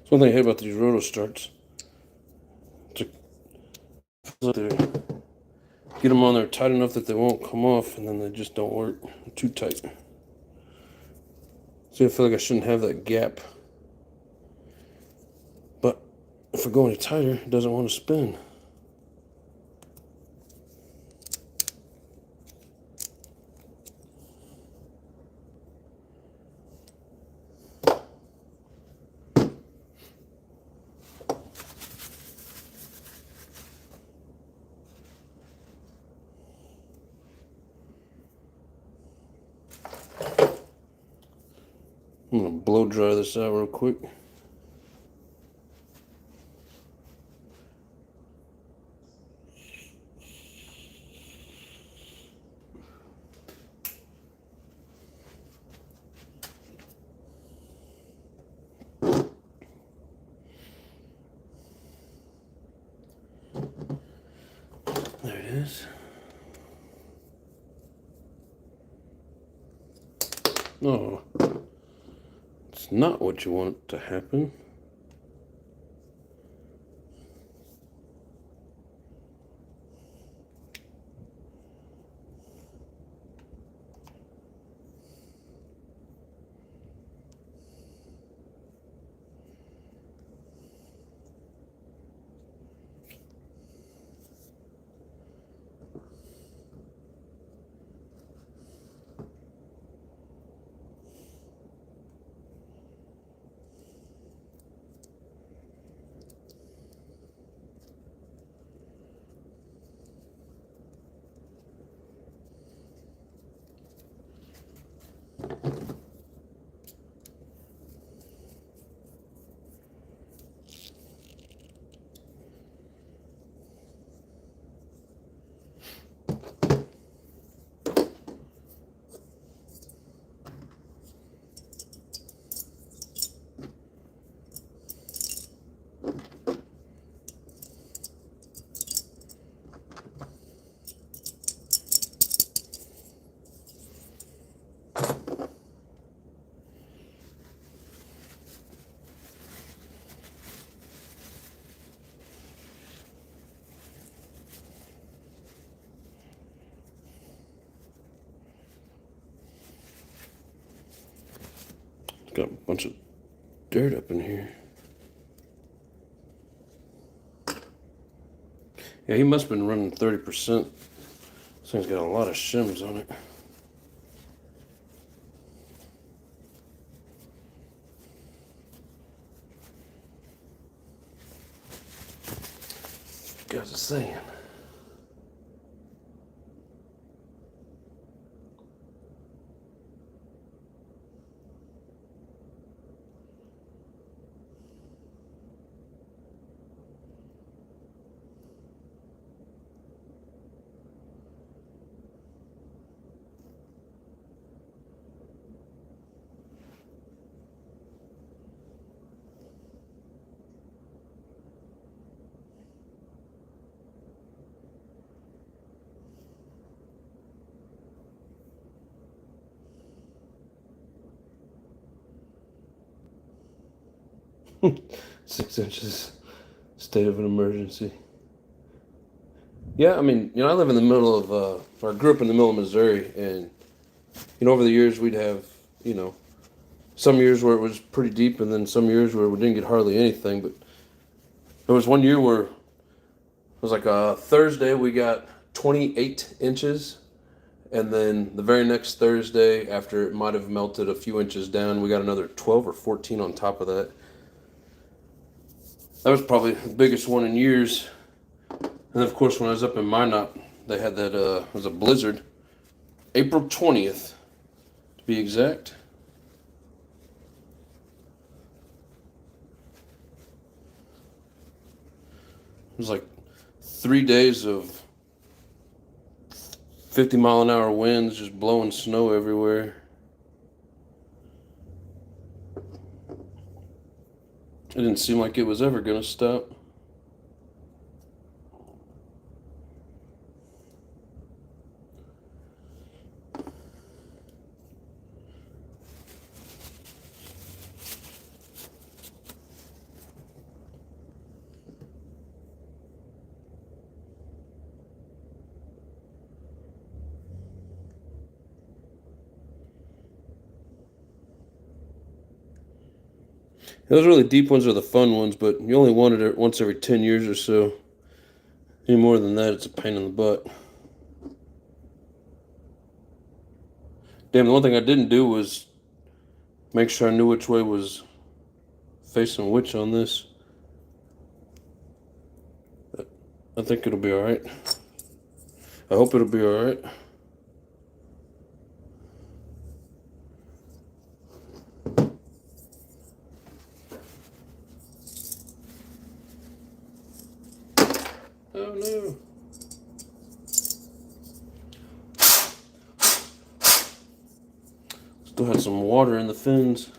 One thing I hate about these roto starts, get them on there tight enough that they won't come off, and then they just don't work. They're too tight. See, I feel like I shouldn't have that gap, but if I go any tighter, it doesn't want to spin. I'm going to blow dry this out real quick. There it is. No, it's not what you want to happen. Got a bunch of dirt up in here. Yeah, he must have been running 30%. This thing's got a lot of shims on it. Guys are saying. Six inches, state of an emergency. Yeah, I mean, I live in the middle of, I grew up in the middle of Missouri, and, over the years we'd have, some years where it was pretty deep, and then some years where we didn't get hardly anything. But there was one year where it was like a Thursday we got 28 inches, and then the very next Thursday, after it might have melted a few inches down, we got another 12 or 14 on top of that. That was probably the biggest one in years. And then, of course, when I was up in Minot, they had that, it was a blizzard. April 20th, to be exact. It was like 3 days of 50-mile-an-hour winds just blowing snow everywhere. It didn't seem like it was ever going to stop. Those really deep ones are the fun ones, but you only want it once every 10 years or so. Any more than that, it's a pain in the butt. Damn, the one thing I didn't do was make sure I knew which way was facing which on this. But I think it'll be alright. I hope it'll be alright. Oh no. Still had some water in the fins.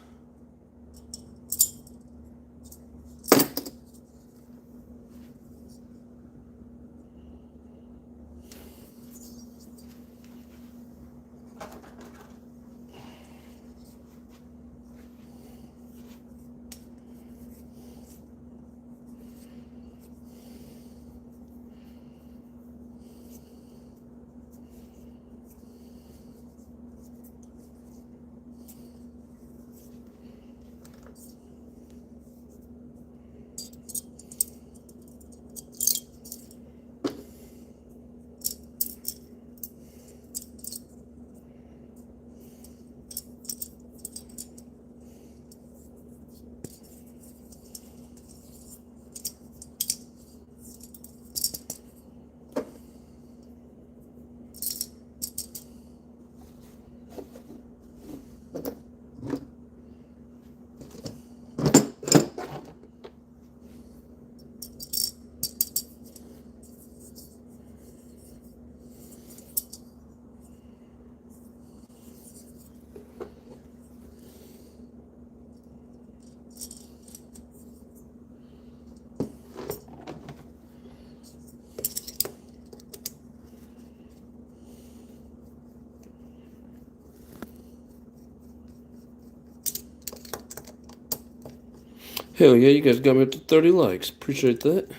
Hell yeah, you guys got me up to 30 likes. Appreciate that.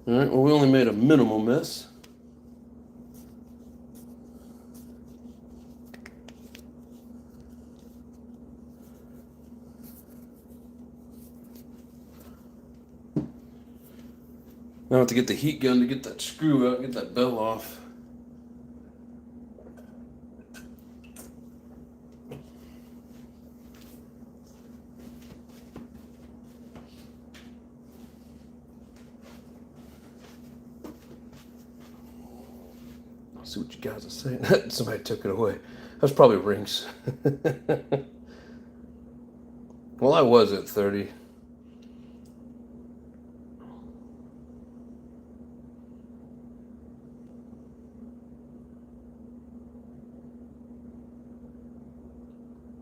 Alright, well, we only made a minimal mess. Now I have to get the heat gun to get that screw out, get that bell off. see what you guys are saying. Somebody took it away. That's probably rings. Well, I was at 30.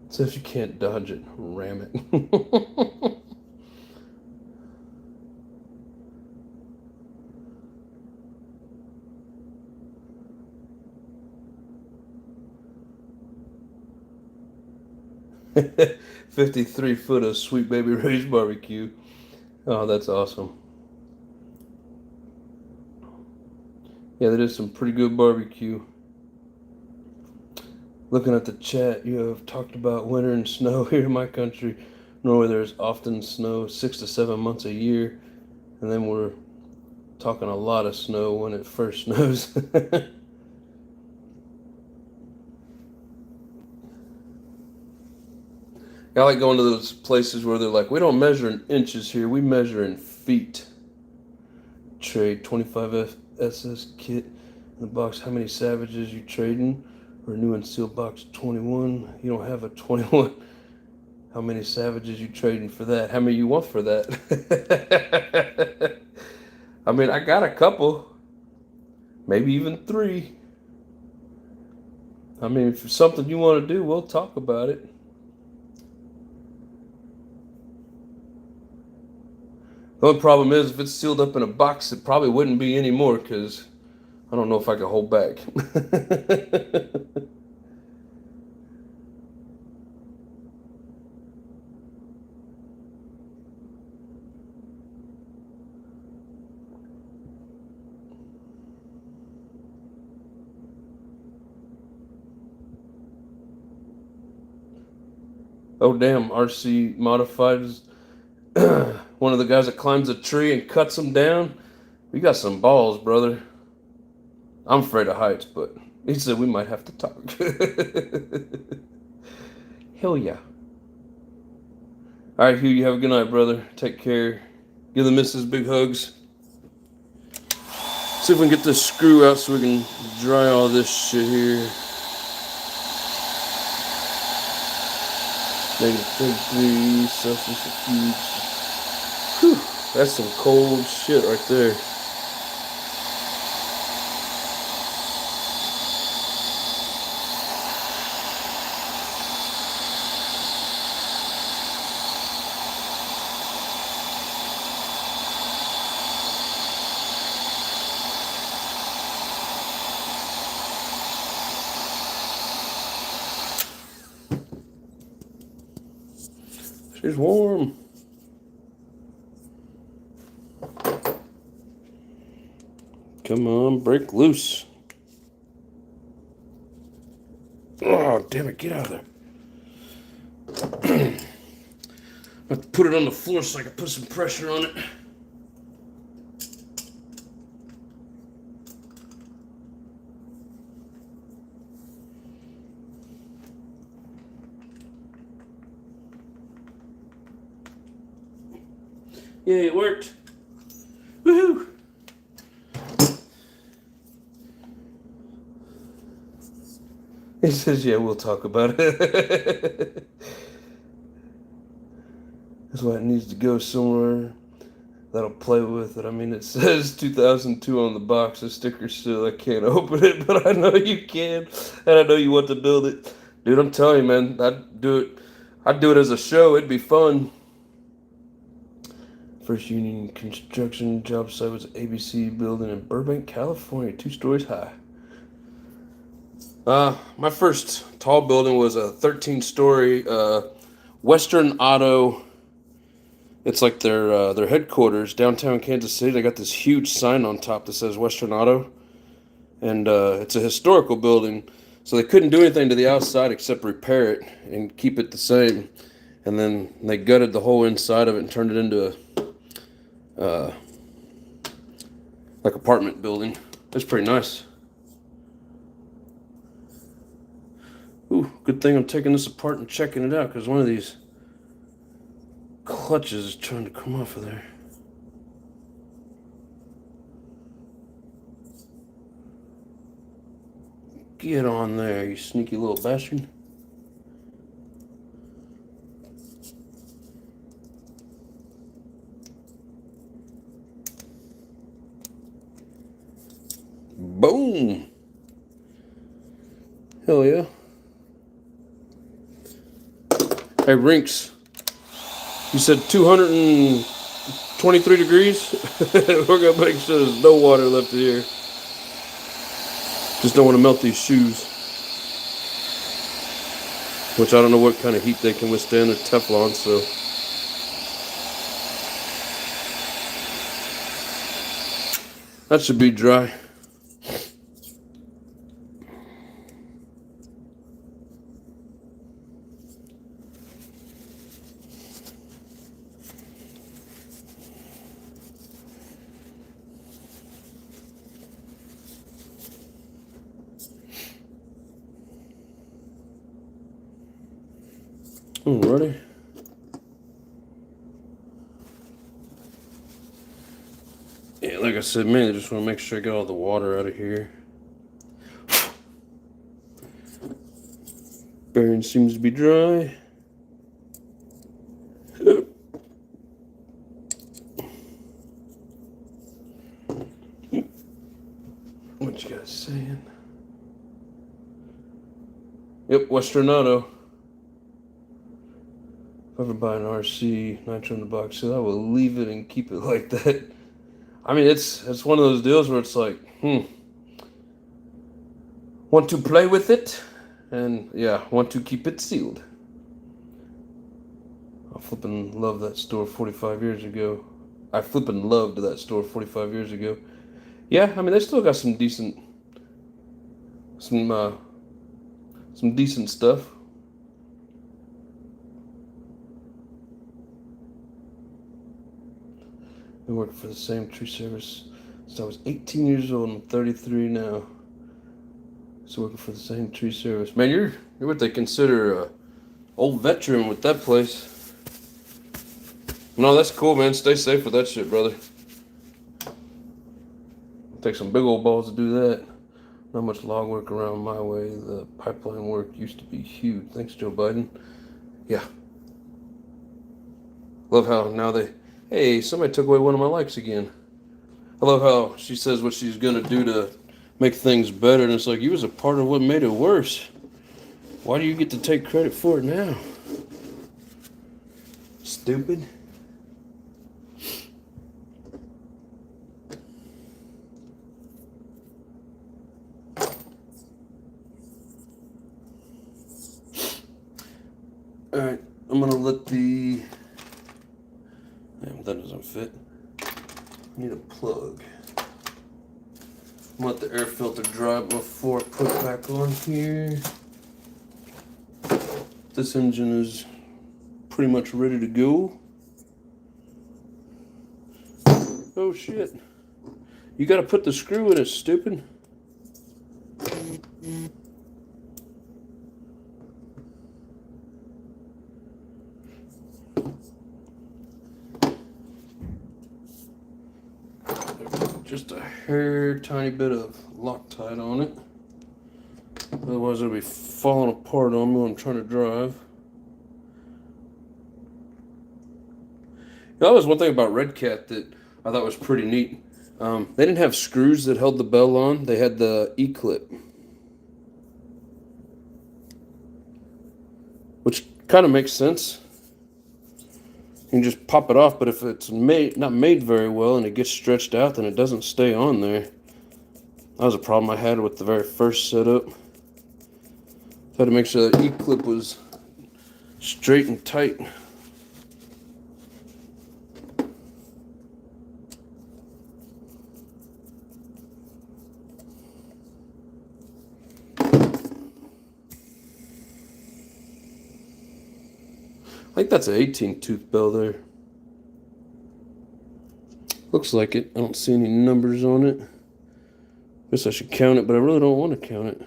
So if you can't dodge it, ram it. $53 of Sweet Baby Ray's barbecue. Oh, that's awesome. Yeah, that is some pretty good barbecue. Looking at the chat, you have talked about winter and snow here in my country. Norway, there's often snow 6 to 7 months a year, and then we're talking a lot of snow when it first snows. I like going to those places where they're like, we don't measure in inches here, we measure in feet. Trade 25 SS kit in the box. How many savages you trading? Or new and sealed box 21. You don't have a 21. How many savages you trading for that? How many you want for that? I mean, I got a couple. Maybe even 3. I mean, if it's something you want to do, we'll talk about it. The only problem is if it's sealed up in a box, it probably wouldn't be anymore because I don't know if I can hold back. Oh, damn, RC Modified is one of the guys that climbs a tree and cuts them down. We got some balls, brother. I'm afraid of heights, but he said we might have to talk. Hell yeah. All right, Hugh, you have a good night, brother. Take care. Give the missus big hugs. See if we can get this screw out so we can dry all this shit here. -33 Celsius fuse. Whew, that's some cold shit right there. She's warm. Come on, break loose. Oh, damn it, get out of there. I have to put it on the floor so I can put some pressure on it. Yeah, it worked. Woohoo! He says, yeah, we'll talk about it. That's why it needs to go somewhere that'll play with it. I mean, it says 2002 on the box. The sticker still, I can't open it, but I know you can. And I know you want to build it. Dude, I'm telling you, man, I'd do it as a show. It'd be fun. First union construction job site was ABC building in Burbank, California, 2 stories high. My first tall building was a 13-story Western Auto. It's like their headquarters downtown Kansas City. They got this huge sign on top that says Western Auto, and it's a historical building, so they couldn't do anything to the outside except repair it and keep it the same. And then they gutted the whole inside of it and turned it into a like apartment building. It's pretty nice. Ooh, good thing I'm taking this apart and checking it out because one of these clutches is trying to come off of there. Get on there, you sneaky little bastard. Boom! Hell yeah. Hey, Rinks. You said 223 degrees? We're going to make sure there's no water left in here. Just don't want to melt these shoes. Which I don't know what kind of heat they can withstand. They're Teflon, so. That should be dry. Alrighty. Yeah, like I said, man, I just want to make sure I get all the water out of here. Bearing seems to be dry. What you guys saying? Yep, Western Auto. If I ever buy an RC Nitro in the box, so I will leave it and keep it like that. I mean, it's one of those deals where it's like, want to play with it, and yeah, want to keep it sealed. I flippin' love that store 45 years ago. I flippin' loved that store 45 years ago. Yeah, I mean, they still got some decent stuff. Been working for the same tree service since I was 18 years old. I'm 33 now. So working for the same tree service. Man, you're what they consider a old veteran with that place. No, that's cool, man. Stay safe with that shit, brother. Take some big old balls to do that. Not much log work around my way. The pipeline work used to be huge. Thanks, Joe Biden. Yeah. Love how now hey, somebody took away one of my likes again. I love how she says what she's going to do to make things better, and it's like, you was a part of what made it worse. Why do you get to take credit for it now? Stupid. Alright, I'm going to let the... Damn, that doesn't fit. I need a plug. I'm gonna let the air filter dry before I put it back on here. This engine is pretty much ready to go. Oh shit. You gotta put the screw in it, stupid. Just a hair tiny bit of Loctite on it. Otherwise it'll be falling apart on me when I'm trying to drive. That was one thing about Red Cat that I thought was pretty neat. They didn't have screws that held the bell on. They had the E-clip, which kind of makes sense. You can just pop it off, but if it's not made very well and it gets stretched out, then it doesn't stay on there. That was a problem I had with the very first setup. So I had to make sure that E-clip was straight and tight. I think that's an 18-tooth bell there. Looks like it. I don't see any numbers on it. Guess I should count it, but I really don't want to count it.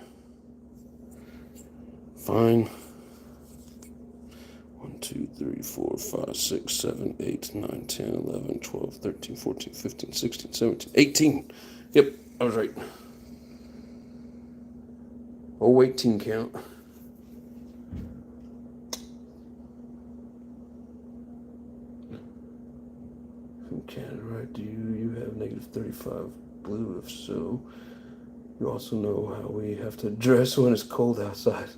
Fine. 1, 2, 3, 4, 5, 6, 7, 8, 9, 10, 11, 12, 13, 14, 15, 16, 17, 18. Yep, I was right. Oh, 18 count. From Canada, right? Do you have negative 35 blue? If so, you also know how we have to dress when it's cold outside.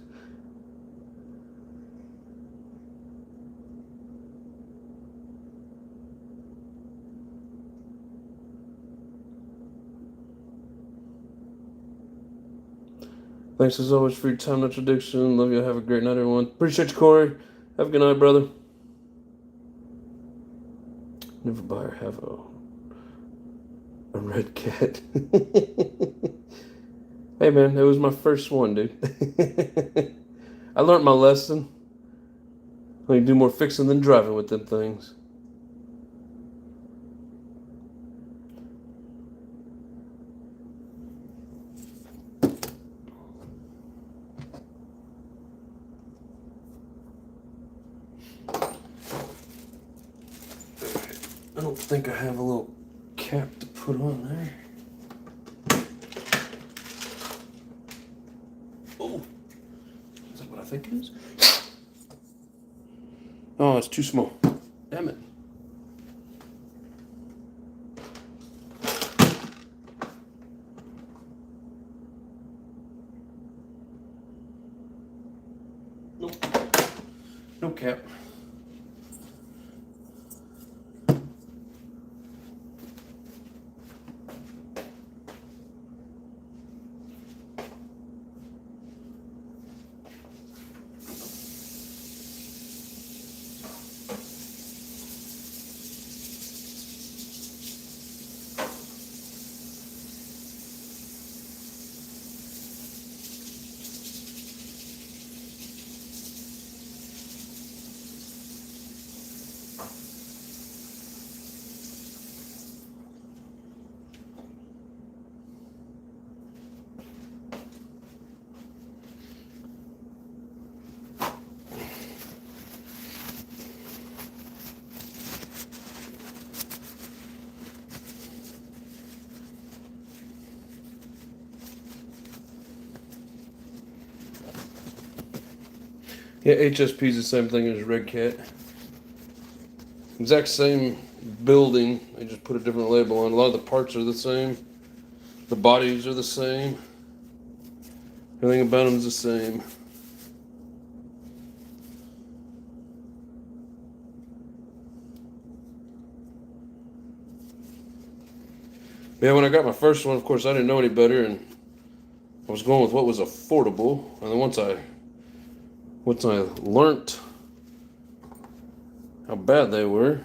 Thanks as always for your time, NITRO ADDICTION. Love you. Have a great night, everyone. Appreciate you, Corey. Have a good night, brother. Never buy or have a red cat. Hey, man, it was my first one, dude. I learned my lesson. I can do more fixing than driving with them things. I don't think I have a little cap to put on there. Oh, is that what I think it is? Oh, it's too small. Damn it. Nope. No cap. Yeah, HSP is the same thing as Red Cat. Exact same building. They just put a different label on. A lot of the parts are the same. The bodies are the same. Everything about them is the same. Yeah, when I got my first one, of course, I didn't know any better, and I was going with what was affordable. And then once I learnt how bad they were,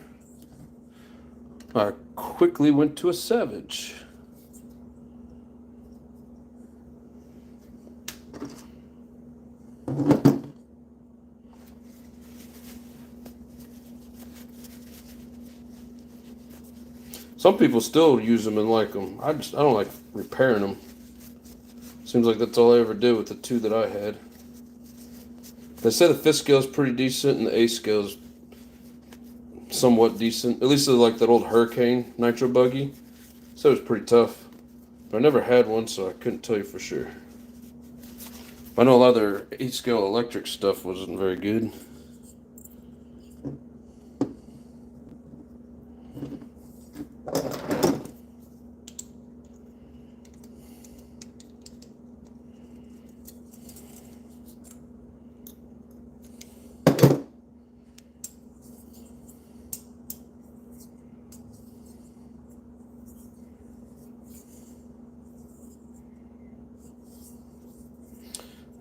I quickly went to a Savage. Some people still use them and like them. I don't like repairing them. Seems like that's all I ever did with the two that I had. They say the fifth scale is pretty decent and the eighth scale is somewhat decent. At least like that old Hurricane nitro buggy. So it was pretty tough. But I never had one, so I couldn't tell you for sure. I know a lot of their 8th scale electric stuff wasn't very good.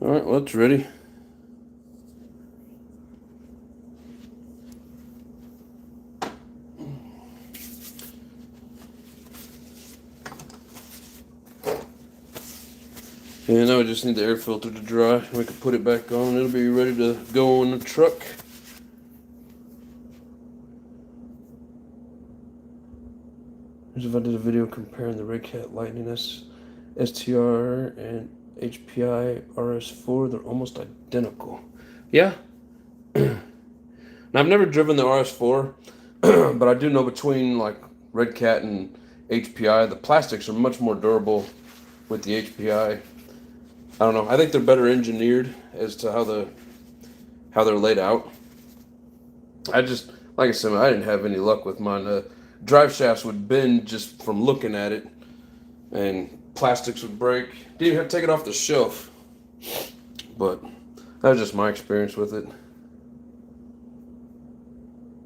Alright, well, it's ready. And now we just need the air filter to dry. We can put it back on and it'll be ready to go in the truck. Here's if I did a video comparing the Red Cat Lightning STR and HPI RS4. They're almost identical. Yeah. Now, I've never driven the RS4, but I do know between like Red Cat and HPI, the plastics are much more durable with the HPI. I don't know. I think they're better engineered as to how they're laid out. I just, like I said, I didn't have any luck with mine. Drive shafts would bend just from looking at it, and plastics would break. Didn't even have to take it off the shelf. But that was just my experience with it.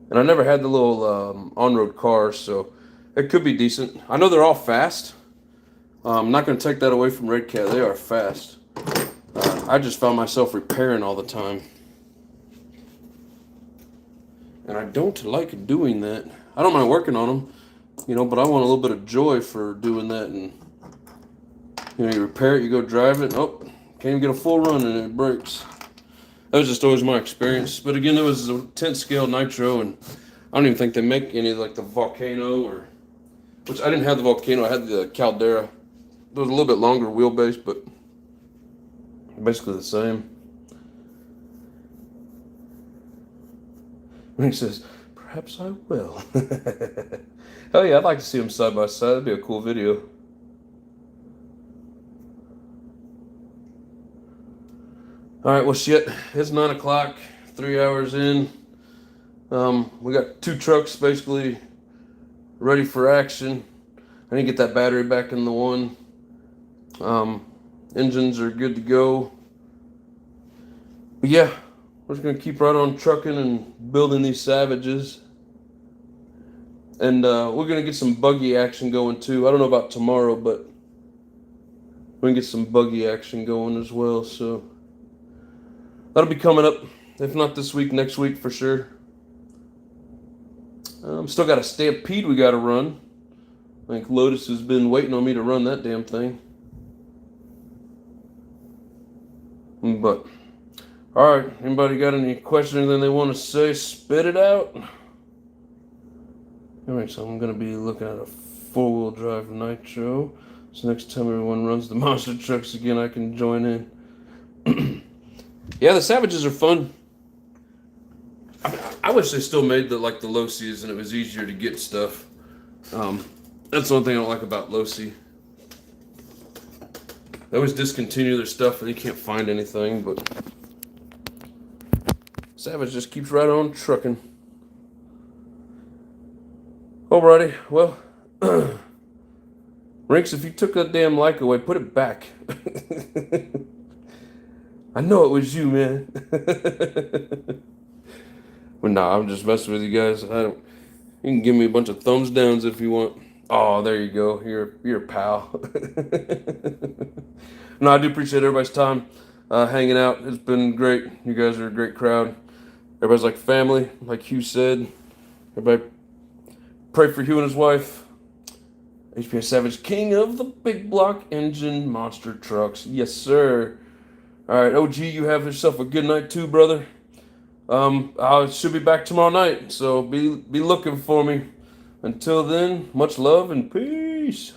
And I never had the little on-road cars, so it could be decent. I know they're all fast. I'm not going to take that away from Red Cat. They are fast. I just found myself repairing all the time. And I don't like doing that. I don't mind working on them, but I want a little bit of joy for doing that. And, you repair it, you go drive it, can't even get a full run and it breaks. That was just always my experience. But again, it was a 10 scale nitro, and I don't even think they make any like the Volcano which I didn't have the Volcano, I had the Caldera. It was a little bit longer wheelbase, but basically the same. And he says, perhaps I will. Hell yeah, I'd like to see them side by side. That'd be a cool video. All right, well, shit. It's 9 o'clock, 3 hours in. We got 2 trucks basically ready for action. I need to get that battery back in the one. Engines are good to go. But yeah, we're just going to keep right on trucking and building these Savages. And we're going to get some buggy action going too. I don't know about tomorrow, but we're going to get some buggy action going as well. So that'll be coming up. If not this week, next week for sure. Still got a Stampede we got to run. I think Lotus has been waiting on me to run that damn thing. But, alright, anybody got any questions, anything they want to say, spit it out. Alright, so I'm going to be looking at a 4-wheel drive nitro. So next time everyone runs the monster trucks again, I can join in. Yeah, the Savages are fun. I wish they still made the low C's and it was easier to get stuff. That's the one thing I don't like about low C. They always discontinue their stuff and you can't find anything, but Savage just keeps right on trucking. Alrighty, well, Rinks, if you took that damn like away, put it back. I know it was you, man. But nah, I'm just messing with you guys. You can give me a bunch of thumbs downs if you want. Oh, there you go. You're a pal. No, I do appreciate everybody's time hanging out. It's been great. You guys are a great crowd. Everybody's like family, like Hugh said. Everybody pray for Hugh and his wife. HPS Savage, king of the big block engine monster trucks. Yes, sir. All right, OG, you have yourself a good night too, brother. I should be back tomorrow night, so be looking for me. Until then, much love and peace.